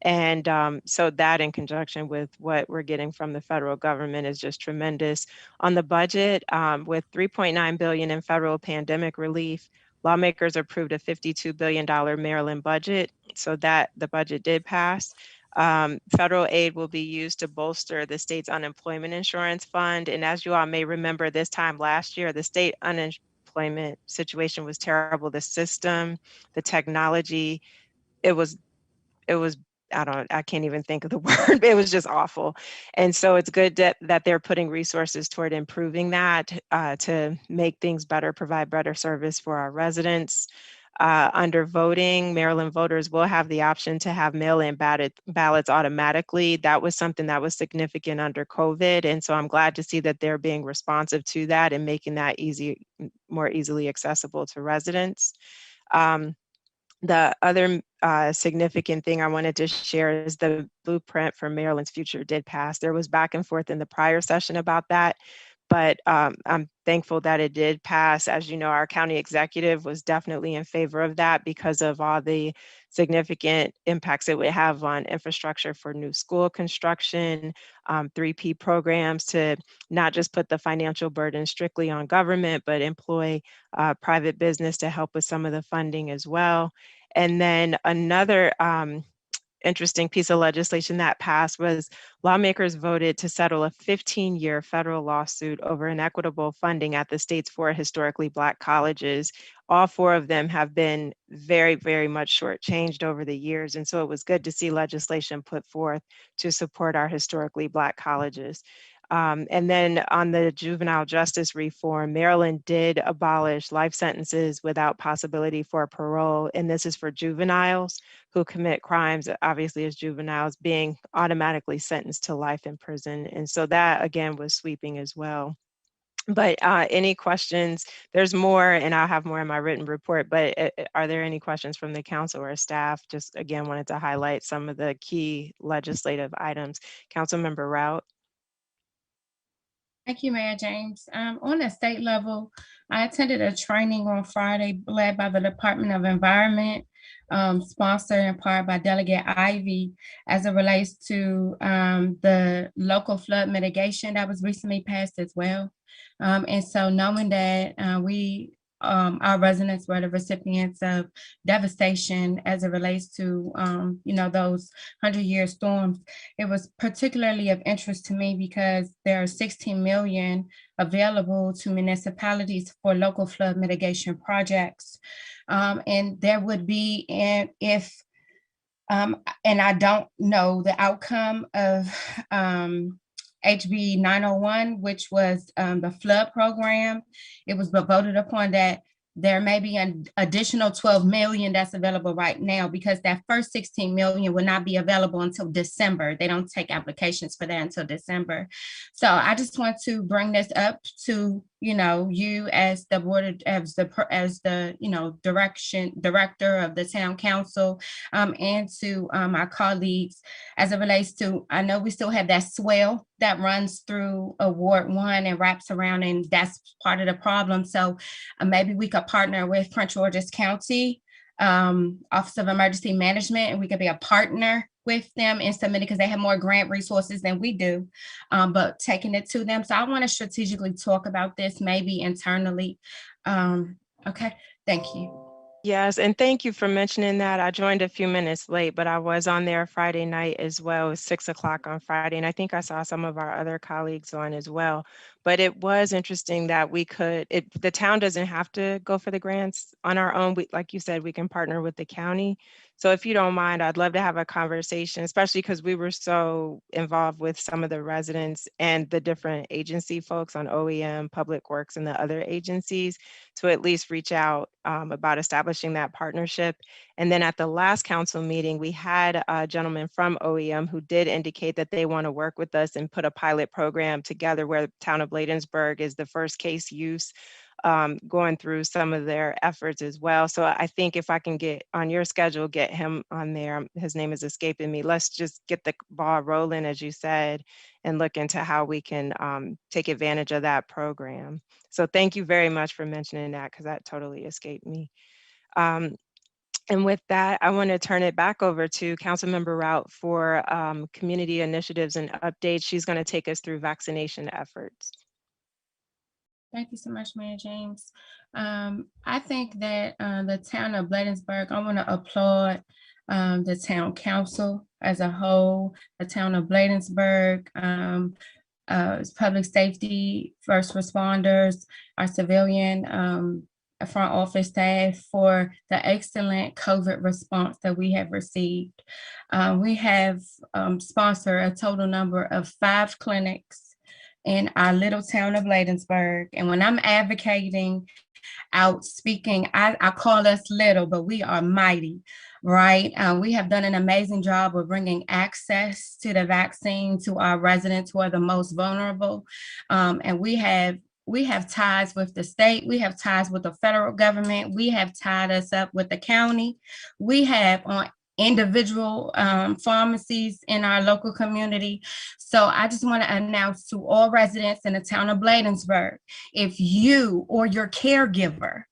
And so that, in conjunction with what we're getting from the federal government, is just tremendous. On the budget, with $3.9 billion in federal pandemic relief, lawmakers approved a $52 billion Maryland budget, so that the budget did pass. Federal aid will be used to bolster the state's unemployment insurance fund. And as you all may remember, this time last year, the state unemployment situation was terrible. The system, the technology, it was I can't even think of the word, it was just awful. And so it's good that they're putting resources toward improving that to make things better, provide better service for our residents. Under voting, Maryland voters will have the option to have mail-in ballots automatically. That was something that was significant under COVID. And so I'm glad to see that they're being responsive to that and making that more easily accessible to residents. The other significant thing I wanted to share is the blueprint for Maryland's future did pass. There was back and forth in the prior session about that, but I'm thankful that it did pass. As you know, our county executive was definitely in favor of that because of all the significant impacts it would have on infrastructure for new school construction, 3P programs, to not just put the financial burden strictly on government, but employ private business to help with some of the funding as well. And then another interesting piece of legislation that passed was lawmakers voted to settle a 15-year federal lawsuit over inequitable funding at the state's 4 historically Black colleges. All 4 of them have been very, very much shortchanged over the years. And so it was good to see legislation put forth to support our historically Black colleges. And then on the juvenile justice reform, Maryland did abolish life sentences without possibility for parole. And this is for juveniles who commit crimes, obviously as juveniles, being automatically sentenced to life in prison. And so that, again, was sweeping as well. But any questions? There's more, and I'll have more in my written report, but are there any questions from the council or staff? Just, again, wanted to highlight some of the key legislative items. Councilmember Rout. Thank you, Mayor James. On the state level, I attended a training on Friday led by the Department of Environment, sponsored in part by Delegate Ivy, as it relates to the local flood mitigation that was recently passed as well. And so knowing that our residents were the recipients of devastation as it relates to, those 100-year storms. It was particularly of interest to me because there are 16 million available to municipalities for local flood mitigation projects. And there would be, and I don't know the outcome of HB 901, which was the flood program. It was voted upon that there may be an additional 12 million that's available right now, because that first 16 million will not be available until December. They don't take applications for that until December. So I just want to bring this up to, you as the board, as the director of the town council, and to our colleagues, as it relates to, I know we still have that swell that runs through Ward 1 and wraps around, and that's part of the problem. So maybe we could partner with Prince George's County Office of Emergency Management, and we could be a partner with them in submitting, because they have more grant resources than we do, but taking it to them. So I want to strategically talk about this maybe internally. Okay, thank you. Yes, and thank you for mentioning that. I joined a few minutes late, but I was on there Friday night as well. It was 6 o'clock on Friday, and I think I saw some of our other colleagues on as well. But it was interesting that the town doesn't have to go for the grants on our own. Like you said, we can partner with the county. So if you don't mind, I'd love to have a conversation, especially because we were so involved with some of the residents and the different agency folks on OEM, Public Works, and the other agencies, to at least reach out about establishing that partnership. And then at the last council meeting, we had a gentleman from OEM who did indicate that they want to work with us and put a pilot program together where the town of Bladensburg is the first case use, going through some of their efforts as well. So I think if I can get on your schedule, get him on there, his name is escaping me. Let's just get the ball rolling, as you said, and look into how we can take advantage of that program. So thank you very much for mentioning that, because that totally escaped me. And with that, I want to turn it back over to Councilmember Rout for community initiatives and updates. She's going to take us through vaccination efforts. Thank you so much, Mayor James. I think that the town of Bladensburg, I want to applaud the town council as a whole, the town of Bladensburg, public safety, first responders, our civilian front office staff for the excellent COVID response that we have received. We have sponsored a total number of 5 clinics in our little town of Bladensburg. And when I'm advocating, out speaking, I call us little, but we are mighty, right? We have done an amazing job of bringing access to the vaccine to our residents who are the most vulnerable. And we have ties with the state, we have ties with the federal government, we have tied us up with the county. We have on individual pharmacies in our local community. So I just want to announce to all residents in the town of Bladensburg, if you or your caregiver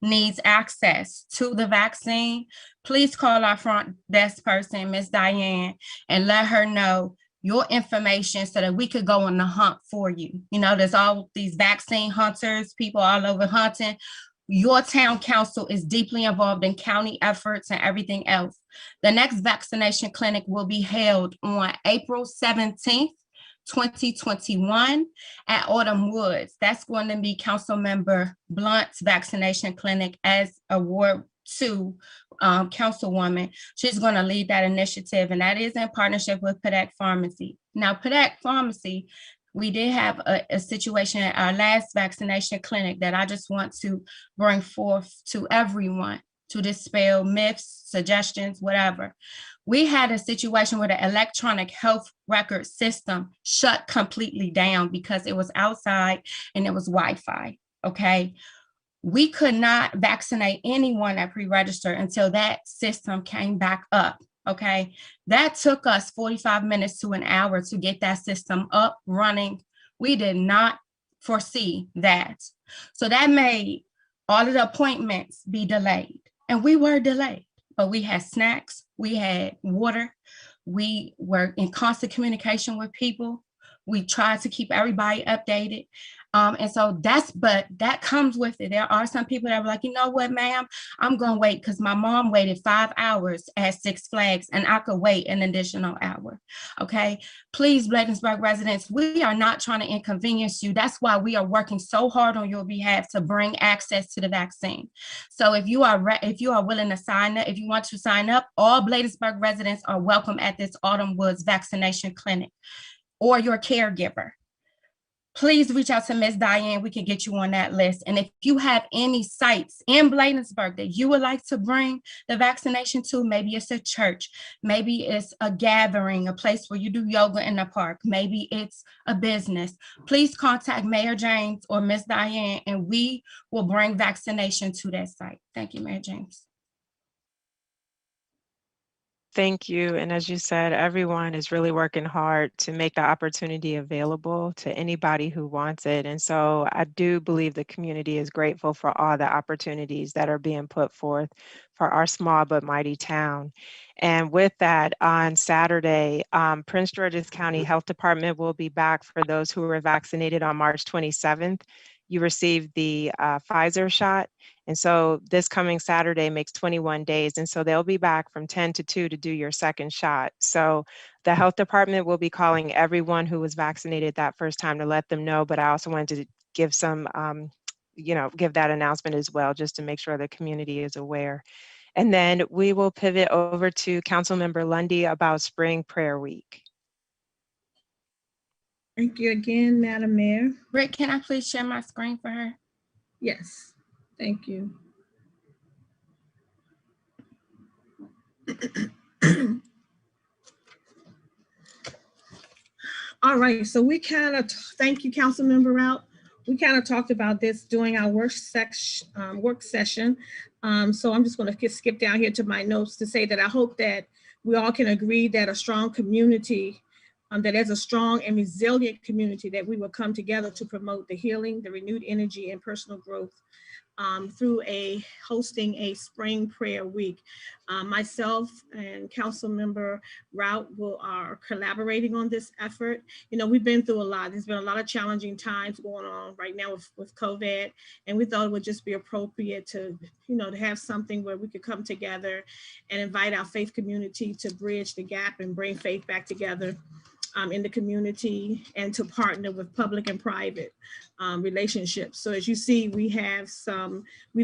needs access to the vaccine, please call our front desk person, Miss Diane, and let her know your information so that we could go on the hunt for you. There's all these vaccine hunters, people all over hunting. Your town council is deeply involved in county efforts and everything else. The next vaccination clinic will be held on April 17th, 2021 at Autumn Woods. That's going to be Councilmember Blunt's vaccination clinic as a Ward 2 councilwoman. She's going to lead that initiative, and that is in partnership with Padak Pharmacy. Now, Padak Pharmacy, we did have a situation at our last vaccination clinic that I just want to bring forth to everyone to dispel myths, suggestions, whatever. We had a situation where the electronic health record system shut completely down because it was outside and it was Wi-Fi, okay? We could not vaccinate anyone at pre-register until that system came back up. Okay, that took us 45 minutes to an hour to get that system up running. We did not foresee that. So that made all of the appointments be delayed, and we were delayed, but we had snacks, we had water, we were in constant communication with people. We tried to keep everybody updated. And so but that comes with it. There are some people that were like, you know what, ma'am, I'm going to wait because my mom waited 5 hours at Six Flags and I could wait an additional hour. Okay, please, Bladensburg residents, we are not trying to inconvenience you. That's why we are working so hard on your behalf to bring access to the vaccine. So if you are willing to sign up, if you want to sign up, all Bladensburg residents are welcome at this Autumn Woods vaccination clinic, or your caregiver. please reach out to Ms. Diane. We can get you on that list. And if you have any sites in Bladensburg that you would like to bring the vaccination to, maybe it's a church, maybe it's a gathering, a place where you do yoga in the park, maybe it's a business, please contact Mayor James or Ms. Diane, and we will bring vaccination to that site. Thank you, Mayor James. Thank you. And as you said, everyone is really working hard to make the opportunity available to anybody who wants it. And so I do believe the community is grateful for all the opportunities that are being put forth for our small but mighty town. And with that, on Saturday, Prince George's County Health Department will be back for those who were vaccinated on March 27th. You received the Pfizer shot. And so this coming Saturday makes 21 days. And so they'll be back from 10 to 2 to do your second shot. So the health department will be calling everyone who was vaccinated that first time to let them know. But I also wanted to give some, give that announcement as well, just to make sure the community is aware. And then we will pivot over to Councilmember Lundy about Spring Prayer Week. Thank you again, Madam Mayor. Rick, can I please share my screen for her? Yes, thank you. All right, so we kind of, thank you, Councilmember Rout. We kind of talked about this during our work session. So I'm just going to skip down here to my notes to say that I hope that we all can agree that a strong community, that as a strong and resilient community, that we will come together to promote the healing, the renewed energy, and personal growth through hosting a spring prayer week. Myself and Councilmember Rout are collaborating on this effort. You know, we've been through a lot. There's been a lot of challenging times going on right now with COVID, and we thought it would just be appropriate to, to have something where we could come together and invite our faith community to bridge the gap and bring faith back together in the community, and to partner with public and private relationships. So as you see, we've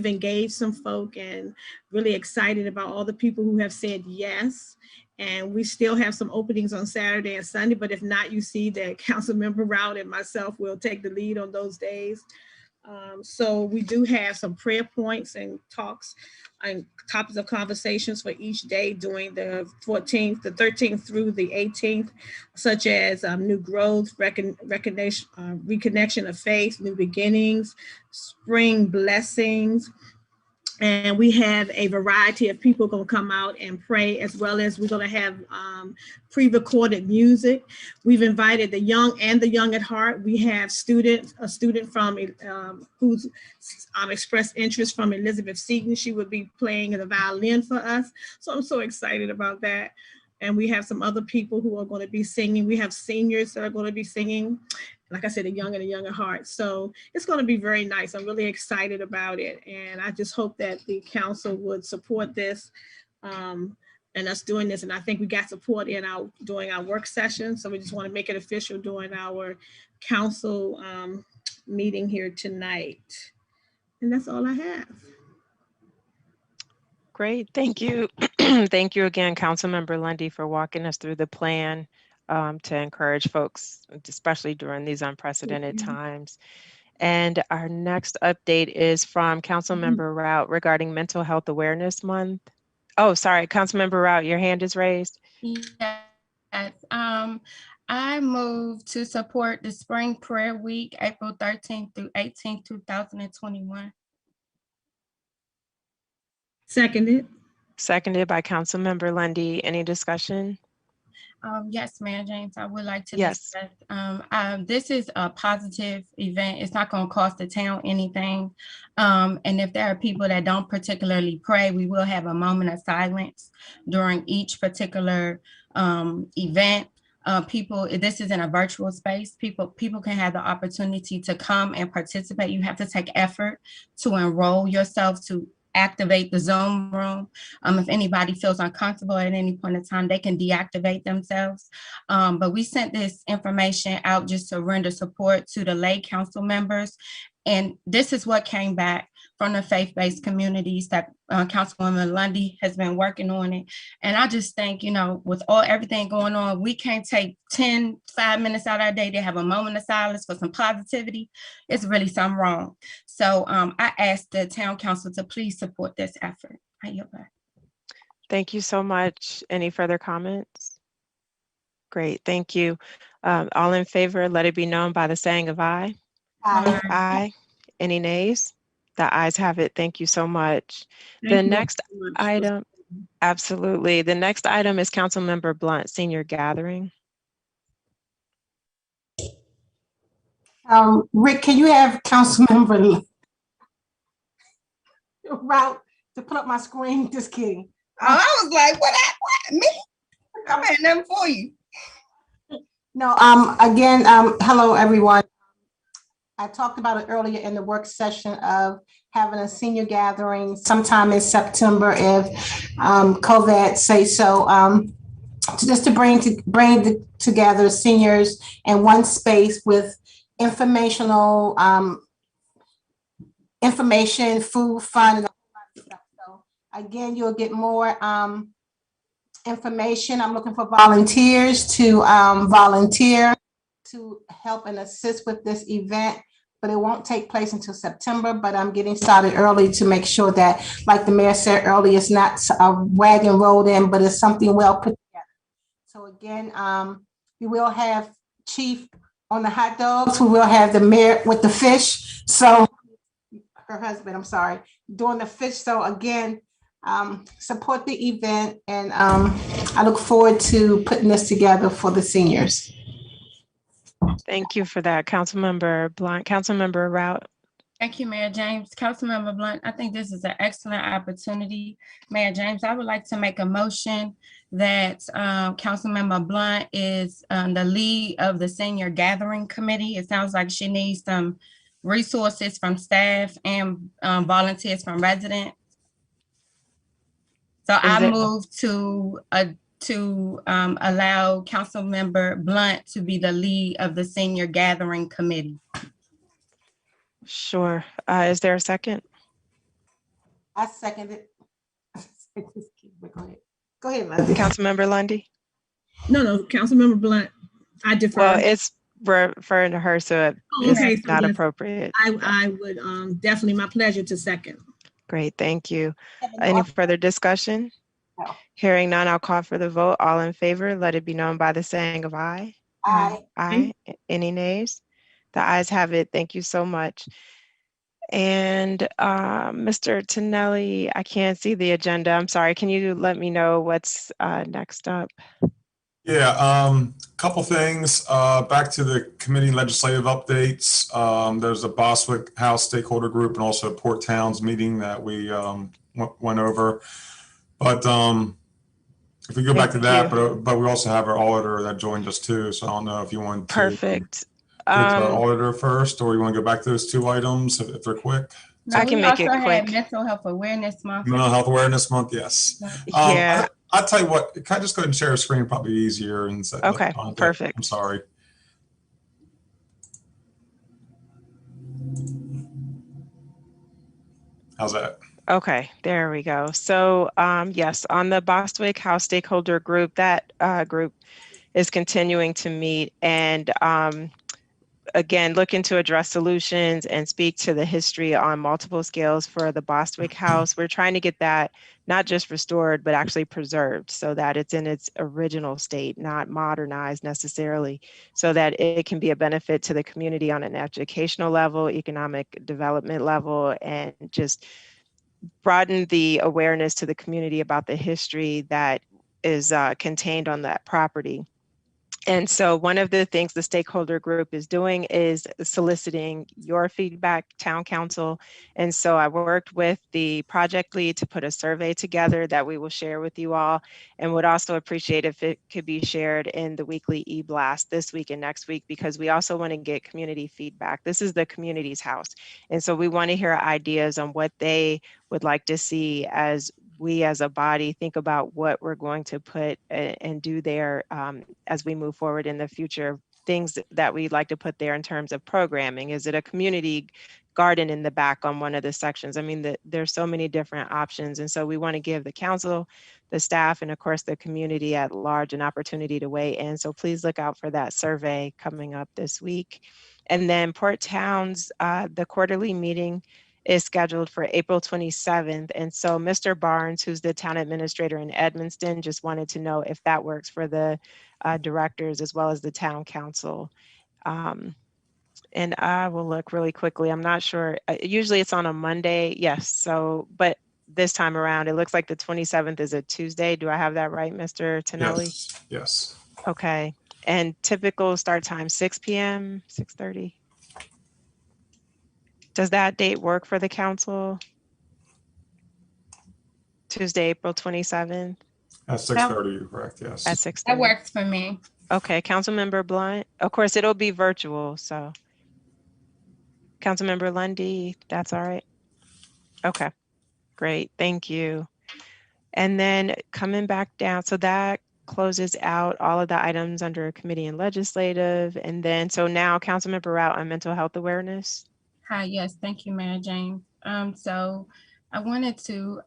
engaged some folk, and really excited about all the people who have said yes. And we still have some openings on Saturday and Sunday, but if not, you see that Councilmember Rout and myself will take the lead on those days. So we do have some prayer points and talks and topics of conversations for each day during the 14th, the 13th through the 18th, such as new growth, reconnection of faith, new beginnings, spring blessings. And we have a variety of people going to come out and pray, as well as we're going to have pre-recorded music. We've invited the young and the young at heart. We have a student from who's expressed interest from Elizabeth Seton. She would be playing the violin for us. So I'm so excited about that. And we have some other people who are going to be singing. We have seniors that are going to be singing. Like I said, the young and the young at heart. So it's going to be very nice. I'm really excited about it. And I just hope that the council would support this and us doing this. And I think we got support during our work session. So we just want to make it official during our council meeting here tonight. And that's all I have. Great, thank you. Thank you again, Councilmember Lundy, for walking us through the plan to encourage folks, especially during these unprecedented times. And our next update is from Councilmember Rout regarding Mental Health Awareness Month. Oh, sorry, Councilmember Rout, your hand is raised. Yes, I move to support the Spring Prayer Week, April 13th through 18th, 2021. Seconded. Seconded by Councilmember Lundy. Any discussion? Yes, Mayor James, I would like to Yes. discuss. This is a positive event. It's not going to cost the town anything. And if there are people that don't particularly pray, we will have a moment of silence during each particular event. This is in a virtual space. People can have the opportunity to come and participate. You have to take effort to enroll yourself to activate the Zoom room. If anybody feels uncomfortable at any point in time, they can deactivate themselves. But we sent this information out just to render support to the lay council members. And this is what came back from the faith-based communities that Councilwoman Lundy has been working on it. And I just think, you know, with everything going on, we can't take 5 minutes out of our day to have a moment of silence for some positivity. It's really something wrong. So I asked the town council to please support this effort. I yield back. Thank you so much. Any further comments? Great, thank you. All in favor, let it be known by the saying of aye. Aye. Aye. Any nays? The ayes have it. Thank you so much. Thank The you all next so much. item, absolutely. The next item is Councilmember Blunt, senior gathering. Rick, can you have Councilmember Route to put up my screen? Just kidding. Oh, I was like, what me? I'm had nothing for you. No, again, hello, everyone. I talked about it earlier in the work session of having a senior gathering sometime in September if COVID say so, to bring together seniors in one space with informational information, food, fun, and all that stuff. So again, you'll get more information. I'm looking for volunteers to volunteer to help and assist with this event, but it won't take place until September. But I'm getting started early to make sure that, like the mayor said earlier, it's not a wagon rolled in, but it's something well put together. So again, we will have Chief on the hot dogs. We will have the mayor with the fish. So her husband, I'm sorry, doing the fish. So again, support the event, and I look forward to putting this together for the seniors. Thank you for that, Councilmember Blunt. Councilmember Route. Thank you, Mayor James. Councilmember Blunt, I think this is an excellent opportunity. Mayor James, I would like to make a motion that Councilmember Blunt is the lead of the senior gathering committee. It sounds like she needs some resources from staff and volunteers from residents. So I move to allow Councilmember Blunt to be the lead of the senior gathering committee. Sure. Is there a second? I second it. Go ahead, Lundy. Councilmember Lundy? No, Councilmember Blunt, I defer. Well, it's referring to her, so it's not appropriate. I would definitely, my pleasure to second. Great, thank you. Any further discussion? No. Hearing none, I'll call for the vote. All in favor, let it be known by the saying of aye. Aye. Aye. Any nays? The ayes have it. Thank you so much. And Mr. Tonelli, I can't see the agenda. I'm sorry. Can you let me know what's next up? Yeah, couple things. Back to the committee legislative updates. There's a Bostwick House stakeholder group and also Port Towns meeting that we went over. But if we go back to that, but we also have our auditor that joined us too. So I don't know if you want to perfect. Our auditor first, or you want to go back to those two items if they're quick. No, I can make it quick. Mental Health Awareness Month. Mental Health Awareness Month, yes. Yeah. I'll tell you what, can I just go ahead and share a screen? Probably easier. And say, okay, perfect. I'm sorry. How's that? Okay, there we go. So yes, on the Bostwick House stakeholder group, that group is continuing to meet and again, looking to address solutions and speak to the history on multiple scales for the Bostwick House. We're trying to get that not just restored, but actually preserved so that it's in its original state, not modernized necessarily, so that it can be a benefit to the community on an educational level, economic development level, and just broaden the awareness to the community about the history that is contained on that property. And so one of the things the stakeholder group is doing is soliciting your feedback, town council. And so I worked with the project lead to put a survey together that we will share with you all, and would also appreciate if it could be shared in the weekly e-blast this week and next week, because we also want to get community feedback. This is the community's house. And so we want to hear ideas on what they would like to see as we as a body think about what we're going to put and do there as we move forward in the future, things that we'd like to put there in terms of programming. Is it a community garden in the back on one of the sections. I mean, there's so many different options. And so we want to give the council, the staff, and of course the community at large an opportunity to weigh in. So please look out for that survey coming up this week. And then Port Towns, the quarterly meeting is scheduled for April 27th. And so Mr. Barnes, who's the town administrator in Edmonston, just wanted to know if that works for the directors as well as the town council. And I will look really quickly. I'm not sure. Usually it's on a Monday. Yes. So, but this time around, it looks like the 27th is a Tuesday. Do I have that right, Mr. Tonelli? Yes, yes. Okay. And typical start time, 6 p.m., 6:30. Does that date work for the council? Tuesday, April 27th? At 6:30, you're correct, yes. At 6:30. That works for me. Okay, Councilmember Blunt. Of course, it'll be virtual, so. Councilmember Lundy, that's all right? Okay, great, thank you. And then coming back down, so that closes out all of the items under committee and legislative. And then, so now Councilmember Rout on mental health awareness. Hi, yes, thank you, Mayor James. So I wanted to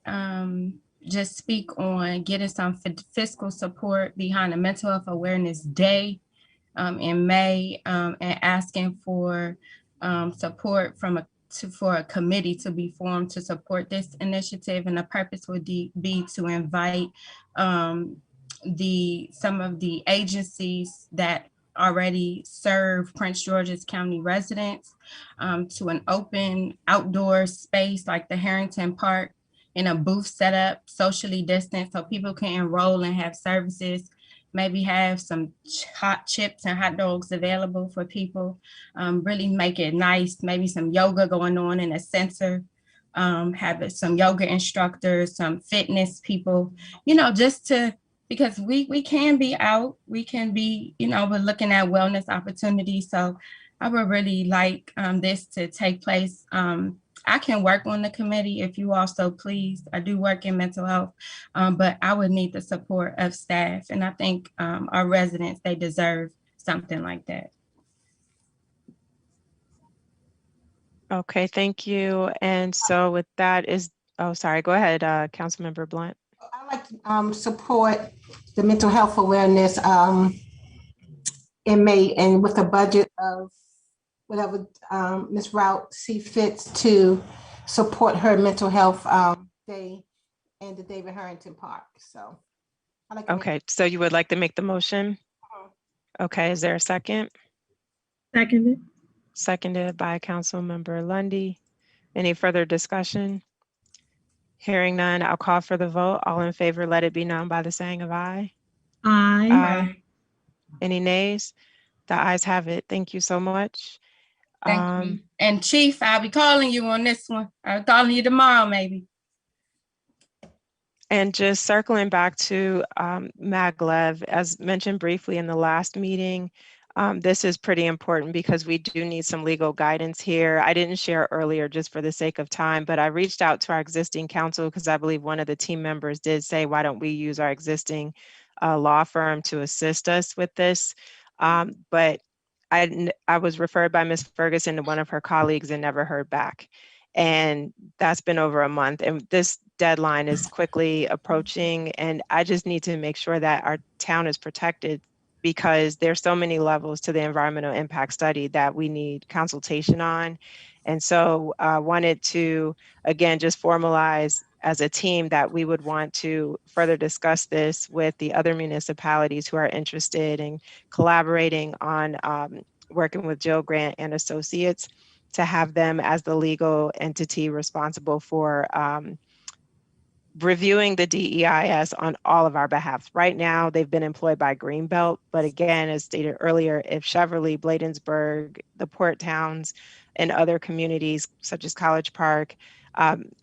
just speak on getting some fiscal support behind the Mental Health Awareness Day in May, and asking for support from for a committee to be formed to support this initiative. And the purpose would be to invite some of the agencies that already serve Prince George's County residents to an open outdoor space like the Harrington Park in a booth setup, socially distanced, so people can enroll and have services, maybe have some hot chips and hot dogs available for people, really make it nice, maybe some yoga going on in a center, have some yoga instructors, some fitness people, you know, just to, because we can be out, we can be, you know, we're looking at wellness opportunities. So I would really like this to take place. I can work on the committee if you also please. I do work in mental health, but I would need the support of staff. And I think our residents, they deserve something like that. Okay, thank you. And so with that is, oh, sorry, go ahead, Councilmember Blunt. I like to support the mental health awareness in May, and with a budget of whatever Ms. Rout see fits to support her mental health day in the David Harrington Park. So I like. Okay, so you would like to make the motion? Okay, is there a second? Seconded. Seconded by Councilmember Lundy. Any further discussion? Hearing none, I'll call for the vote. All in favor, let it be known by the saying of aye. Aye. Aye. Any nays? The ayes have it. Thank you so much. Thank you. And Chief, I'll be calling you on this one. I'll call you tomorrow, maybe. And just circling back to Maglev, as mentioned briefly in the last meeting, this is pretty important because we do need some legal guidance here. I didn't share earlier just for the sake of time, but I reached out to our existing counsel because I believe one of the team members did say, why don't we use our existing law firm to assist us with this? But I was referred by Ms. Ferguson to one of her colleagues and never heard back. And that's been over a month. And this deadline is quickly approaching. And I just need to make sure that our town is protected because there's so many levels to the environmental impact study that we need consultation on. And so I wanted to, again, just formalize as a team that we would want to further discuss this with the other municipalities who are interested in collaborating on working with Jill Grant and Associates to have them as the legal entity responsible for reviewing the DEIS on all of our behalf. Right now, they've been employed by Greenbelt, but again, as stated earlier, if Cheverly, Bladensburg, the port towns, and other communities such as College Park,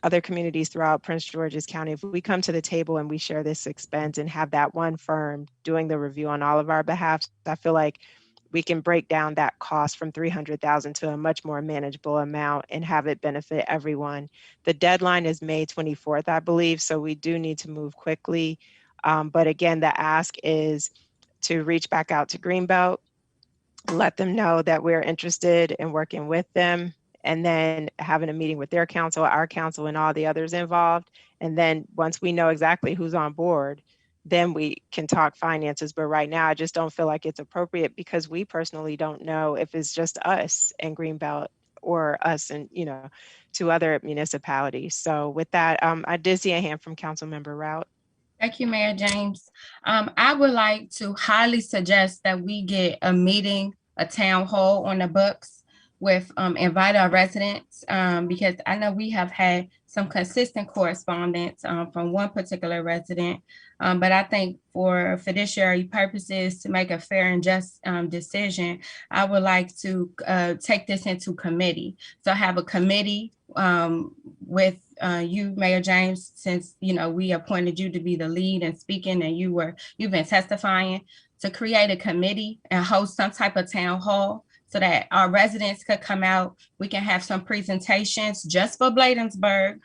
other communities throughout Prince George's County, if we come to the table and we share this expense and have that one firm doing the review on all of our behalf, I feel like we can break down that cost from $300,000 to a much more manageable amount and have it benefit everyone. The deadline is May 24th, I believe, so we do need to move quickly. But again, the ask is to reach back out to Greenbelt, let them know that we're interested in working with them and then having a meeting with their council, our council, and all the others involved. And then once we know exactly who's on board, then we can talk finances. But right now, I just don't feel like it's appropriate because we personally don't know if it's just us and Greenbelt or us and, you know, 2 other municipalities. So with that, I did see a hand from Councilmember Rout. Thank you, Mayor James. I would like to highly suggest that we get a meeting, a town hall on the books with invite our residents, because I know we have had some consistent correspondence from one particular resident. But I think for fiduciary purposes, to make a fair and just decision, I would like to take this into committee. So have a committee with you, Mayor James, since you know we appointed you to be the lead and speaking, and you've been testifying, to create a committee and host some type of town hall so that our residents could come out. We can have some presentations just for Bladensburg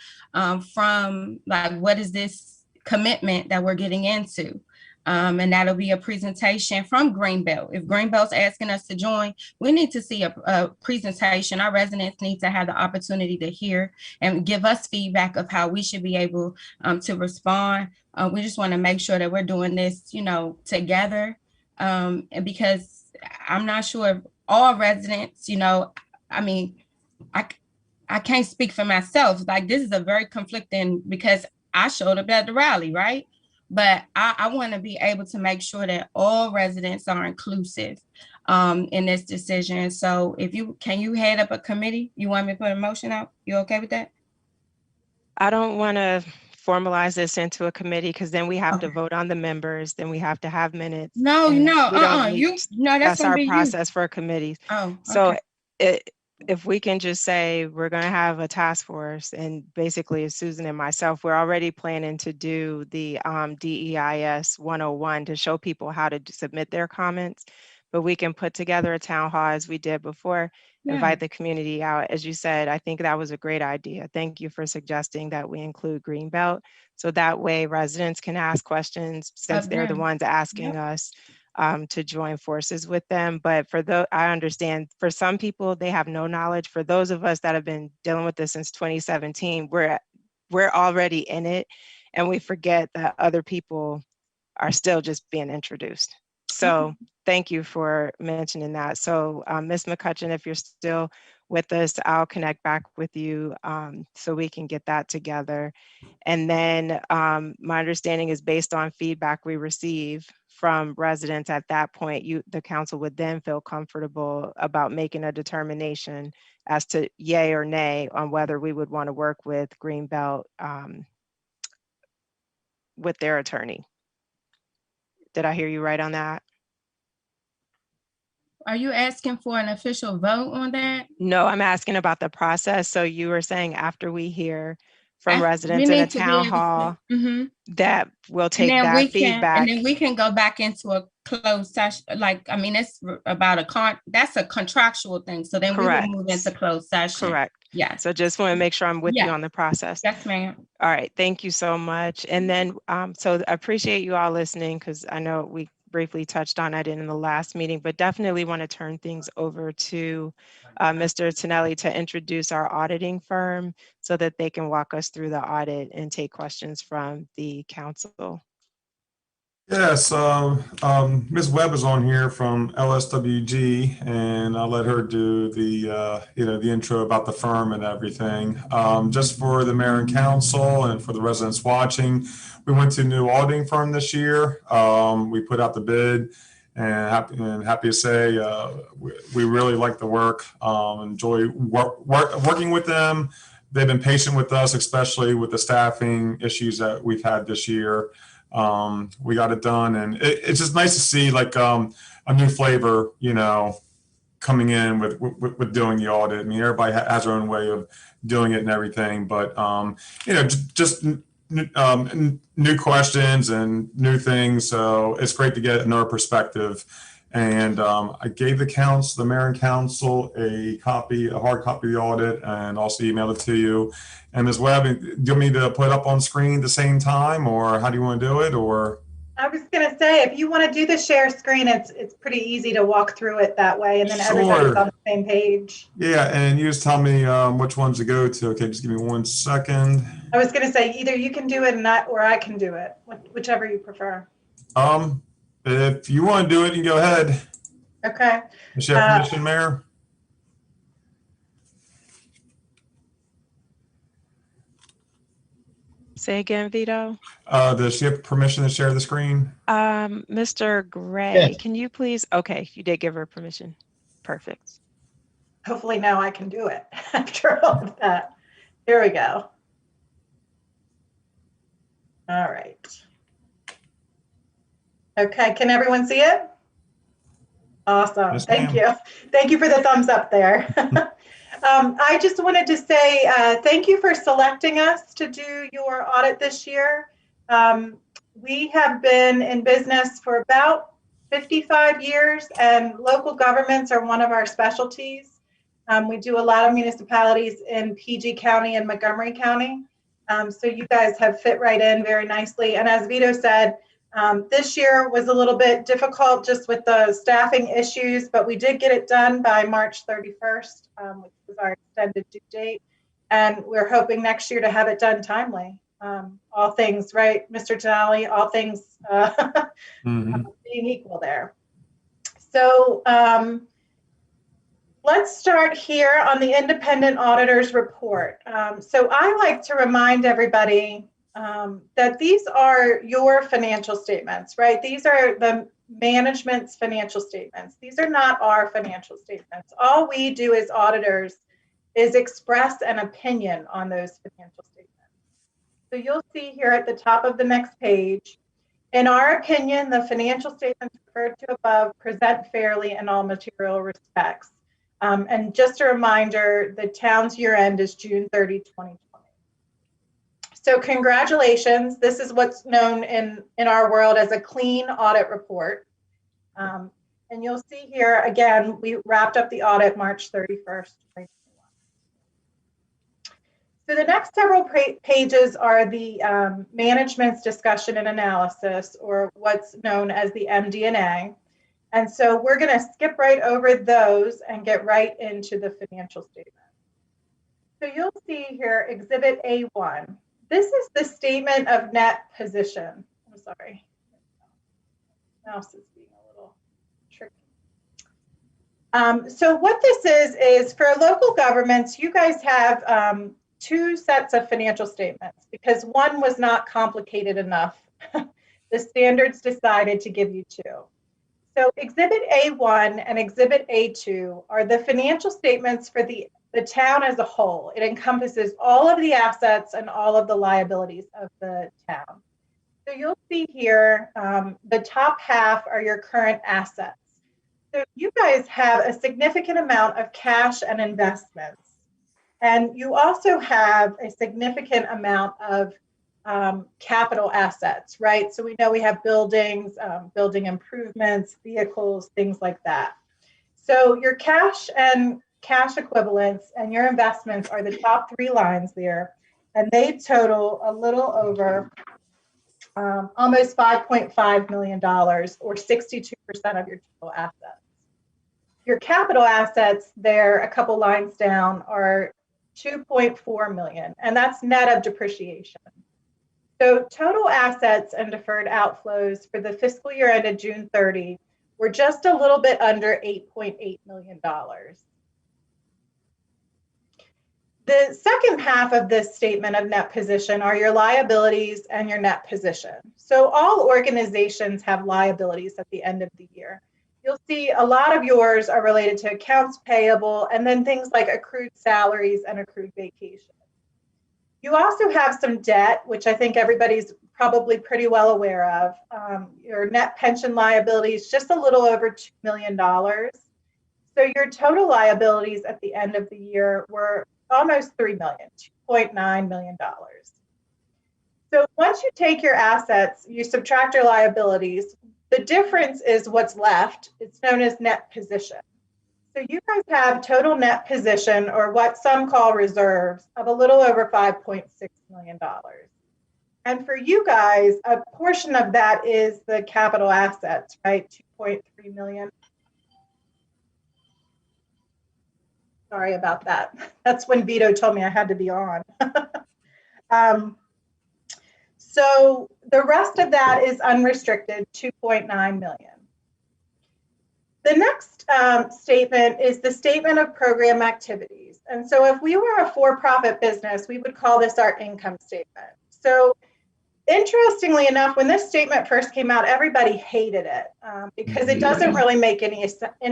from like, what is this commitment that we're getting into? And that'll be a presentation from Greenbelt. If Greenbelt's asking us to join, we need to see a presentation. Our residents need to have the opportunity to hear and give us feedback of how we should be able to respond. We just want to make sure that we're doing this, you know, together. And because I'm not sure if all residents, you know, I mean, I can't speak for myself. Like, this is a very conflicting, because I showed up at the rally, right? But I want to be able to make sure that all residents are inclusive in this decision. So if can you head up a committee? You want me to put a motion out? You okay with that? I don't want to formalize this into a committee because then we have to vote on the members, then we have to have minutes. No, that's our process for committees. Oh, okay. So if we can just say we're going to have a task force, and basically it's Susan and myself, we're already planning to do the DEIS 101 to show people how to submit their comments, but we can put together a town hall as we did before. Invite the community out. As you said, I think that was a great idea. Thank you for suggesting that we include Greenbelt. So that way residents can ask questions since they're the ones asking us to join forces with them. But I understand for some people, they have no knowledge. For those of us that have been dealing with this since 2017, we're already in it, and we forget that other people are still just being introduced. So thank you for mentioning that. So Ms. McCutcheon, if you're still with us, I'll connect back with you so we can get that together. And then my understanding is based on feedback we receive from residents at that point, the council would then feel comfortable about making a determination as to yay or nay on whether we would want to work with Greenbelt with their attorney. Did I hear you right on that? Are you asking for an official vote on that? No, I'm asking about the process. So you were saying after we hear from residents in a town hall, that we'll take that feedback. And then we can go back into a closed session. Like, I mean, it's about that's a contractual thing. So then we will move into closed session. Correct. Yeah. So just want to make sure I'm with you on the process. Yes, ma'am. All right. Thank you so much. And then, so I appreciate you all listening, because I know we briefly touched on it in the last meeting, but definitely want to turn things over to Mr. Tonelli to introduce our auditing firm so that they can walk us through the audit and take questions from the council. Yes, Ms. Webb is on here from LSWG, and I'll let her do the the intro about the firm and everything. Just for the mayor and council and for the residents watching, we went to a new auditing firm this year. We put out the bid, and happy to say we really like the work. Enjoy working with them. They've been patient with us, especially with the staffing issues that we've had this year. We got it done, and it's just nice to see like a new flavor, coming in with doing the audit. I mean, everybody has their own way of doing it and everything, but just new questions and new things. So it's great to get another perspective. And I gave the mayor and council a hard copy of the audit, and also emailed it to you. And Ms. Webb, do you want me to put it up on screen at the same time, or how do you want to do it? Or I was going to say, if you want to do the share screen, it's pretty easy to walk through it that way, and then everybody's Sure. on the same page. Yeah, and you just tell me which ones to go to. Okay, just give me 1 second. I was going to say, either you can do it or I can do it, whichever you prefer. If you want to do it, you go ahead. Okay. Does she have permission, Mayor? Say again, Vito. Does she have permission to share the screen? Mr. Gray, Yes. can you please? Okay, you did give her permission. Perfect. Hopefully now I can do it after all of that. Here we go. All right. Okay, can everyone see it? Awesome. Yes, Thank ma'am. you. Thank you for the thumbs up there. I just wanted to say thank you for selecting us to do your audit this year. We have been in business for about 55 years, and local governments are one of our specialties. We do a lot of municipalities in PG County and Montgomery County. So you guys have fit right in very nicely. And as Vito said, this year was a little bit difficult just with the staffing issues, but we did get it done by March 31st, which was our extended due date. And we're hoping next year to have it done timely. All things, right, Mr. Denali, all things being equal there. So let's start here on the independent auditor's report. So I like to remind everybody that these are your financial statements, right? These are the management's financial statements. These are not our financial statements. All we do as auditors is express an opinion on those financial statements. So you'll see here at the top of the next page, in our opinion, the financial statements referred to above present fairly in all material respects. And just a reminder, the town's year end is June 30, 2020. So congratulations. This is what's known in our world as a clean audit report. And you'll see here, again, we wrapped up the audit March 31st, 2021. So the next several pages are the management's discussion and analysis, or what's known as the MD&A. And so we're going to skip right over those and get right into the financial statement. So you'll see here, Exhibit A1. This is the statement of net position. I'm sorry. Mouse is being a little tricky. So what this is for local governments, you guys have two sets of financial statements because one was not complicated enough. The standards decided to give you two. So Exhibit A1 and Exhibit A2 are the financial statements for the town as a whole. It encompasses all of the assets and all of the liabilities of the town. So you'll see here, the top half are your current assets. So you guys have a significant amount of cash and investments. And you also have a significant amount of capital assets, right? So we know we have buildings, building improvements, vehicles, things like that. So your cash and cash equivalents and your investments are the top three lines there, and they total a little over almost $5.5 million, or 62% of your total assets. Your capital assets there, a couple lines down, are $2.4 million, and that's net of depreciation. So total assets and deferred outflows for the fiscal year ended June 30 were just a little bit under $8.8 million. The second half of this statement of net position are your liabilities and your net position. So all organizations have liabilities at the end of the year. You'll see a lot of yours are related to accounts payable and then things like accrued salaries and accrued vacation. You also have some debt, which I think everybody's probably pretty well aware of. Your net pension liabilities, just a little over $2 million. So your total liabilities at the end of the year were almost $3 million, $2.9 million. So once you take your assets, you subtract your liabilities, the difference is what's left. It's known as net position. So you guys have total net position, or what some call reserves, of a little over $5.6 million. And for you guys, a portion of that is the capital assets, right? 2.3 million. Sorry about that. That's when Vito told me I had to be on. So the rest of that is unrestricted, 2.9 million. The next statement is the statement of program activities. And so if we were a for-profit business, we would call this our income statement. So interestingly enough, when this statement first came out, everybody hated it because it doesn't really make any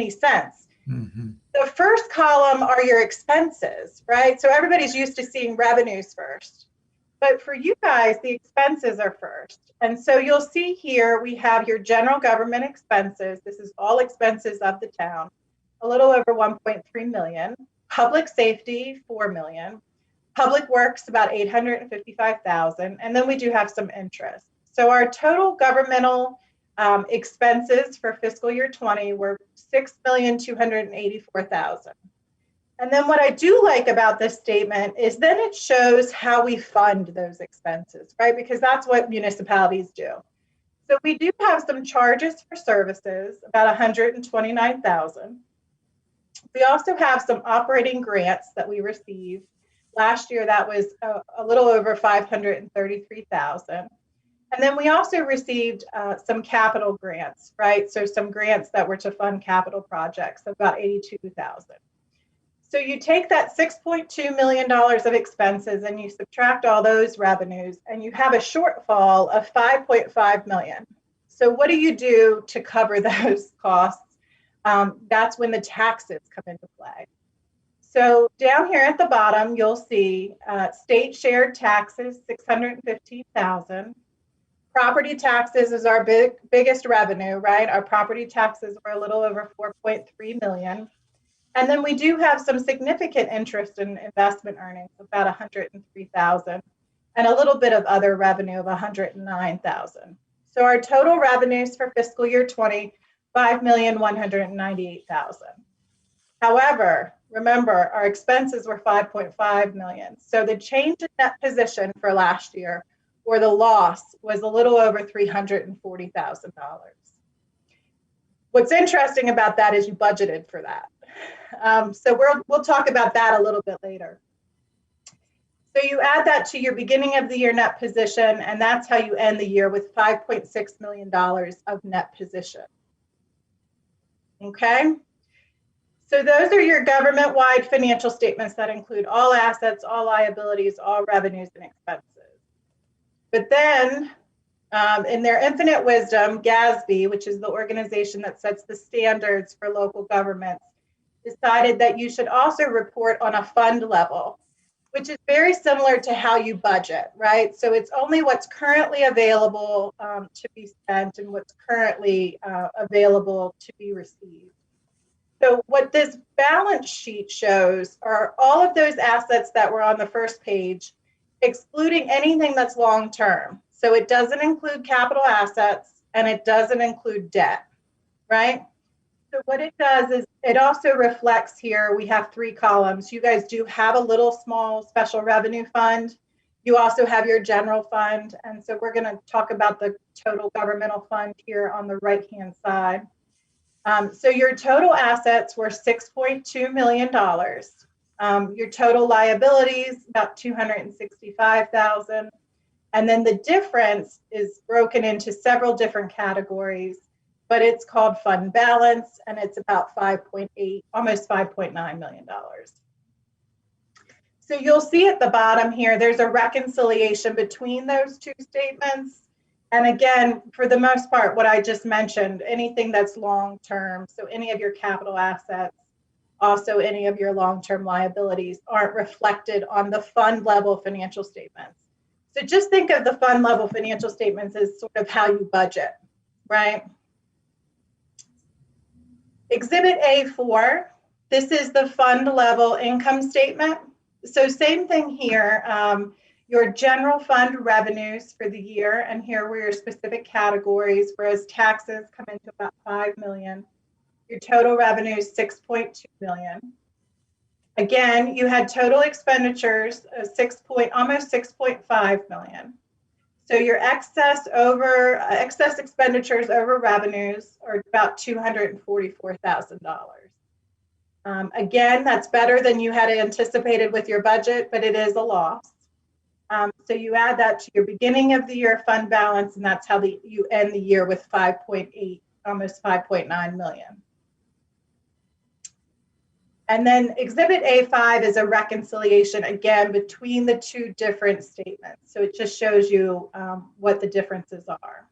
sense. Mhm. The first column are your expenses, right? So everybody's used to seeing revenues first. But for you guys, the expenses are first. And so you'll see here, we have your general government expenses. This is all expenses of the town, a little over 1.3 million. Public safety, 4 million. Public works, about 855,000. And then we do have some interest. So our total governmental expenses for fiscal year 20 were 6,284,000. And then what I do like about this statement is then it shows how we fund those expenses, right? Because that's what municipalities do. So we do have some charges for services, about 129,000. We also have some operating grants that we received. Last year, that was a little over 533,000. And then we also received some capital grants, right? So some grants that were to fund capital projects, about 82,000. So you take that $6.2 million of expenses and you subtract all those revenues and you have a shortfall of 5.5 million. So what do you do to cover those costs? That's when the taxes come into play. So down here at the bottom, you'll see state shared taxes, 615,000. Property taxes is our biggest revenue, right? Our property taxes were a little over 4.3 million. And then we do have some significant interest in investment earnings, about 103,000, and a little bit of other revenue of 109,000. So our total revenues for fiscal year 20, 5,198,000. However, remember, our expenses were 5.5 million. So the change in net position for last year, or the loss, was a little over $340,000. What's interesting about that is you budgeted for that. So we'll talk about that a little bit later. So you add that to your beginning of the year net position, and that's how you end the year with $5.6 million of net position. Okay? So those are your government-wide financial statements that include all assets, all liabilities, all revenues and expenses. But then, in their infinite wisdom, GASB, which is the organization that sets the standards for local governments, decided that you should also report on a fund level, which is very similar to how you budget, right? So it's only what's currently available to be spent and what's currently available to be received. So what this balance sheet shows are all of those assets that were on the first page, excluding anything that's long-term. So it doesn't include capital assets and it doesn't include debt, right? So what it does is it also reflects here, we have 3 columns. You guys do have a little small special revenue fund. You also have your general fund. And so we're going to talk about the total governmental fund here on the right-hand side. So your total assets were $6.2 million. Your total liabilities, about $265,000. And then the difference is broken into several different categories, but it's called fund balance, and it's about 5.8, almost $5.9 million. So you'll see at the bottom here, there's a reconciliation between those 2 statements. And again, for the most part, what I just mentioned, anything that's long-term, so any of your capital assets, also any of your long-term liabilities aren't reflected on the fund level financial statements. So just think of the fund level financial statements as sort of how you budget, right? Exhibit A4, this is the fund level income statement. So same thing here, your general fund revenues for the year, and here were your specific categories, whereas taxes come into about 5 million. Your total revenue is 6.2 million. Again, you had total expenditures of almost 6.5 million. So your excess expenditures over revenues are about $244,000. Again, that's better than you had anticipated with your budget, but it is a loss. So you add that to your beginning of the year fund balance, and that's how you end the year with 5.8, almost 5.9 million. And then Exhibit A5 is a reconciliation, again, between the two different statements. So it just shows you what the differences are.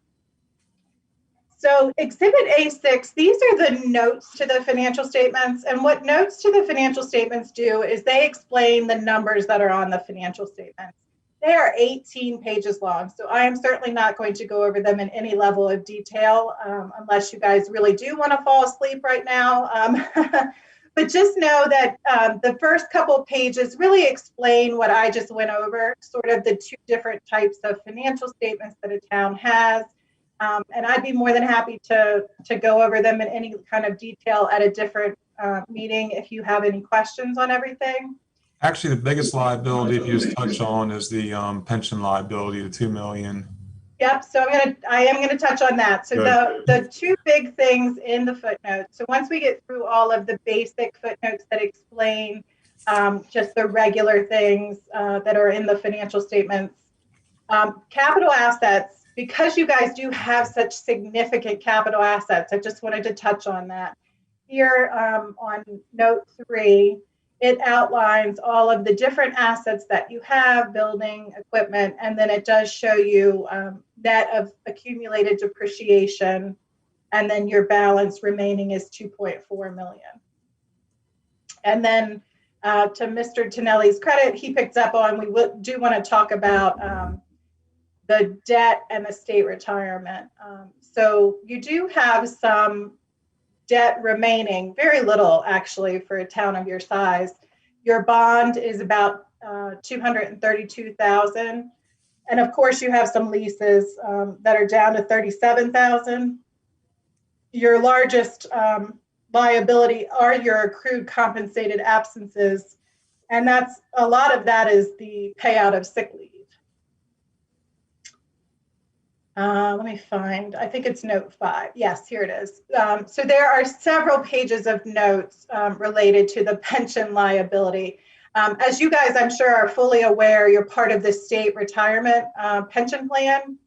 So Exhibit A6, these are the notes to the financial statements. And what notes to the financial statements do is they explain the numbers that are on the financial statements. They are 18 pages long, so I am certainly not going to go over them in any level of detail unless you guys really do want to fall asleep right now. But just know that the first couple pages really explain what I just went over, sort of the two different types of financial statements that a town has. And I'd be more than happy to go over them in any kind of detail at a different meeting if you have any questions on everything. Actually, the biggest liability, if you just touch on, is the pension liability, the 2 million. Yep, so I am gonna touch on that. So the two big things in the footnotes. So once we get through all of the basic footnotes that explain just the regular things that are in the financial statements, capital assets, because you guys do have such significant capital assets, I just wanted to touch on that. Here on note 3, it outlines all of the different assets that you have, building, equipment, and then it does show you net of accumulated depreciation, and then your balance remaining is 2.4 million. And then to Mr. Tonelli's credit, he picked up on, we do want to talk about the debt and the state retirement. So you do have some debt remaining, very little actually for a town of your size. Your bond is about 232,000, and of course you have some leases that are down to 37,000. Your largest liability are your accrued compensated absences, and that's a lot of that is the payout of sick leave. Let me find, I think it's note 5. Yes, here it is. So there are several pages of notes related to the pension liability. As you guys, I'm sure, are fully aware, you're part of the state retirement pension plan,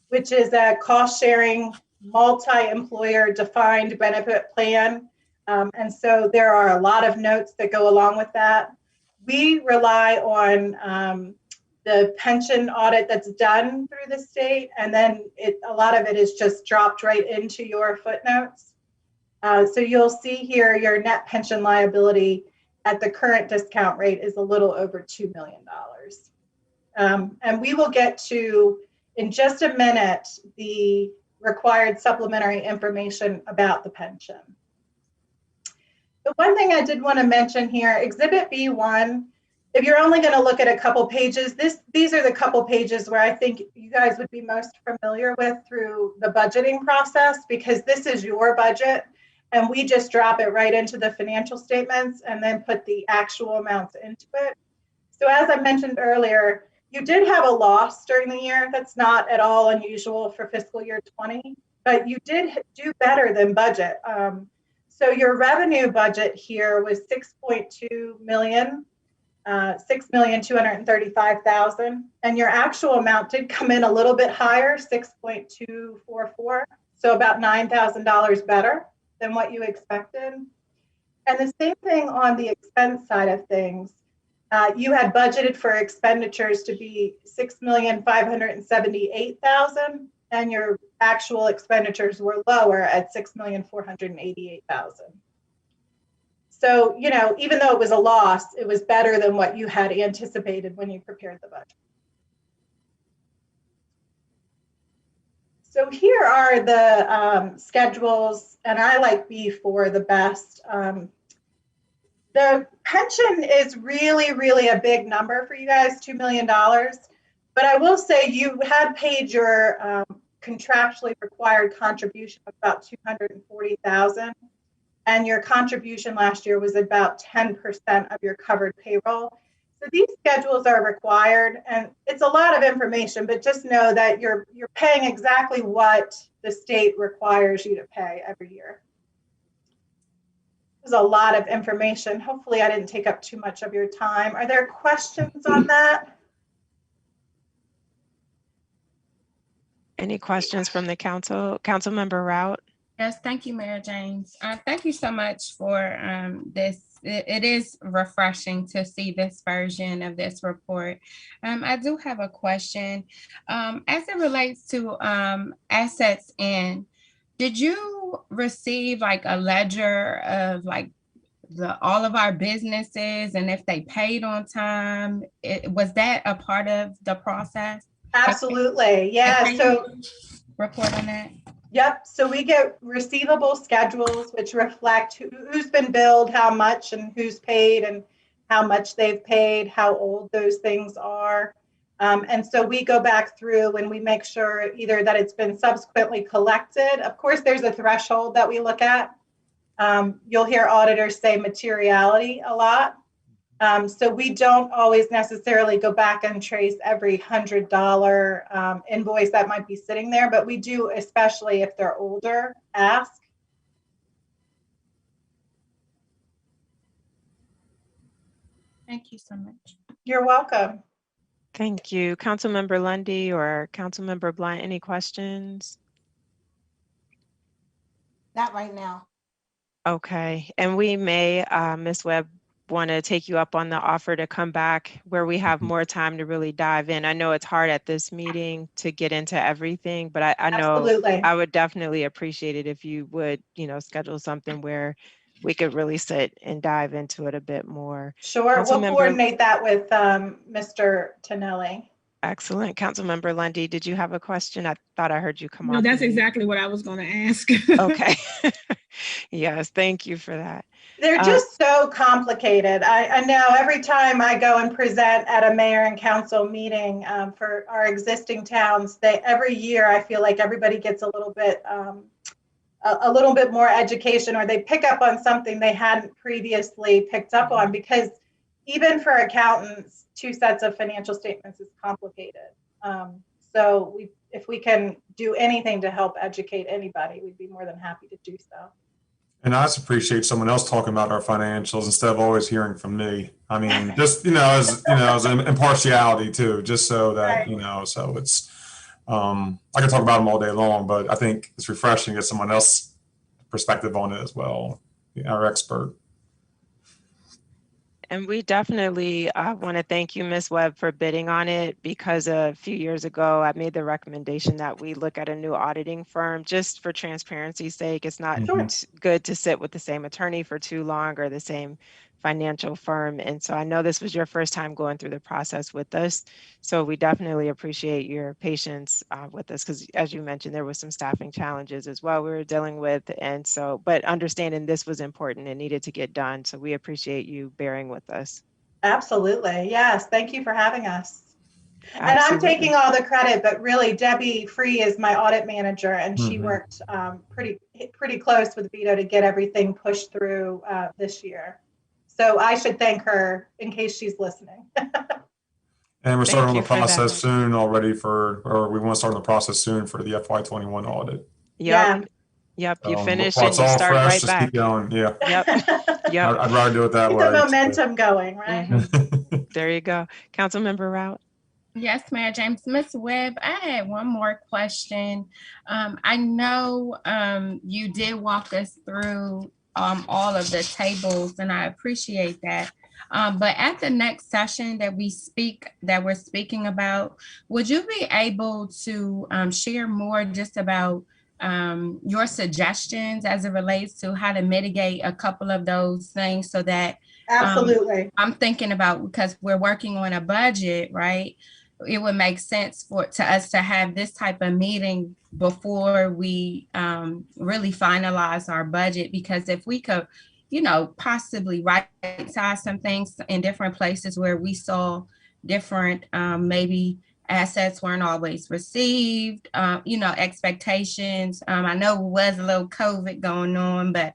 which is a cost-sharing, multi-employer defined benefit plan. And so there are a lot of notes that go along with that. We rely on the pension audit that's done through the state, and then a lot of it is just dropped right into your footnotes. So you'll see here your net pension liability at the current discount rate is a little over $2 million. And we will get to, in just a minute, the required supplementary information about the pension. The one thing I did want to mention here, Exhibit B1, if you're only going to look at a couple pages, these are the couple pages where I think you guys would be most familiar with through the budgeting process, because this is your budget and we just drop it right into the financial statements and then put the actual amounts into it. So as I mentioned earlier, you did have a loss during the year. That's not at all unusual for fiscal year 20, but you did do better than budget. So your revenue budget here was 6.2 million. 6,235,000, and your actual amount did come in a little bit higher, 6.244, so about $9,000 better than what you expected. And the same thing on the expense side of things. You had budgeted for expenditures to be 6,578,000, and your actual expenditures were lower at 6,488,000. So, you know, even though it was a loss, it was better than what you had anticipated when you prepared the budget. So here are the schedules, and I like B4 the best. The pension is really, really a big number for you guys, $2 million. But I will say you had paid your contractually required contribution of about $240,000. And your contribution last year was about 10% of your covered payroll. So these schedules are required, and it's a lot of information, but just know that you're paying exactly what the state requires you to pay every year. There's a lot of information. Hopefully I didn't take up too much of your time. Are there questions on that? Any questions from the council? Councilmember Rout? Yes, thank you, Mayor James. Thank you so much for this. It is refreshing to see this version of this report. I do have a question. As it relates to assets in, did you receive like a ledger of like all of our businesses and if they paid on time? Was that a part of the process? Absolutely, yeah. So report on that. Yep, so we get receivable schedules which reflect who's been billed, how much, and who's paid, and how much they've paid, how old those things are. And so we go back through and we make sure either that it's been subsequently collected. Of course, there's a threshold that we look at. You'll hear auditors say materiality a lot. So we don't always necessarily go back and trace every $100 invoice that might be sitting there, but we do, especially if they're older, ask. Thank you so much. You're welcome. Thank you. Councilmember Lundy or Councilmember Blunt, any questions? Not right now. Okay, and we may, Ms. Webb, want to take you up on the offer to come back where we have more time to really dive in. I know it's hard at this meeting to get into everything, but I know Absolutely. I would definitely appreciate it if you would, schedule something where we could really sit and dive into it a bit more. Sure, we'll coordinate that with Mr. Tonelli. Excellent. Councilmember Lundy, did you have a question? I thought I heard you come on. No, that's exactly what I was going to ask. Okay. Yes, thank you for that. They're just so complicated. I know every time I go and present at a mayor and council meeting for our existing towns, every year I feel like everybody gets a little bit more education, or they pick up on something they hadn't previously picked up on, because even for accountants, 2 sets of financial statements is complicated. So if we can do anything to help educate anybody, we'd be more than happy to do so. And I just appreciate someone else talking about our financials instead of always hearing from me. I mean, just, as an impartiality too, just so that, so it's, I can talk about them all day long, but I think it's refreshing to get someone else's perspective on it as well, our expert. And we definitely want to thank you, Ms. Webb, for bidding on it, because a few years ago, I made the recommendation that we look at a new auditing firm just for transparency's sake. It's not good to sit with the same attorney for too long or the same financial firm. And so I know this was your first time going through the process with us. So we definitely appreciate your patience with us, because as you mentioned, there was some staffing challenges as well we were dealing with. And so, but understanding this was important and needed to get done. So we appreciate you bearing with us. Absolutely. Yes. Thank you for having us. Absolutely. And I'm taking all the credit, but really Debbie Free is my audit manager, and she worked pretty close with Vito to get everything pushed through this year. So I should thank her in case she's listening. And we're starting the process soon already or we want to start the process soon for the FY21 audit. Yep. You finish and you start right back. Keep going. Yeah. Yep. I'd rather do it that way. Keep the momentum going, right? There you go. Councilmember Rout. Yes, Mayor James. Ms. Webb, I had one more question. I know you did walk us through all of the tables, and I appreciate that. But at the next session that we're speaking about, would you be able to share more just about your suggestions as it relates to how to mitigate a couple of those things, so that absolutely I'm thinking about, because we're working on a budget, right? It would make sense to us to have this type of meeting before we really finalize our budget, because if we could, possibly right-size some things in different places where we saw different, maybe assets weren't always received, expectations. I know it was a little COVID going on, but,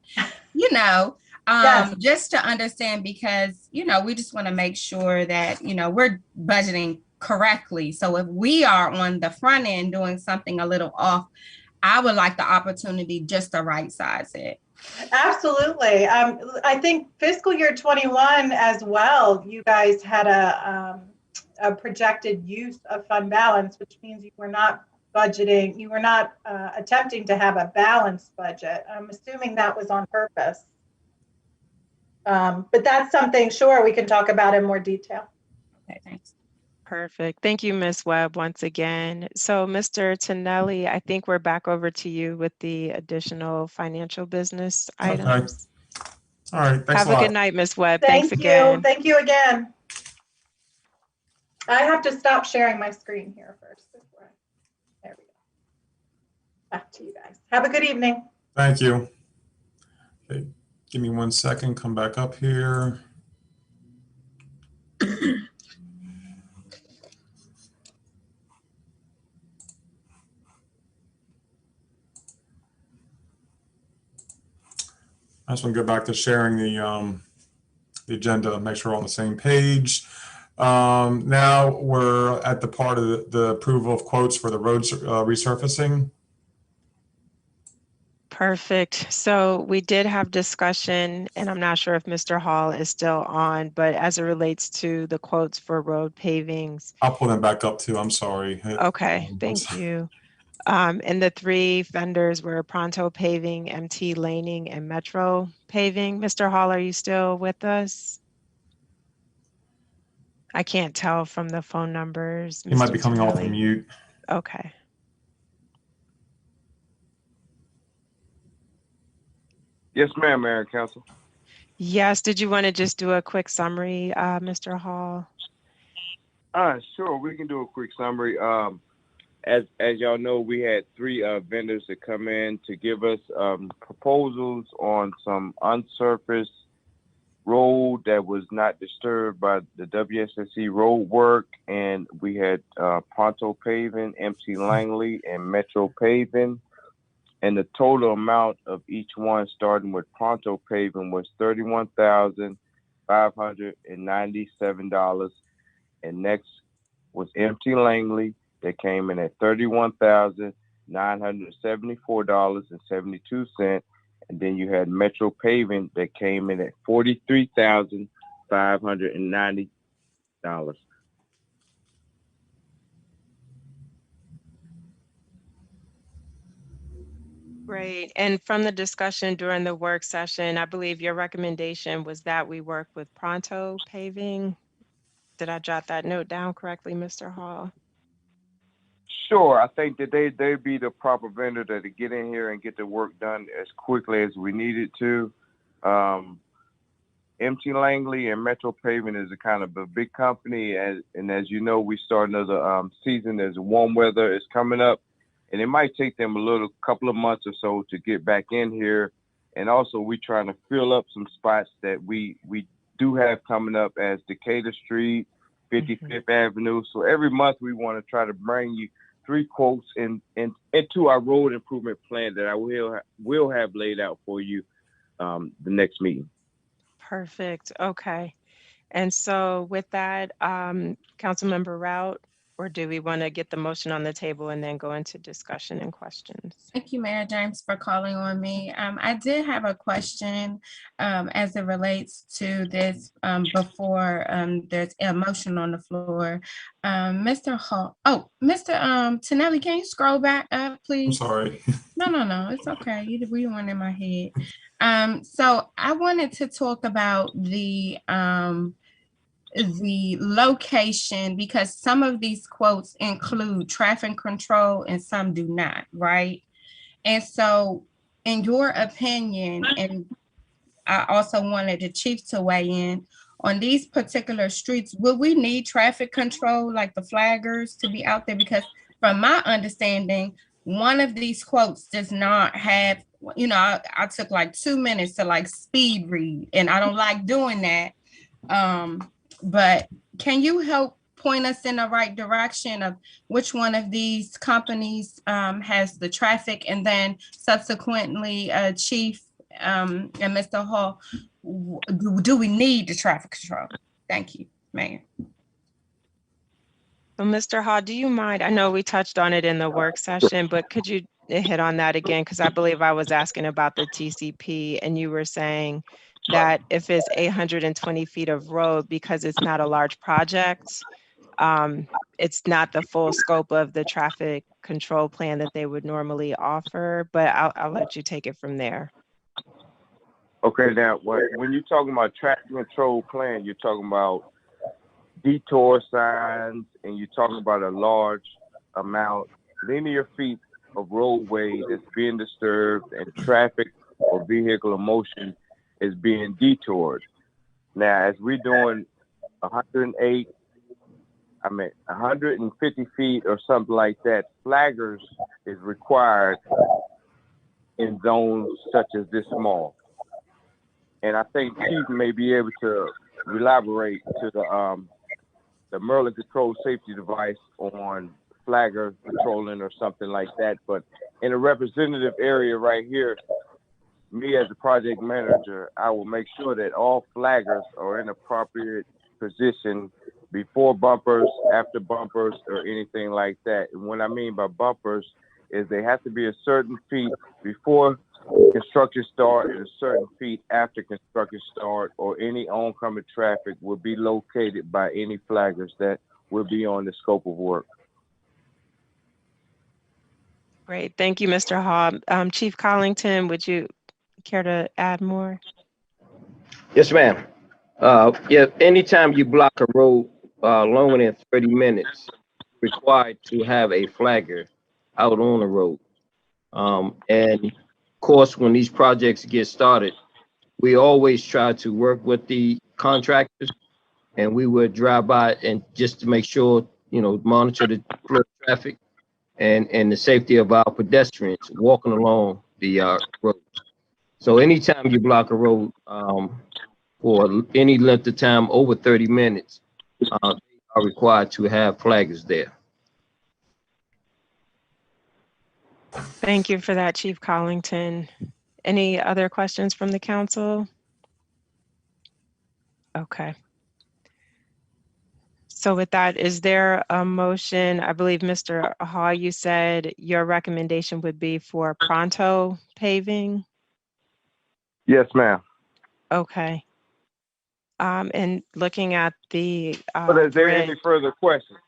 Yes. Just to understand, because, you know, we just want to make sure that, you know, we're budgeting correctly. So if we are on the front end doing something a little off, I would like the opportunity just to right size it. Absolutely. I think fiscal year 21 as well, you guys had a projected use of fund balance, which means you were not budgeting, you were not attempting to have a balanced budget. I'm assuming that was on purpose. But that's something, sure, we can talk about in more detail. Okay, thanks. Perfect. Thank you, Ms. Webb, once again. So, Mr. Tonelli, I think we're back over to you with the additional financial business items. Okay. All right. Thanks Have a lot. Good night, Ms. Webb. Thank Thanks you. again. Thank you again. I have to stop sharing my screen here first. There we go. Back to you guys. Have a good evening. Thank you. Okay. Give me 1 second. Come back up here. I just want to go back to sharing the agenda, make sure we're on the same page. Now we're at the part of the approval of quotes for the road resurfacing. Perfect. So we did have discussion, and I'm not sure if Mr. Hall is still on, but as it relates to the quotes for road pavings. I'll pull them back up too. I'm sorry. Okay, thank you. And the three vendors were Pronto Paving, MT Laning, and Metro Paving. Mr. Hall, are you still with us? I can't tell from the phone numbers. He might Mr. be coming off of Tonelli. mute. Okay. Yes, ma'am, Mayor and Council. Yes, did you want to just do a quick summary, Mr. Hall? Sure, we can do a quick summary. As y'all know, we had three vendors that come in to give us proposals on some unsurfaced road that was not disturbed by the WSSC road work, and we had Pronto Paving, MC Langley, and Metro Paving. And the total amount of each one, starting with Pronto Paving, was $31,597. And next was MC Langley, that came in at $31,974.72. And then you had Metro Paving that came in at $43,590. Great. And from the discussion during the work session, I believe your recommendation was that we work with Pronto Paving. Did I jot that note down correctly, Mr. Hall? Sure, I think that they'd be the proper vendor to get in here and get the work done as quickly as we needed to. MC Langley and Metro Paving is a kind of a big company, and as you know, we start another season. As warm weather is coming up, and it might take them a couple of months or so to get back in here. And also, we're trying to fill up some spots that we do have coming up, as Decatur Street, 55th Avenue. So every month we want to try to bring you 3 quotes into our road improvement plan that I will have laid out for you the next meeting. Perfect. Okay. And so with that, Councilmember Rout, or do we want to get the motion on the table and then go into discussion and questions? Thank you, Mayor James, for calling on me. I did have a question as it relates to this before there's a motion on the floor. Mr. Hall, Mr. Tonelli, can you scroll back up, please? I'm sorry. No, it's okay. You weren't in my head. So I wanted to talk about the location, because some of these quotes include traffic control and some do not, right? And so in your opinion, and I also wanted the chief to weigh in on these particular streets, will we need traffic control like the flaggers to be out there? Because from my understanding, one of these quotes does not have, you know, I took like 2 minutes to like speed read, and I don't like doing that. But can you help point us in the right direction of which one of these companies has the traffic? And then subsequently, Chief and Mr. Hall, do we need the traffic control? Thank you, Mayor. So Mr. Hall, do you mind? I know we touched on it in the work session, but could you hit on that again? Because I believe I was asking about the TCP and you were saying that if it's 820 feet of road, because it's not a large project, it's not the full scope of the traffic control plan that they would normally offer, but I'll let you take it from there. Okay, now when you're talking about traffic control plan, you're talking about detour signs, and you're talking about a large amount, linear feet of roadway that's being disturbed, and traffic or vehicular motion is being detoured. Now, as we're doing 150 feet or something like that, flaggers is required in zones such as this small. And I think Chief may be able to elaborate to the Merlin control safety device on flagger patrolling or something like that. But in a representative area right here, me as a project manager, I will make sure that all flaggers are in appropriate position before bumpers, after bumpers, or anything like that. And what I mean by bumpers is they have to be a certain feet before construction start and a certain feet after construction start, or any oncoming traffic will be located by any flaggers that will be on the scope of work. Great, thank you, Mr. Hall. Chief Collington, would you care to add more? Yes, ma'am. Yeah, anytime you block a road longer than 30 minutes, required to have a flagger out on the road. And of course, when these projects get started, we always try to work with the contractors, and we would drive by and just to make sure, monitor the flow of traffic and the safety of our pedestrians walking along the road. So anytime you block a road for any length of time over 30 minutes, they are required to have flaggers there. Thank you for that, Chief Collington. Any other questions from the council? Okay. So with that, is there a motion? I believe Mr. Hall, you said your recommendation would be for Pronto paving? Yes, ma'am. Okay. And looking at the But is there any further questions?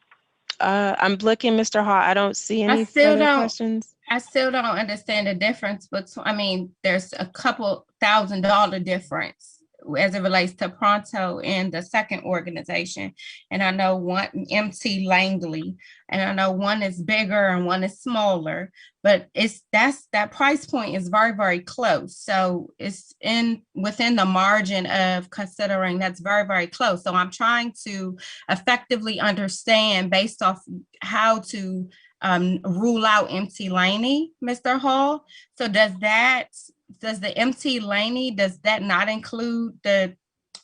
I'm looking, Mr. Hall, I don't see any further questions. I still don't understand the difference between, there's a couple $1,000 difference as it relates to Pronto and the second organization. And I know one, MT Langley, and I know one is bigger and one is smaller, but that price point is very, very close. So it's within the margin of considering that's very, very close. So I'm trying to effectively understand based off how to rule out MT Laney, Mr. Hall. So does the MT Laney, does that not include the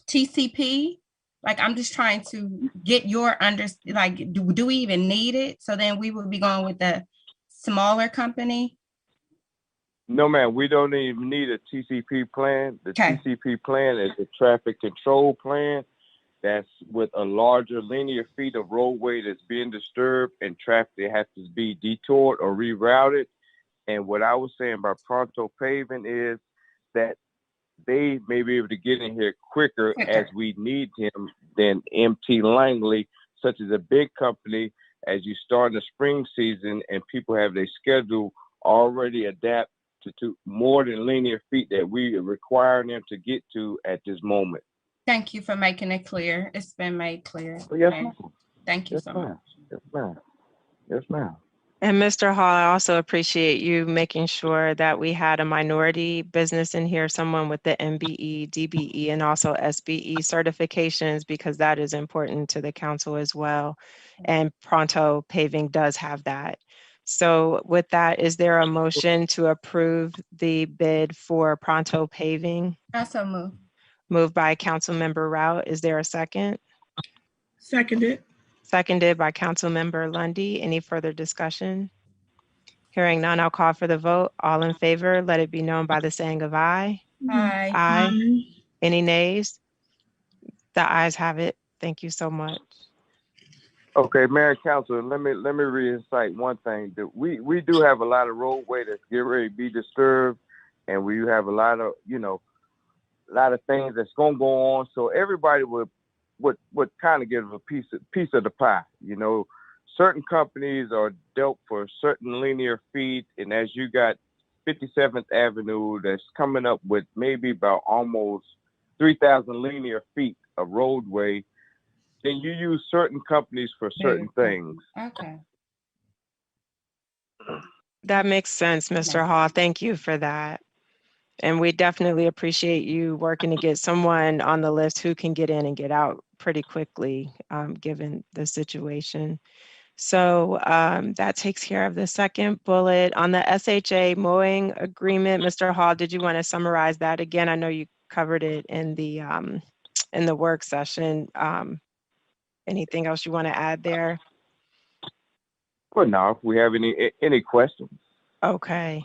TCP? Like, I'm just trying to get your do we even need it? So then we would be going with the smaller company? No, ma'am, we don't even need a TCP plan. The Okay. TCP plan is a traffic control plan that's with a larger linear feet of roadway that's being disturbed and traffic that has to be detoured or rerouted. And what I was saying about Pronto paving is that they may be able to get in here quicker as we need him than MT Langley, such as a big company. As you start in the spring season and people have their schedule already adapt to more than linear feet that we are requiring them to get to at this moment. Thank you for making it clear. It's been made clear. Yes, ma'am. Thank you so much. Yes, ma'am. Yes, ma'am. And Mr. Hall, I also appreciate you making sure that we had a minority business in here, someone with the MBE, DBE, and also SBE certifications, because that is important to the council as well. And Pronto Paving does have that. So with that, is there a motion to approve the bid for Pronto Paving? Also move. Moved by Councilmember Rout. Is there a second? Seconded. Seconded by Councilmember Lundy. Any further discussion? Hearing none, I'll call for the vote. All in favor, let it be known by the saying of aye. Aye. Aye. Any nays? The ayes have it. Thank you so much. Okay, Mayor and Council, let me reincite one thing. That we do have a lot of roadway that's getting ready to be disturbed, and we have a lot of a lot of things that's gonna go on. So everybody would kind of give a piece of the pie. Certain companies are dealt for certain linear feet, and as you got 57th Avenue that's coming up with maybe about almost 3,000 linear feet of roadway, then you use certain companies for certain things. Okay. That makes sense, Mr. Hall. Thank you for that. And we definitely appreciate you working to get someone on the list who can get in and get out pretty quickly, given the situation. So that takes care of the second bullet. On the SHA mowing agreement, Mr. Hall, did you want to summarize that again? I know you covered it in the work session. Anything else you want to add there? Well, now, if we have any questions. Okay.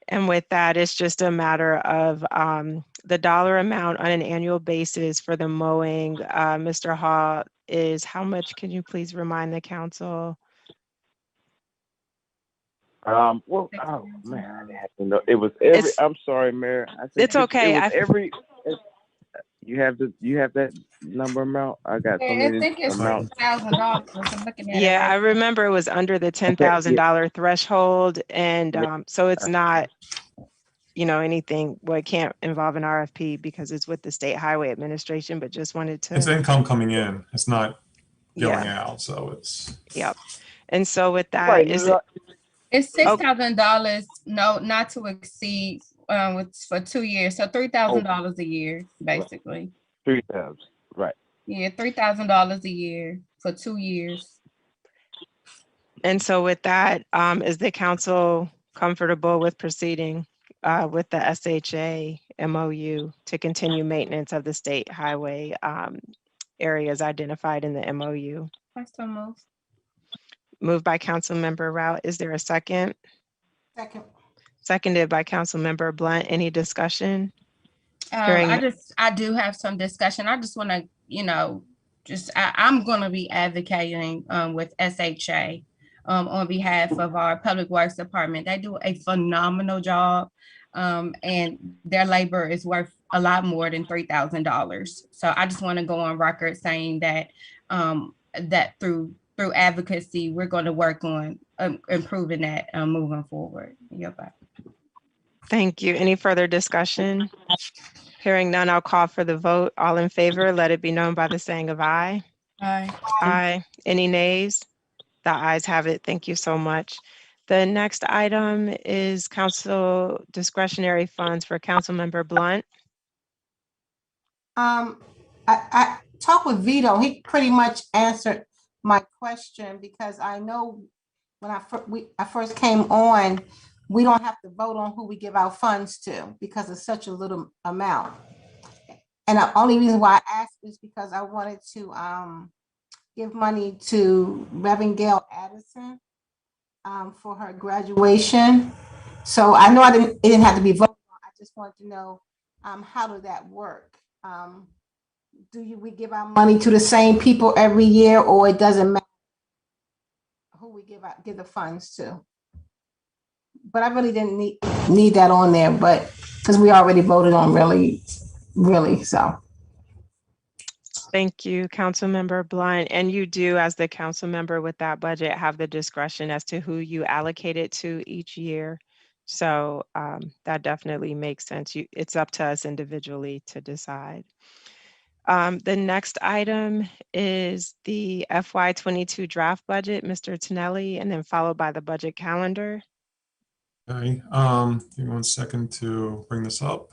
And with that, it's just a matter of the dollar amount on an annual basis for the mowing. Mr. Hall, is how much? Can you please remind the council? Well, oh man, I have to know. It was every. I'm sorry, Mayor. I think it's okay. It was every. You have that number amount. I got so many I think it's amounts. $1,000. I'm looking at it Yeah, right I remember it was under the $10,000 threshold, and so it's not, anything. Well, it can't involve an RFP because it's with the State Highway Administration. But just wanted to. It's income coming in. It's not going out, so it's. Yep. And so with that, Right, it's $6,000. No, not to exceed. For 2 years, so $3,000 a year, basically. 3,000, right? Yeah, $3,000 a year for 2 years. And so with that, is the council comfortable with proceeding with the SHA MOU to continue maintenance of the state highway areas identified in the MOU? I so move. Moved by Councilmember Rout. Is there a second? Second. Seconded by Councilmember Blunt. Any discussion? I do have some discussion. I just want to, I'm going to be advocating with SHA on behalf of our Public Works Department. They do a phenomenal job, and their labor is worth a lot more than $3,000. So I just want to go on record saying that that through advocacy, we're going to work on improving that moving forward. Thank you. Any further discussion? Hearing none, I'll call for the vote. All in favor, let it be known by the saying of aye. Aye. Aye. Any nays? The ayes have it. Thank you so much. The next item is council discretionary funds for Councilmember Blunt. I talked with Vito. He pretty much answered my question because I know when I first came on, we don't have to vote on who we give our funds to because it's such a little amount. And the only reason why I asked is because I wanted to give money to Reverend Gail Addison for her graduation. So I know it didn't have to be voted on. I just wanted to know how does that work? We give our money to the same people every year, or it doesn't matter who we give the funds to? But I really didn't need that on there, but because we already voted on really, so. Thank you, Councilmember Blunt. And you do, as the council member with that budget, have the discretion as to who you allocate it to each year. So that definitely makes sense. It's up to us individually to decide. The next item is the FY22 draft budget, Mr. Tonelli, and then followed by the budget calendar. Okay, give me 1 second to bring this up.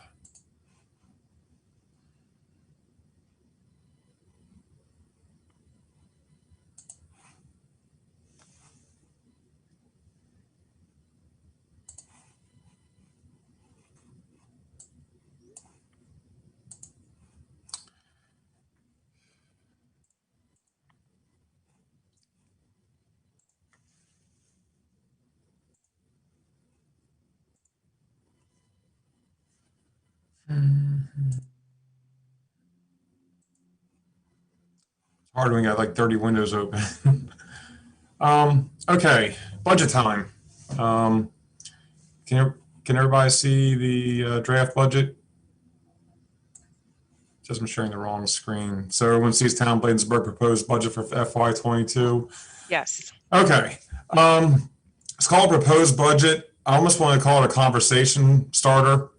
hard when you got like 30 windows open. Okay, budget time. Can everybody see the draft budget? Just I'm sharing the wrong screen. So everyone sees Town Bladensburg proposed budget for FY22. Yes. Okay. It's called proposed budget. I almost want to call it a conversation starter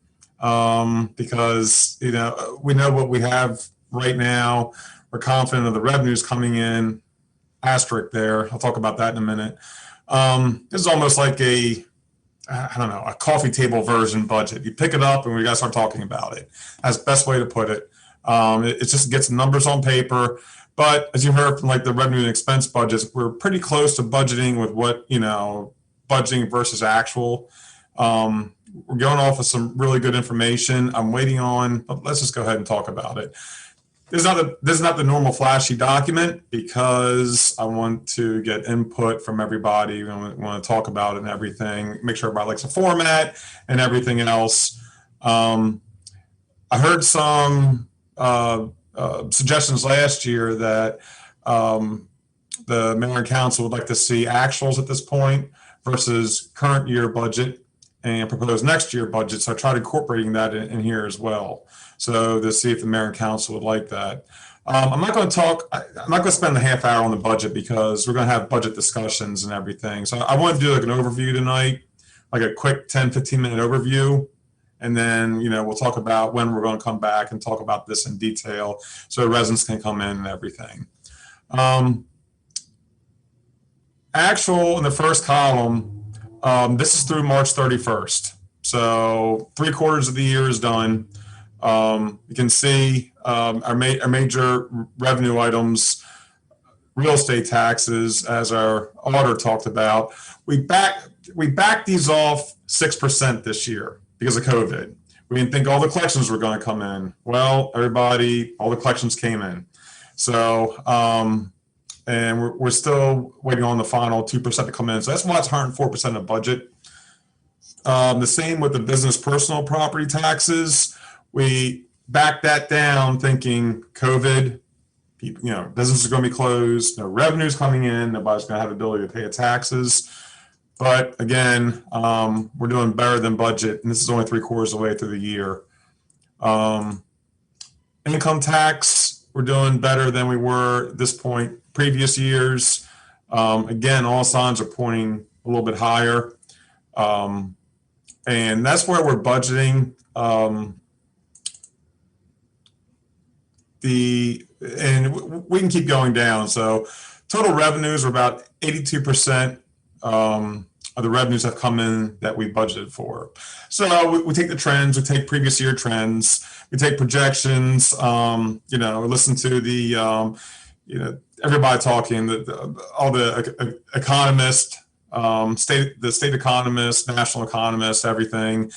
because, you know, we know what we have right now. We're confident of the revenues coming in. Asterisk there. I'll talk about that in a minute. This is almost like a coffee table version budget. You pick it up and we got to start talking about it. That's the best way to put it. It just gets numbers on paper. But as you heard from like the revenue and expense budgets, we're pretty close to budgeting with what, you know, budgeting versus actual. We're going off of some really good information. I'm waiting on, but let's just go ahead and talk about it. This is not the normal flashy document because I want to get input from everybody. We want to talk about it and everything, make sure everybody likes the format and everything else. I heard some suggestions last year that the mayor and council would like to see actuals at this point versus current year budget and proposed next year budget. So I tried incorporating that in here as well. So to see if the mayor and council would like that. I'm not going to spend a half hour on the budget because we're going to have budget discussions and everything. So I want to do like an overview tonight, like a quick 10, 15-minute overview. And then, you know, we'll talk about when we're going to come back and talk about this in detail so residents can come in and everything. Actual in the first column, this is through March 31st. So 3/4 of the year is done. You can see our major revenue items, real estate taxes, as our auditor talked about. We backed these off 6% this year because of COVID. We didn't think all the collections were going to come in. Well, all the collections came in. So, and we're still waiting on the final 2% to come in. So that's why it's 104% of budget. The same with the business personal property taxes. We backed that down thinking COVID, you know, businesses are going to be closed, no revenues coming in, nobody's going to have the ability to pay taxes. But again, we're doing better than budget, and this is only 3/4 of the way through the year. Income tax, we're doing better than we were at this point previous years. Again, all signs are pointing a little bit higher. And that's where we're budgeting. And we can keep going down. So total revenues are about 82% of the revenues have come in that we budgeted for. So we take the trends, we take previous year trends, we take projections, you know, listen to the, you know, everybody talking, all the economists, the state economists, national economists, everything,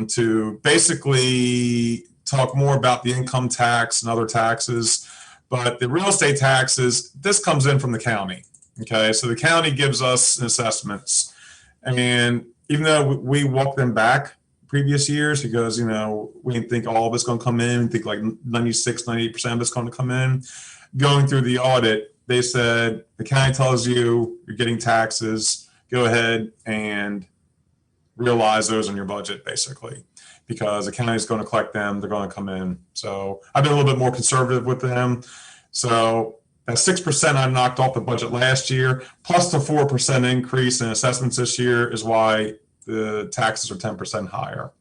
to basically talk more about the income tax and other taxes. But the real estate taxes, this comes in from the county. Okay, so the county gives us assessments. And even though we walk them back previous years because, you know, we didn't think all of it's going to come in, we think like 96, 98% of it's going to come in. Going through the audit, they said, the county tells you you're getting taxes, go ahead and realize those in your budget, basically, because the county is going to collect them, they're going to come in. So I've been a little bit more conservative with them. So that 6% I knocked off the budget last year, plus the 4% increase in assessments this year is why the taxes are 10% higher.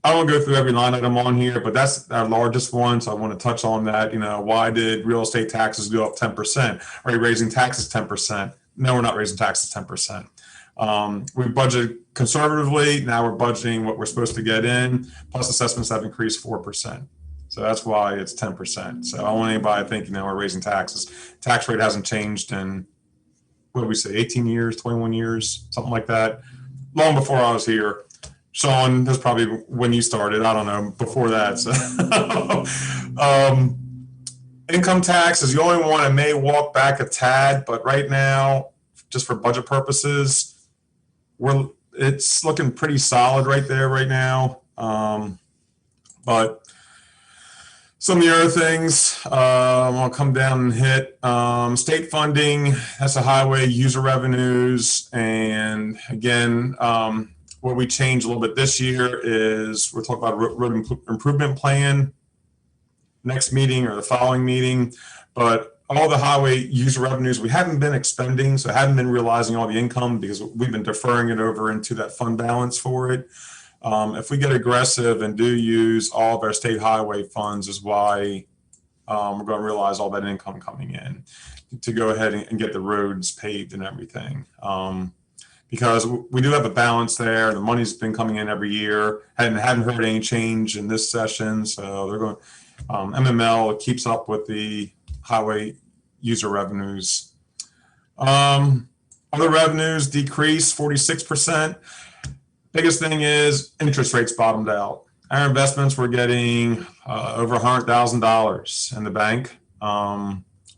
I won't go through every line item on here, but that's our largest one. So I want to touch on that. You know, why did real estate taxes go up 10%? Are you raising taxes 10%? No, we're not raising taxes 10%. We budgeted conservatively. Now we're budgeting what we're supposed to get in, plus assessments have increased 4%. So that's why it's 10%. So I don't want anybody to think, you know, we're raising taxes. Tax rate hasn't changed in, what did we say, 18 years, 21 years, something like that. Long before I was here. Sean, that's probably when you started. I don't know, before that. So. Income tax is the only one I may walk back a tad, but right now, just for budget purposes, it's looking pretty solid right there right now. But Some of the other things I'll come down and hit. State funding, that's the highway user revenues. And again, what we changed a little bit this year is we're talking about road improvement plan next meeting or the following meeting. But all the highway user revenues we haven't been expending, so haven't been realizing all the income because we've been deferring it over into that fund balance for it. If we get aggressive and do use all of our state highway funds is why we're going to realize all that income coming in to go ahead and get the roads paved and everything. Because we do have a balance there. The money's been coming in every year. Hadn't heard any change in this session. So they're going, MML keeps up with the highway user revenues. Other revenues decreased 46%. Biggest thing is interest rates bottomed out. Our investments were getting over $100,000 in the bank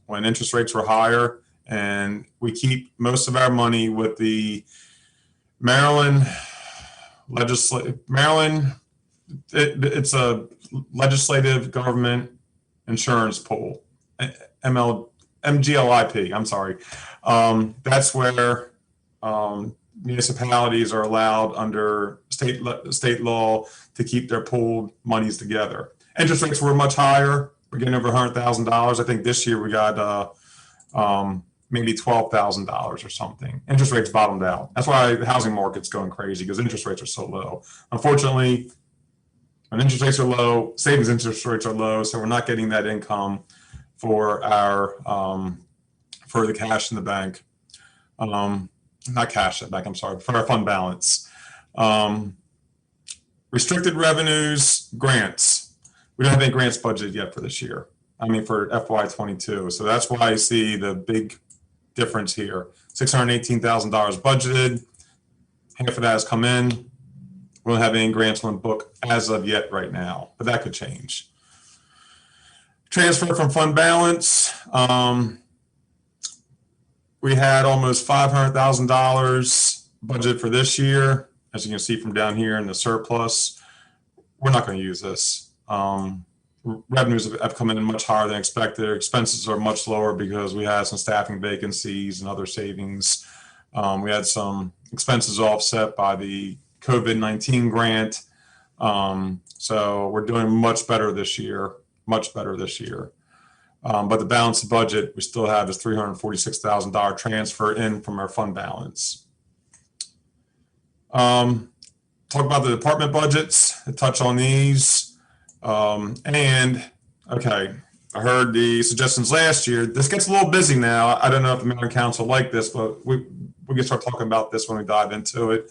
when interest rates were higher, and we keep most of our money with the Maryland. It's a legislative government insurance pool, MGLIP. I'm sorry. That's where municipalities are allowed under state law to keep their pooled monies together. Interest rates were much higher. We're getting over $100,000. I think this year we got maybe $12,000 or something. Interest rates bottomed out. That's why the housing market's going crazy, because interest rates are so low. Unfortunately, when interest rates are low, savings interest rates are low, so we're not getting that income for our for the cash in the bank. Not cash in the bank, I'm sorry, for our fund balance. Restricted revenues, grants. We don't have any grants budgeted yet for this year. I mean, for FY22. So that's why I see the big difference here. $618,000 budgeted. Half of that has come in. We don't have any grants on the book as of yet right now, but that could change. Transfer from fund balance. We had almost $500,000 budget for this year. As you can see from down here in the surplus, we're not going to use this. Revenues have come in much higher than expected. Expenses are much lower because we had some staffing vacancies and other savings. We had some expenses offset by the COVID-19 grant. So we're doing much better this year, much better this year. But the balanced budget we still have is $346,000 transfer in from our fund balance. Talk about the department budgets, touch on these. And okay, I heard the suggestions last year. This gets a little busy now. I don't know if the mayor and council like this, but we can start talking about this when we dive into it.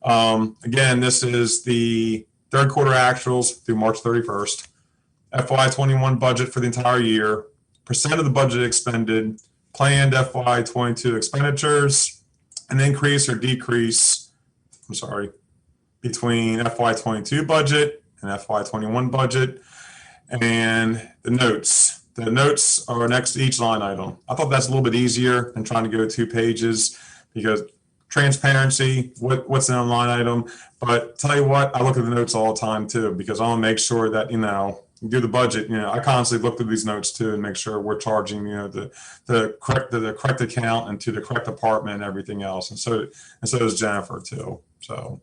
Again, this is the third quarter actuals through March 31st. FY21 budget for the entire year, percent of the budget expended, planned FY22 expenditures, an increase or decrease, between FY22 budget and FY21 budget, and the notes. The notes are next to each line item. I thought that's a little bit easier than trying to go 2 pages because transparency, what's in a line item. But tell you what, I look at the notes all the time too, because I want to make sure that, do the budget. I constantly look through these notes too and make sure we're charging, the correct account and to the correct department and everything else. And so does Jennifer too. So,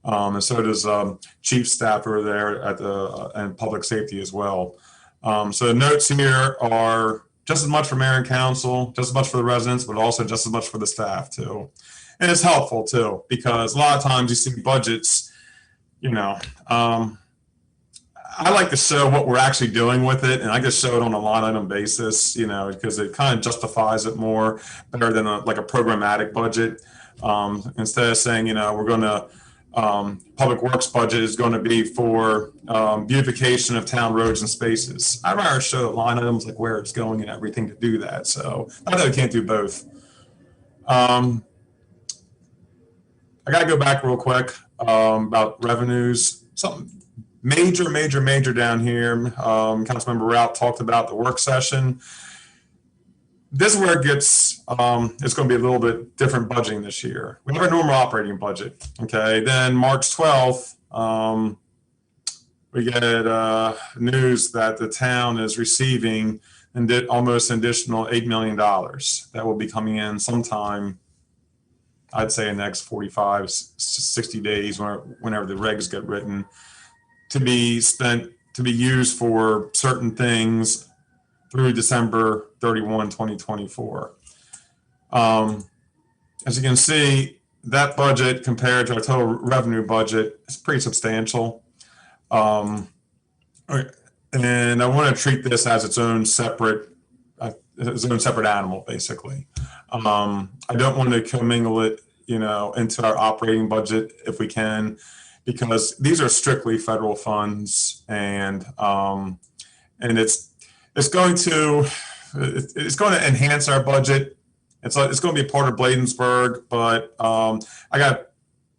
and so does chief staff over there at the and public safety as well. So the notes here are just as much for mayor and council, just as much for the residents, but also just as much for the staff too. And it's helpful too, because a lot of times you see budgets, I like to show what we're actually doing with it, and I just show it on a line item basis, because it kind of justifies it more better than a programmatic budget. Instead of saying, we're going to public works budget is going to be for beautification of town roads and spaces. I'd rather show line items like where it's going and everything to do that. So I know we can't do both. I got to go back real quick about revenues. Something major down here. Councilmember Rout talked about the work session. This is where it gets, it's going to be a little bit different budgeting this year. We have our normal operating budget. Okay. Then March 12th, we get news that the town is receiving almost an additional $8 million that will be coming in sometime, I'd say in the next 45, 60 days, whenever the regs get written, to be used for certain things through December 31, 2024. As you can see, that budget compared to our total revenue budget is pretty substantial. And I want to treat this as its own separate animal, basically. I don't want to commingle it, into our operating budget if we can, because these are strictly federal funds, and it's going to enhance our budget. It's going to be a part of Bladensburg, but I got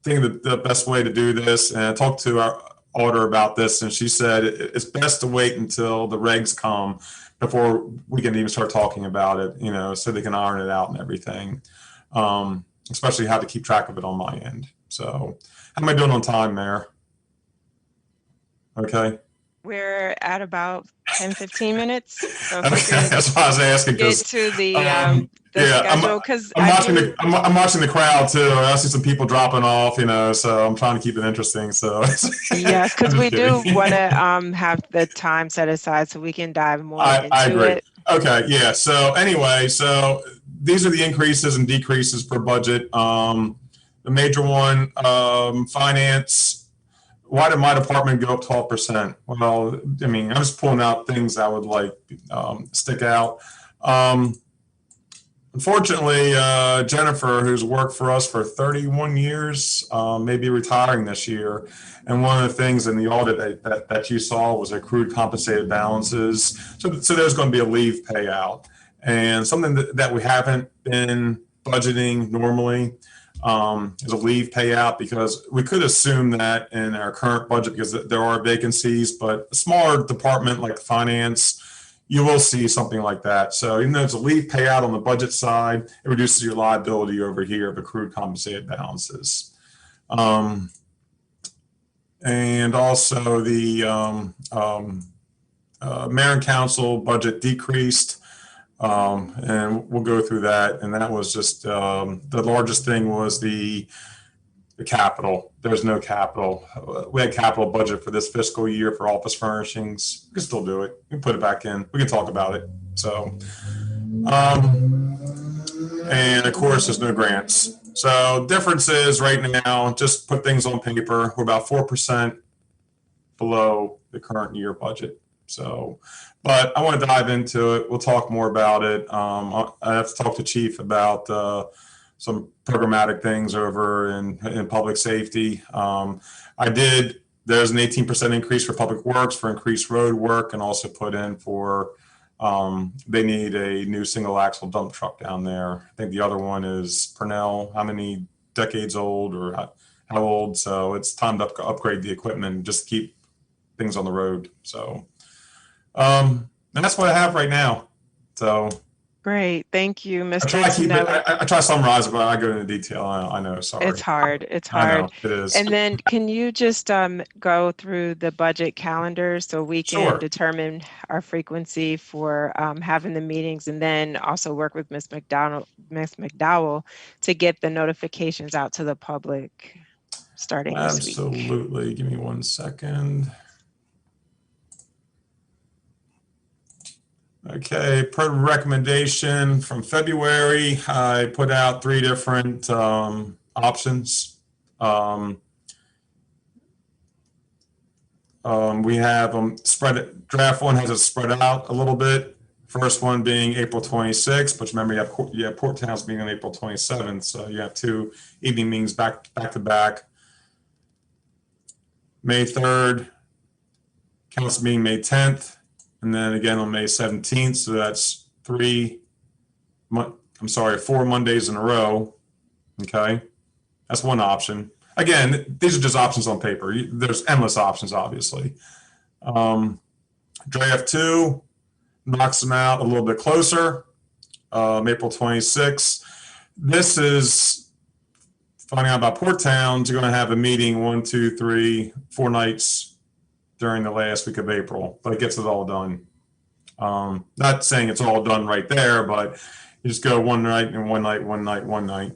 thinking the best way to do this, and I talked to our auditor about this, and she said it's best to wait until the regs come before we can even start talking about it, so they can iron it out and everything, especially how to keep track of it on my end. So how am I doing on time, Mayor? Okay. We're at about 10, 15 minutes. So Okay, that's why I was asking. Get to the schedule, because I'm watching the crowd too. I see some people dropping off, so I'm trying to keep it interesting. So yes, because we do want to have the time set aside so we can dive more into I agree. it. Okay, yeah. So anyway, so these are the increases and decreases per budget. The major one, finance. Why did my department go up 12%? Well, I mean, I'm just pulling out things that would stick out. Unfortunately, Jennifer, who's worked for us for 31 years, may be retiring this year. And one of the things in the audit that you saw was accrued compensated balances. So there's going to be a leave payout. And something that we haven't been budgeting normally is a leave payout, because we could assume that in our current budget because there are vacancies, but a smaller department like finance, you will see something like that. So even though it's a leave payout on the budget side, it reduces your liability over here of accrued compensated balances. And also the mayor and council budget decreased. And we'll go through that. And that was just the largest thing was the capital. There's no capital. We had capital budget for this fiscal year for office furnishings. We can still do it. We can put it back in. We can talk about it. So, and of course, there's no grants. So difference is right now, just put things on paper, we're about 4% below the current year budget. So, but I want to dive into it. We'll talk more about it. I have to talk to Chief about some programmatic things over in public safety. There's an 18% increase for public works for increased road work, and also put in for, they need a new single axle dump truck down there. I think the other one is Purnell, how many decades old or how old? So it's time to upgrade the equipment, just keep things on the road. So, and that's what I have right now. So great, thank you, Mr. I try to summarize it, but I go into detail. I know, sorry. It's hard. It's hard. I know, it is. And then can you just go through the budget calendar so we can determine our frequency for having the meetings, and then also work with Ms. McDowell to get the notifications out to the public starting this week? Absolutely. Give me 1 second. Okay, per recommendation from February, I put out 3 different options. We have them spread. Draft 1 has it spread out a little bit. First one being April 26th, but remember you have Port Towns being on April 27th, so you have 2 evening meetings back to back. May 3rd, council meeting May 10th. And then again on May 17th, so that's 4 Mondays in a row. Okay, that's one option. Again, these are just options on paper. There's endless options, obviously. Draft 2 knocks them out a little bit closer. April 26th. This is finding out about Port Towns. You're going to have a meeting 4 nights during the last week of April, but it gets it all done. Not saying it's all done right there, but you just go one night and one night,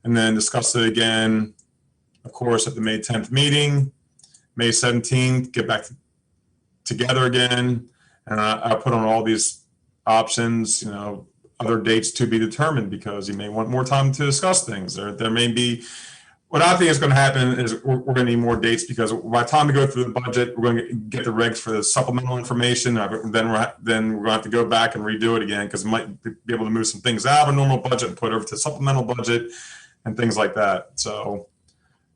and then discuss it again, of course, at the May 10th meeting, May 17th, get back together again. And I put on all these options, you know, other dates to be determined, because you may want more time to discuss things. There may be, what I think is going to happen is we're going to need more dates, because by the time we go through the budget, we're going to get the regs for the supplemental information. Then we're going to have to go back and redo it again, because we might be able to move some things out of a normal budget and put over to supplemental budget and things like that. So,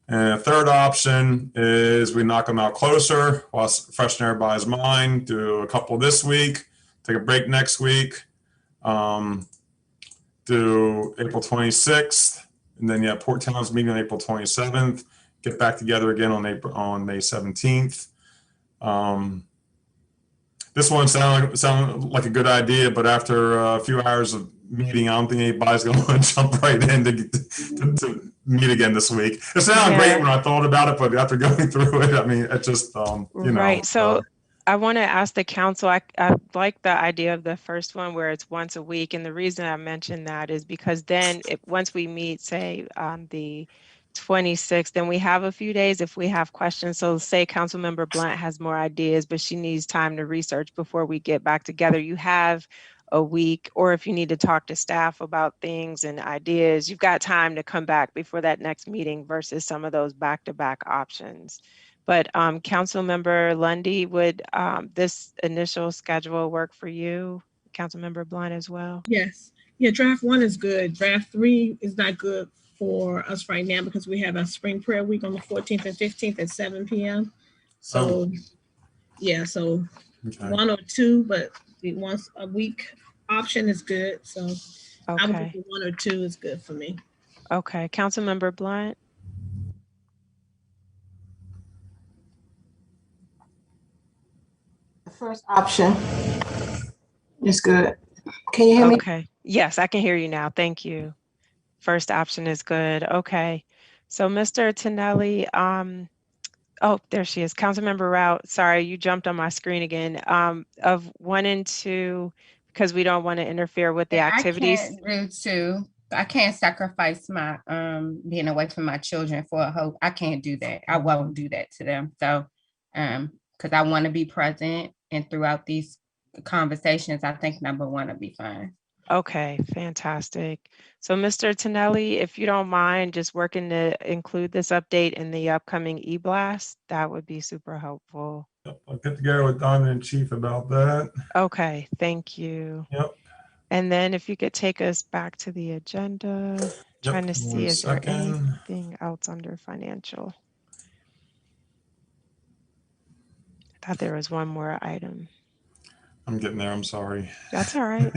and a third option is we knock them out closer while fresh in everybody's mind, do a couple this week, take a break next week, do April 26th, and then Port Town's meeting on April 27th, get back together again on May 17th. This one sounded like a good idea, but after a few hours of meeting, I don't think anybody's going to want to jump right in to meet again this week. It sounded great when I thought about it, but after going through it, I mean, it just, you know. Right. So I want to ask the council, I like the idea of the first one where it's once a week. And the reason I mentioned that is because then once we meet, say, on the 26th, then we have a few days if we have questions. So say Councilmember Blunt has more ideas, but she needs time to research before we get back together. You have a week, or if you need to talk to staff about things and ideas, you've got time to come back before that next meeting versus some of those back-to-back options. But Councilmember Lundy, would this initial schedule work for you? Councilmember Blunt as well? Yes. Yeah, draft 1 is good. Draft 3 is not good for us right now because we have a spring prayer week on the 14th and 15th at 7 p.m. So, yeah, so okay. 1 or 2, but the once a week option is good. So I would think 1 or 2 is good for me. Okay, Councilmember Blunt. The first option is good. Can you hear me? Okay. Yes, I can hear you now. Thank you. First option is good. Okay. So Mr. Tonelli, oh, there she is. Councilmember Rout, sorry, you jumped on my screen again. Of 1 and 2, because we don't want to interfere with the activities. I can't do 2. I can't sacrifice my being away from my children for a hope. I can't do that. I won't do that to them. So, because I want to be present, and throughout these conversations, I think number 1 will be fine. Okay, fantastic. So Mr. Tonelli, if you don't mind just working to include this update in the upcoming e-blast, that would be super helpful. Yep, I'll get together with Diamond and Chief about that. Okay, thank you. Yep. And then if you could take us back to the agenda, trying to see is there anything else under financial? I thought there was one more item. I'm getting there, I'm sorry. That's all right.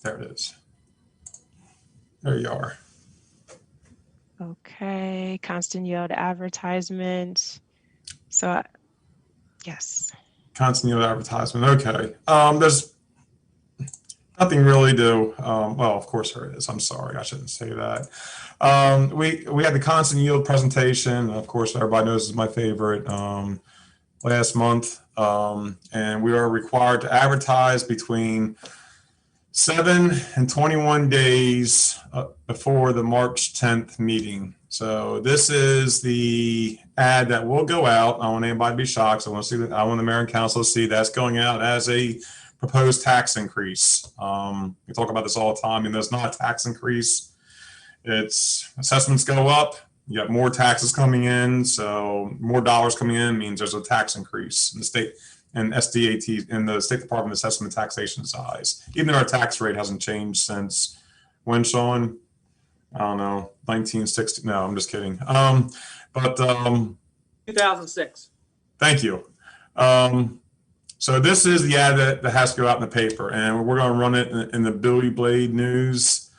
There it is. There you are. Okay, constant yield advertisement. So, yes. Constant yield advertisement, okay. There's nothing really to, well, of course there is. I'm sorry, I shouldn't say that. We had the constant yield presentation. Of course, everybody knows it's my favorite last month. And we are required to advertise between 7 and 21 days before the March 10th meeting. So this is the ad that will go out. I don't want anybody to be shocked. So I want to see that. I want the mayor and council to see that's going out as a proposed tax increase. We talk about this all the time, and there's not a tax increase. It's assessments go up. You got more taxes coming in, so more dollars coming in means there's a tax increase in the state. And SDAT in the State Department of Assessment Taxation size. Even though our tax rate hasn't changed since when, Sean? I don't know, 1960. No, I'm just kidding. 2006. Thank you. So this is the ad that has to go out in the paper, and we're going to run it in the Billy Blade News.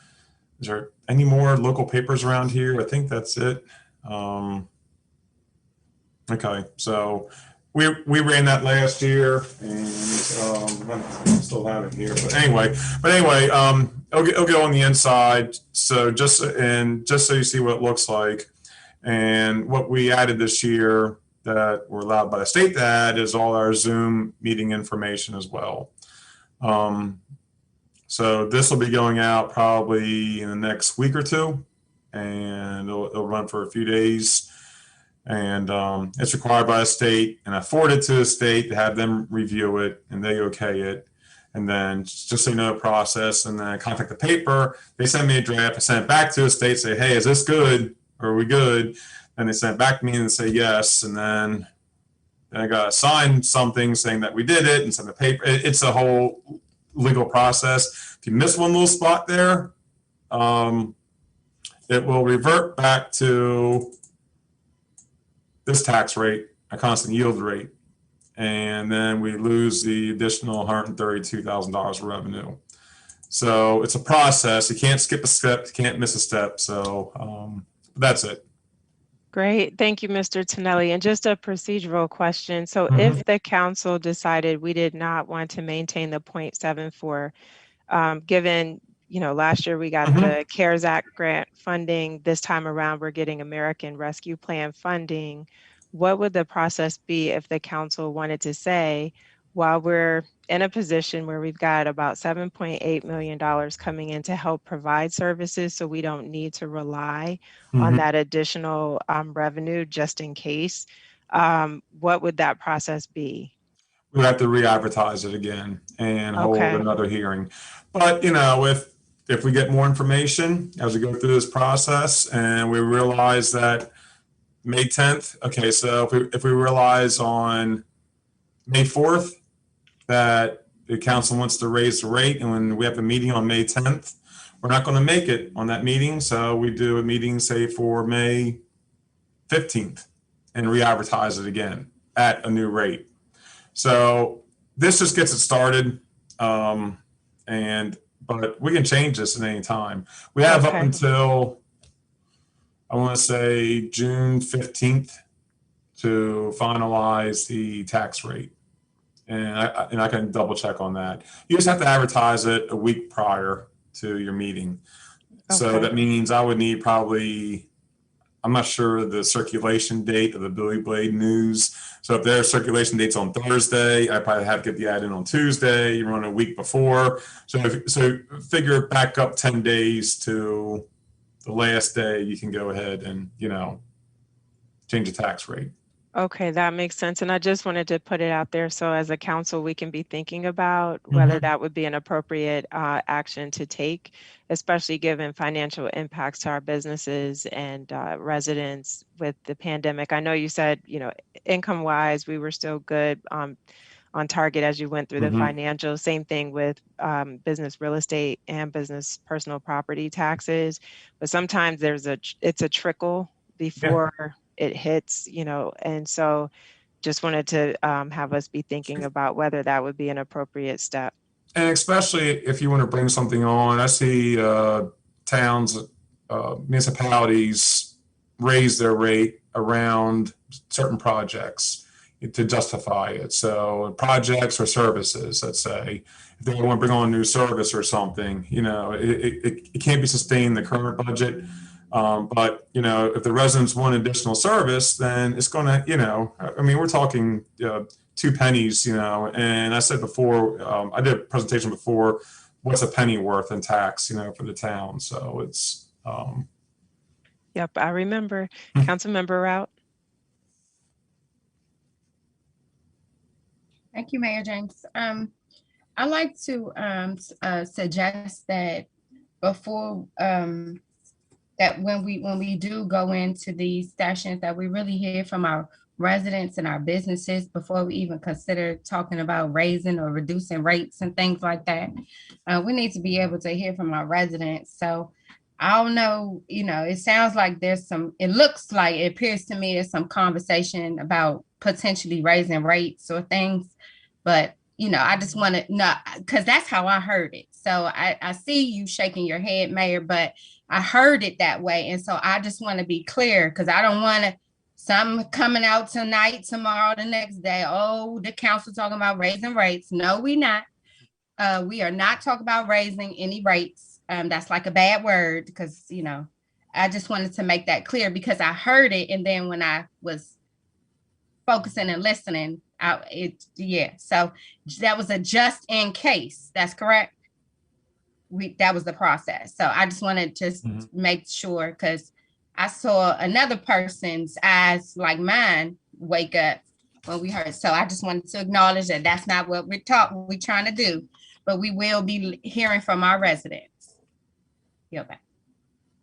Is there any more local papers around here? I think that's it. Okay, so. We ran that last year, and I still have it here. But anyway, it'll go on the inside. So just so you see what it looks like, And what we added this year that we're allowed by the state to add is all our Zoom meeting information as well. So this will be going out probably in the next week or two, and it'll run for a few days. And it's required by the state, and I forwarded to the state to have them review it, and they okay it. And then just so you know the process, and then I contact the paper. They send me a draft. I send it back to the state, say, hey, is this good? Or are we good? And they send it back to me and say yes. And then I got to sign something saying that we did it and send the paper. It's a whole legal process. If you miss one little spot there, it will revert back to this tax rate, a constant yield rate. And then we lose the additional $132,000 of revenue. So it's a process. You can't skip a step. You can't miss a step. So that's it. Great. Thank you, Mr. Tonelli. And just a procedural question. So if the council decided we did not want to maintain the 0.74, given, last year we got the CARES Act grant funding, this time around we're getting American Rescue Plan funding, what would the process be if the council wanted to say, while we're in a position where we've got about $7.8 million coming in to help provide services, so we don't need to rely on that additional revenue just in case, what would that process be? We have to re-advertise it again and hold another hearing. But, if we get more information as we go through this process and we realize that May 10th, okay, so if we realize on May 4th that the council wants to raise the rate, and when we have a meeting on May 10th, we're not going to make it on that meeting. So we do a meeting, say, for May 15th and re-advertise it again at a new rate. So this just gets it started. But we can change this at any time. We have up until, I want to say, June 15th to finalize the tax rate. And I can double check on that. You just have to advertise it a week prior to your meeting. So that means I would need probably, I'm not sure the circulation date of the Billy Blade News. So if their circulation date's on Thursday, I probably have to get the ad in on Tuesday. You run a week before. So figure back up 10 days to the last day. You can go ahead and change the tax rate. Okay, that makes sense. And I just wanted to put it out there so as a council, we can be thinking about whether that would be an appropriate action to take, especially given financial impacts to our businesses and residents with the pandemic. I know you said, income-wise, we were still good on target as you went through the financials. Same thing with business real estate and business personal property taxes. But sometimes it's a trickle before it hits, and so just wanted to have us be thinking about whether that would be an appropriate step. And especially if you want to bring something on, I see towns, municipalities raise their rate around certain projects to justify it. So projects or services, let's say, if they want to bring on a new service or something, it can't be sustained in the current budget. But, if the residents want additional service, then it's going to, we're talking 2 pennies, and I said before, I did a presentation before, what's a penny worth in tax, for the town. So it's. Yep, I remember. Councilmember Rout. Thank you, Mayor James. I'd like to suggest that before that when we do go into these sessions, that we really hear from our residents and our businesses before we even consider talking about raising or reducing rates and things like that. We need to be able to hear from our residents. So I don't know, it sounds like it appears to me there's some conversation about potentially raising rates or things, but I just want to know, because that's how I heard it. So I see you shaking your head, Mayor, but I heard it that way. And so I just want to be clear, because I don't want some coming out tonight, tomorrow, the next day. Oh, the council talking about raising rates. No, we not. We are not talking about raising any rates. That's like a bad word because, I just wanted to make that clear because I heard it, and then when I was focusing and listening, so that was a just in case. That's correct. That was the process. So I just wanted to make sure, because I saw another person's eyes, like mine, wake up when we heard. So I just wanted to acknowledge that that's not what we're trying to do, but we will be hearing from our residents. Okay.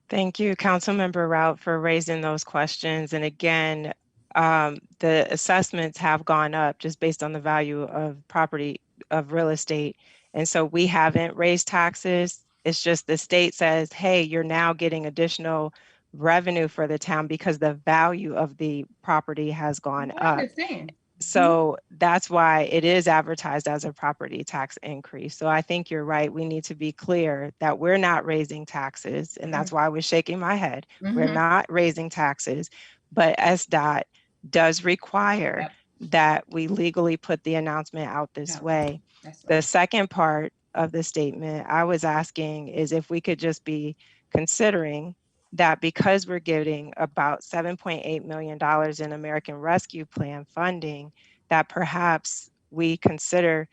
Thank you, Councilmember Rout, for raising those questions. And again, the assessments have gone up just based on the value of property, of real estate. And so we haven't raised taxes. It's just the state says, hey, you're now getting additional revenue for the town because the value of the property has gone up. I understand. So that's why it is advertised as a property tax increase. So I think you're right. We need to be clear that we're not raising taxes. And that's why I was shaking my head. We're not raising taxes, but SDOT does require that we legally put the announcement out this way. The second part of the statement I was asking is if we could just be considering that because we're getting about $7.8 million in American Rescue Plan funding, that perhaps we consider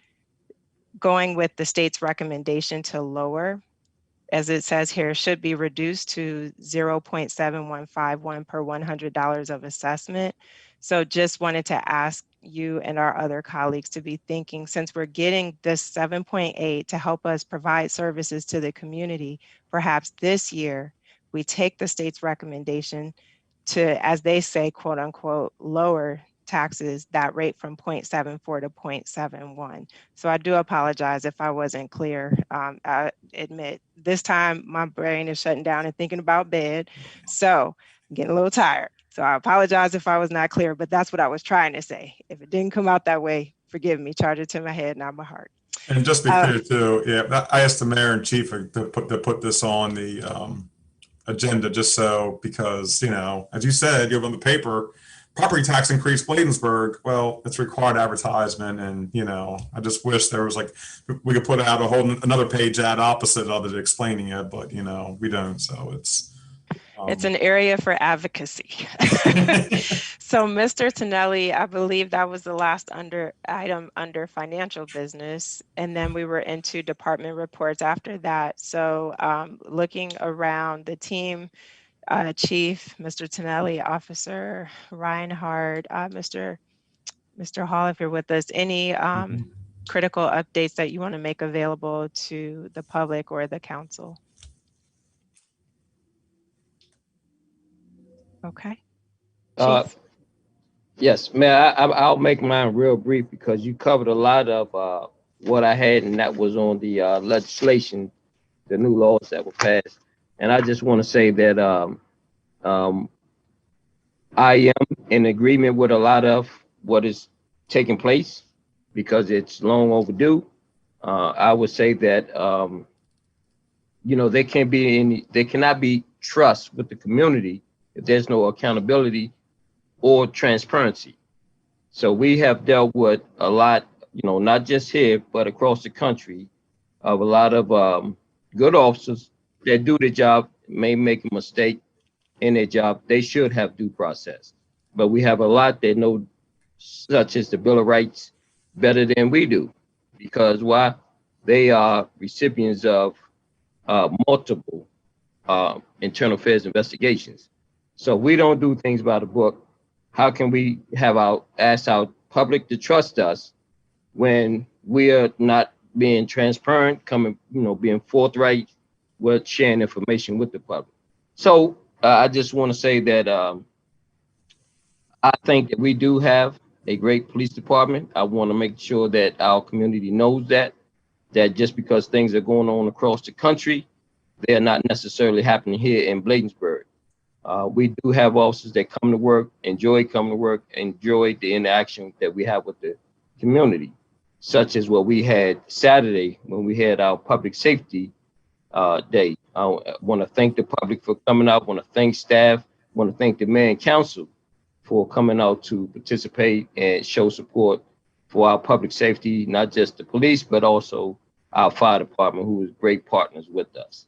going with the state's recommendation to lower, as it says here, should be reduced to 0.7151 per $100 of assessment. So just wanted to ask you and our other colleagues to be thinking, since we're getting this 7.8 to help us provide services to the community, perhaps this year, we take the state's recommendation to, as they say, quote unquote, lower taxes, that rate from 0.74 to 0.71. So I do apologize if I wasn't clear. I admit this time my brain is shutting down and thinking about bed. So I'm getting a little tired. So I apologize if I was not clear, but that's what I was trying to say. If it didn't come out that way, forgive me, charge it to my head, not my heart. And just to be clear too, yeah, I asked the mayor and chief to put this on the agenda just so, because, you know, as you said, you're on the paper, property tax increase Bladensburg. Well, it's required advertisement, and you know, I just wish there was like we could put out a whole another page ad opposite of it explaining it, but you know, we don't. So it's an area for advocacy. So Mr. Tonelli, I believe that was the last item under financial business. And then we were into department reports after that. So looking around the team, Chief, Mr. Tonelli, Officer Reinhardt, Mr. Hall, if you're with us, any critical updates that you want to make available to the public or the council? Okay. Yes, Mayor, I'll make mine real brief because you covered a lot of what I had, and that was on the legislation, the new laws that were passed. And I just want to say that I am in agreement with a lot of what is taking place because it's long overdue. I would say that you know, there cannot be trust with the community if there's no accountability or transparency. So we have dealt with a lot, you know, not just here, but across the country, of a lot of good officers that do the job, may make a mistake in their job. They should have due process. But we have a lot that know, such as the Bill of Rights, better than we do. Because why? They are recipients of multiple internal affairs investigations. So we don't do things by the book. How can we ask our public to trust us when we are not being transparent, being forthright with sharing information with the public? So I just want to say that I think that we do have a great police department. I want to make sure that our community knows that just because things are going on across the country, they're not necessarily happening here in Bladensburg. We do have officers that come to work, enjoy coming to work, enjoy the interaction that we have with the community, such as what we had Saturday when we had our public safety day. I want to thank the public for coming out. I want to thank staff. I want to thank the mayor and council for coming out to participate and show support for our public safety, not just the police, but also our fire department, who is great partners with us.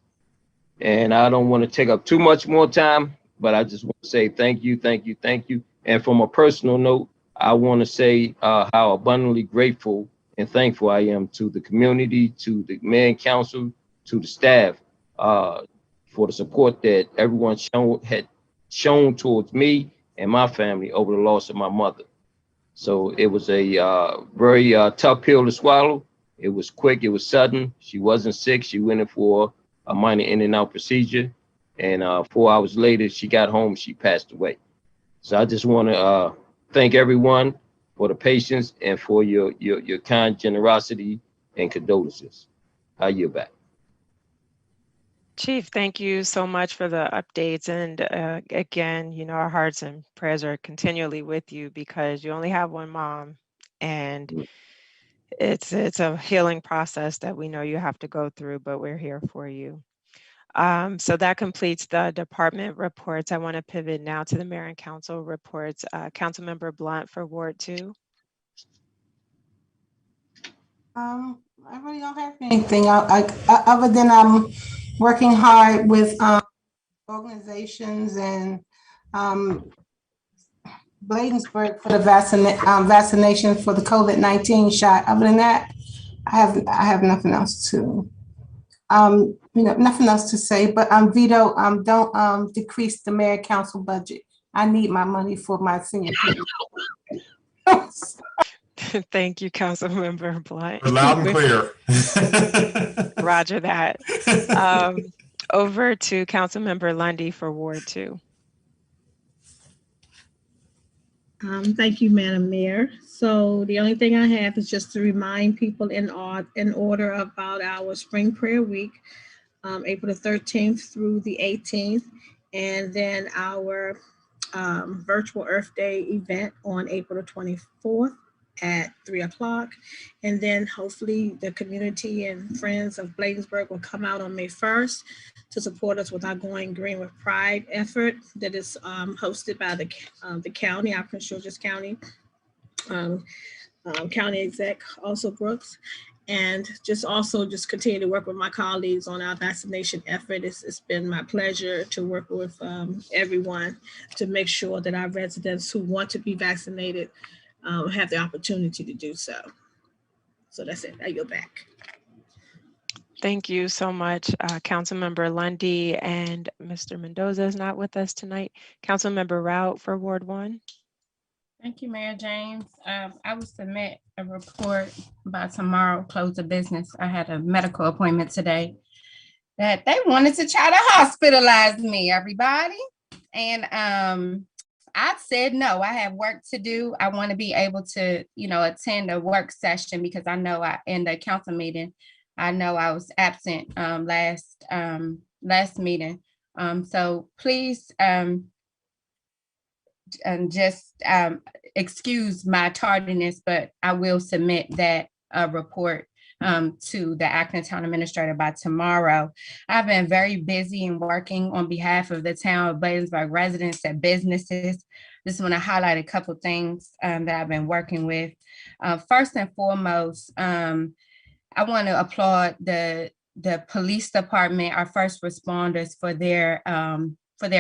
And I don't want to take up too much more time, but I just want to say thank you, thank you, thank you. And from a personal note, I want to say how abundantly grateful and thankful I am to the community, to the mayor and council, to the staff for the support that everyone had shown towards me and my family over the loss of my mother. So it was a very tough pill to swallow. It was quick, it was sudden. She wasn't sick. She went in for a minor in and out procedure. And 4 hours later, she got home, she passed away. So I just want to thank everyone for the patience and for your kind generosity and condolences. I yield back. Chief, thank you so much for the updates. And again, you know, our hearts and prayers are continually with you because you only have one mom, and it's a healing process that we know you have to go through, but we're here for you. So that completes the department reports. I want to pivot now to the mayor and council reports. Councilmember Blunt for Ward 2. I really don't have anything. Other than I'm working hard with organizations and Bladensburg for the vaccination for the COVID-19 shot. Other than that, I have nothing else to nothing else to say. But Vito, don't decrease the mayor council budget. I need my money for my senior Thank you, Councilmember Blunt. Loud and clear. Roger that. Over to Councilmember Lundy for Ward 2. Thank you, Madam Mayor. So the only thing I have is just to remind people in order about our Spring Prayer Week, April the 13th through the 18th, and then our virtual Earth Day event on April the 24th at 3 o'clock. And then hopefully the community and friends of Bladensburg will come out on May 1st to support us with our Going Green with Pride effort that is hosted by the county, our Prince George's County, County Exec, also Brooks. And just continue to work with my colleagues on our vaccination effort. It's been my pleasure to work with everyone to make sure that our residents who want to be vaccinated have the opportunity to do so. So that's it. I yield back. Thank you so much, Councilmember Lundy, and Mr. Mendoza is not with us tonight. Councilmember Rout for Ward 1. Thank you, Mayor James. I will submit a report by tomorrow, close of business. I had a medical appointment today that they wanted to try to hospitalize me, everybody. And I said no, I have work to do. I want to be able to, attend a work session because I know in the council meeting, I know I was absent last meeting. So please just excuse my tardiness, but I will submit that report to the acting town administrator by tomorrow. I've been very busy and working on behalf of the town of Bladensburg residents and businesses. Just want to highlight a couple of things that I've been working with. First and foremost, I want to applaud the police department, our first responders, for their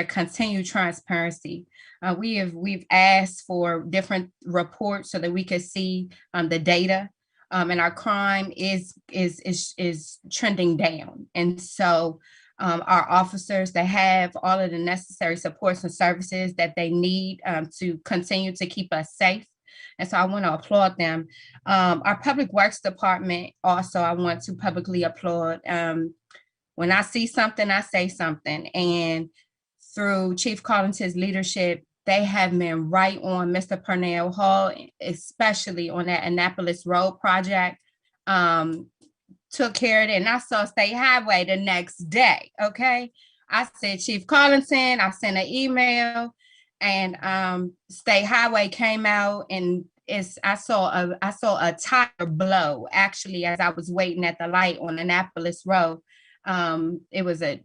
continued transparency. We've asked for different reports so that we could see the data. And our crime is trending down. And so our officers, they have all of the necessary supports and services that they need to continue to keep us safe. And so I want to applaud them. Our Public Works Department also, I want to publicly applaud. When I see something, I say something. And through Chief Collins' leadership, they have been right on Mr. Purnell Hall, especially on that Annapolis Road project. Took care of it. And I saw State Highway the next day, okay? I said, Chief Collinson, I sent an email, and State Highway came out, and I saw a tire blow, actually, as I was waiting at the light on Annapolis Road. It was a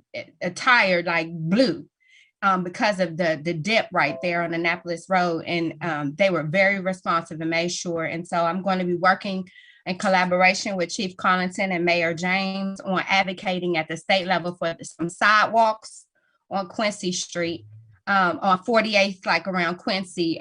tire like blew. Because of the dip right there on Annapolis Road. And they were very responsive and made sure. And so I'm going to be working in collaboration with Chief Collington and Mayor James on advocating at the state level for some sidewalks on Quincy Street, on 48th, like around Quincy.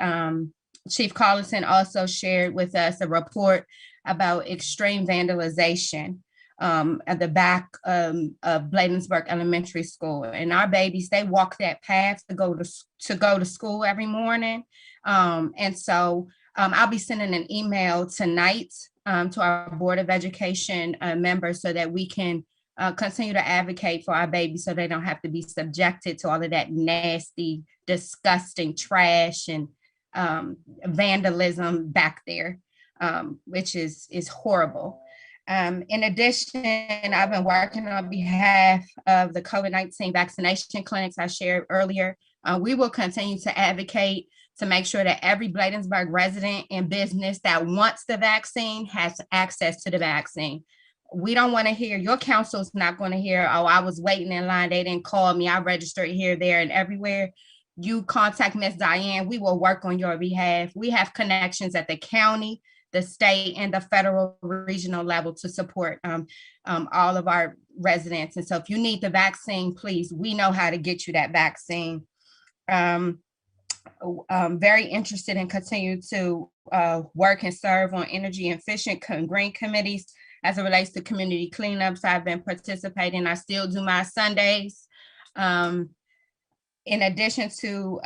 Chief Collington also shared with us a report about extreme vandalization at the back of Bladensburg Elementary School. And our babies, they walk that path to go to school every morning. And so I'll be sending an email tonight to our Board of Education members so that we can continue to advocate for our babies so they don't have to be subjected to all of that nasty, disgusting trash and vandalism back there, which is horrible. In addition, I've been working on behalf of the COVID-19 vaccination clinics I shared earlier. We will continue to advocate to make sure that every Bladensburg resident and business that wants the vaccine has access to the vaccine. We don't want to hear, your council's not going to hear, oh, I was waiting in line, they didn't call me, I registered here, there, and everywhere. You contact Ms. Diane, we will work on your behalf. We have connections at the county, the state, and the federal regional level to support all of our residents. And so if you need the vaccine, please, we know how to get you that vaccine. Very interested in continue to work and serve on energy efficient green committees as it relates to community cleanups. I've been participating. I still do my Sundays. In addition to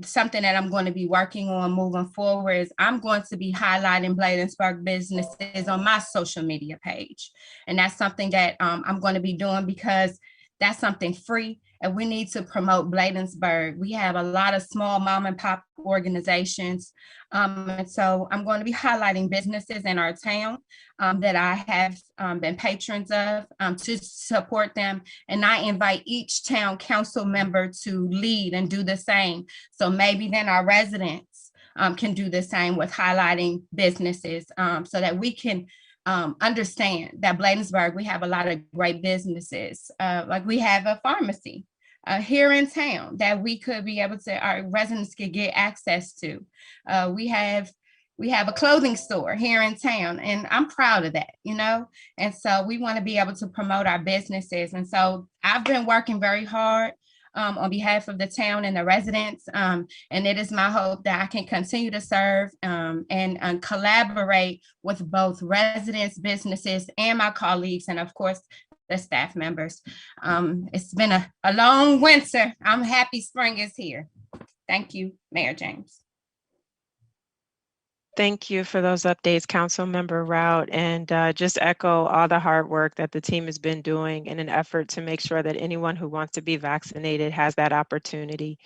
something that I'm going to be working on moving forward is I'm going to be highlighting Bladensburg businesses on my social media page. And that's something that I'm going to be doing because that's something free. And we need to promote Bladensburg. We have a lot of small mom and pop organizations. And so I'm going to be highlighting businesses in our town that I have been patrons of to support them. And I invite each town council member to lead and do the same. So maybe then our residents can do the same with highlighting businesses so that we can understand that Bladensburg, we have a lot of great businesses. Like we have a pharmacy here in town that we could be able to, our residents could get access to. We have a clothing store here in town, and I'm proud of that, you know? And so we want to be able to promote our businesses. And so I've been working very hard on behalf of the town and the residents. And it is my hope that I can continue to serve and collaborate with both residents, businesses, and my colleagues, and of course, the staff members. It's been a long winter. I'm happy spring is here. Thank you, Mayor James. Thank you for those updates, Councilmember Rout, and just echo all the hard work that the team has been doing in an effort to make sure that anyone who wants to be vaccinated has that opportunity.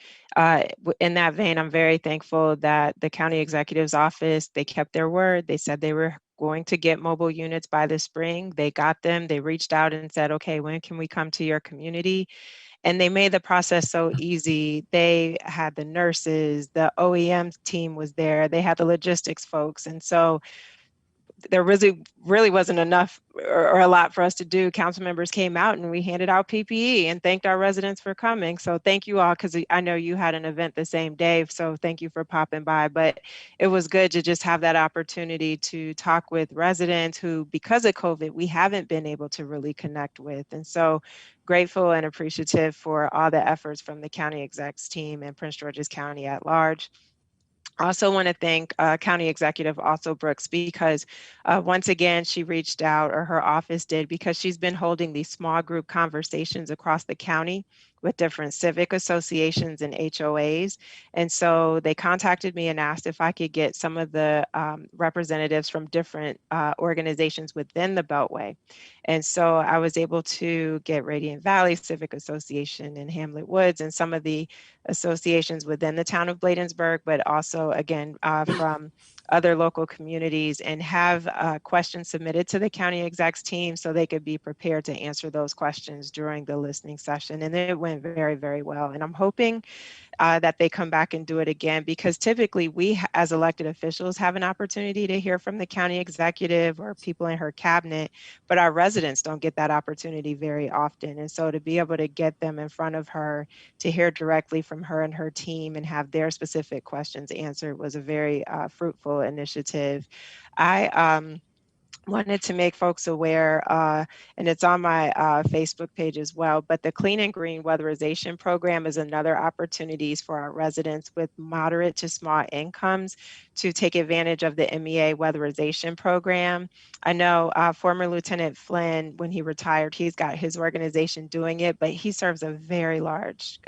In that vein, I'm very thankful that the county executive's office, they kept their word. They said they were going to get mobile units by the spring. They got them. They reached out and said, okay, when can we come to your community? And they made the process so easy. They had the nurses, the OEM team was there, they had the logistics folks. And so there really wasn't enough or a lot for us to do. Council members came out and we handed out PPE and thanked our residents for coming. So thank you all, because I know you had an event the same day. So thank you for popping by. But it was good to just have that opportunity to talk with residents who, because of COVID, we haven't been able to really connect with. And so grateful and appreciative for all the efforts from the county execs team and Prince George's County at large. I also want to thank County Executive also Brooks, because once again, she reached out, or her office did, because she's been holding these small group conversations across the county with different civic associations and HOAs. And so they contacted me and asked if I could get some of the representatives from different organizations within the Beltway. And so I was able to get Radiant Valley Civic Association in Hamlet Woods and some of the associations within the town of Bladensburg, but also again from other local communities, and have questions submitted to the county execs team so they could be prepared to answer those questions during the listening session. And it went very, very well. And I'm hoping that they come back and do it again, because typically we as elected officials have an opportunity to hear from the county executive or people in her cabinet, but our residents don't get that opportunity very often. And so to be able to get them in front of her, to hear directly from her and her team and have their specific questions answered was a very fruitful initiative. I wanted to make folks aware, and it's on my Facebook page as well, but the Clean and Green Weatherization Program is another opportunities for our residents with moderate to small incomes to take advantage of the MEA Weatherization Program. I know former Lieutenant Flynn, when he retired, he's got his organization doing it, but he serves a very large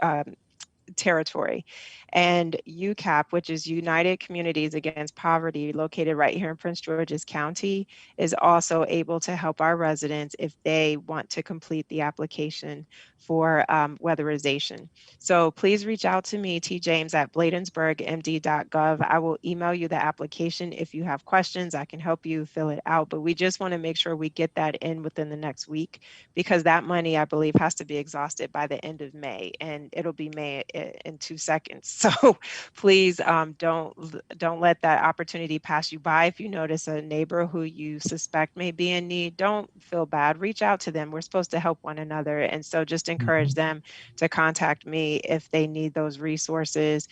territory. And UCAP, which is United Communities Against Poverty, located right here in Prince George's County, is also able to help our residents if they want to complete the application for weatherization. So please reach out to me, tjames@bladensburgmd.gov. I will email you the application. If you have questions, I can help you fill it out, but we just want to make sure we get that in within the next week, because that money, I believe, has to be exhausted by the end of May, and it'll be May in 2 seconds. So please don't let that opportunity pass you by. If you notice a neighbor who you suspect may be in need, don't feel bad. Reach out to them. We're supposed to help one another, and so just encourage them to contact me if they need those resources.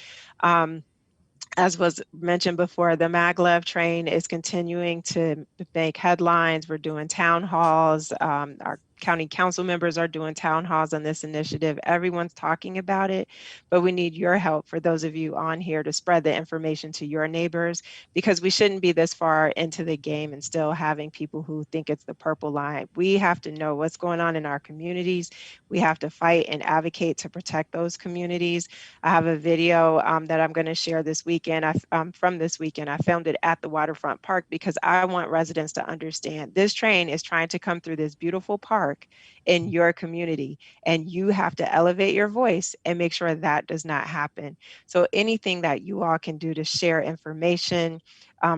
As was mentioned before, the maglev train is continuing to make headlines. We're doing town halls. Our county council members are doing town halls on this initiative. Everyone's talking about it, but we need your help, for those of you on here, to spread the information to your neighbors, because we shouldn't be this far into the game and still having people who think it's the purple line. We have to know what's going on in our communities. We have to fight and advocate to protect those communities. I have a video that I'm going to share this weekend. From this weekend, I filmed it at the Waterfront Park, because I want residents to understand this train is trying to come through this beautiful park in your community, and you have to elevate your voice and make sure that does not happen. So anything that you all can do to share information,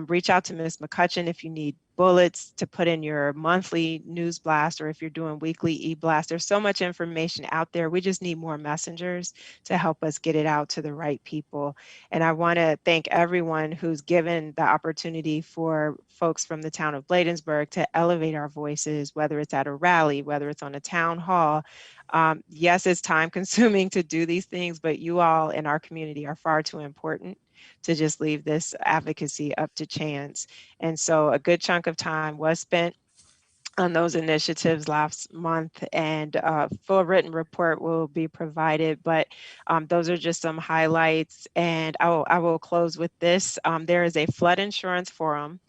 reach out to Ms. McCutcheon if you need bullets to put in your monthly news blast, or if you're doing weekly e-blast. There's so much information out there. We just need more messengers to help us get it out to the right people. And I want to thank everyone who's given the opportunity for folks from the town of Bladensburg to elevate our voices, whether it's at a rally, whether it's on a town hall. Yes, it's time consuming to do these things, but you all in our community are far too important to just leave this advocacy up to chance. And so a good chunk of time was spent on those initiatives last month, and a full written report will be provided, but those are just some highlights. And I will close with this. There is a flood insurance forum.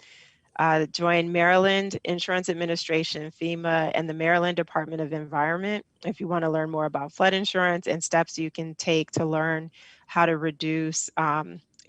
Join Maryland Insurance Administration, FEMA, and the Maryland Department of Environment if you want to learn more about flood insurance and steps you can take to learn how to reduce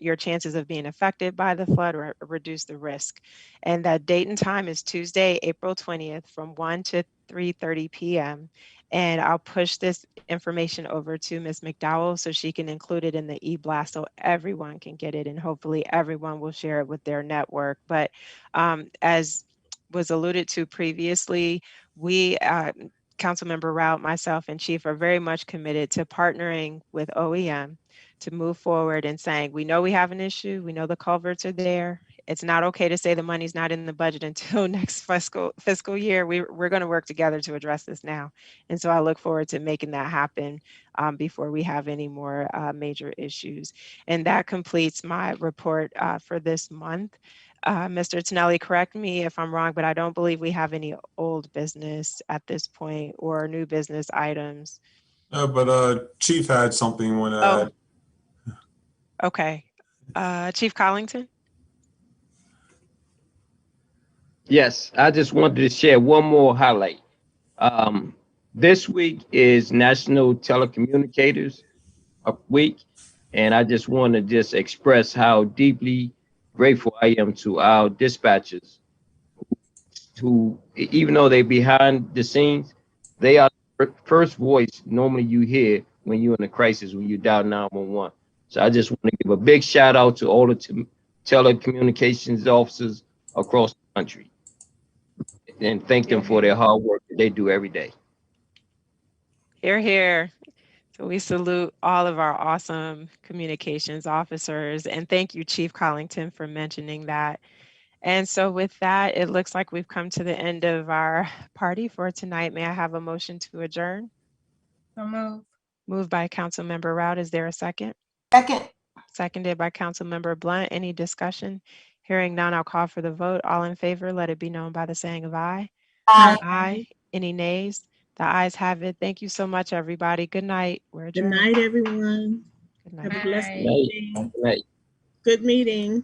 your chances of being affected by the flood, or reduce the risk. And that date and time is Tuesday, April 20th from 1 to 3:30 p.m. And I'll push this information over to Ms. McDowell so she can include it in the e-blast so everyone can get it, and hopefully everyone will share it with their network. But as was alluded to previously, we, Councilmember Rout, myself, and Chief are very much committed to partnering with OEM to move forward and saying, we know we have an issue, we know the culverts are there. It's not okay to say the money's not in the budget until next fiscal year. We're going to work together to address this now. And so I look forward to making that happen before we have any more major issues. And that completes my report for this month. Mr. Tonelli, correct me if I'm wrong, but I don't believe we have any old business at this point or new business items. But Chief had something he wanted to add. Okay. Chief Collington? Yes, I just wanted to share one more highlight. This week is National Telecommunicators Week, and I just want to just express how deeply grateful I am to our dispatchers who, even though they're behind the scenes, they are the first voice normally you hear when you're in a crisis, when you dial 911. So I just want to give a big shout out to all the telecommunications officers across the country and thank them for their hard work that they do every day. Hear, hear. So we salute all of our awesome communications officers, and thank you, Chief Collington, for mentioning that. And so with that, it looks like we've come to the end of our party for tonight. May I have a motion to adjourn? So move. Moved by Councilmember Rout. Is there a second? Second. Seconded by Councilmember Blunt. Any discussion? Hearing none, I'll call for the vote. All in favor, let it be known by the saying of aye. Aye. Aye. Any nays? The ayes have it. Thank you so much, everybody. Good night. We're Good adjourned. night, everyone. Good night. Have a blessed Bye. evening. Night. Good meeting.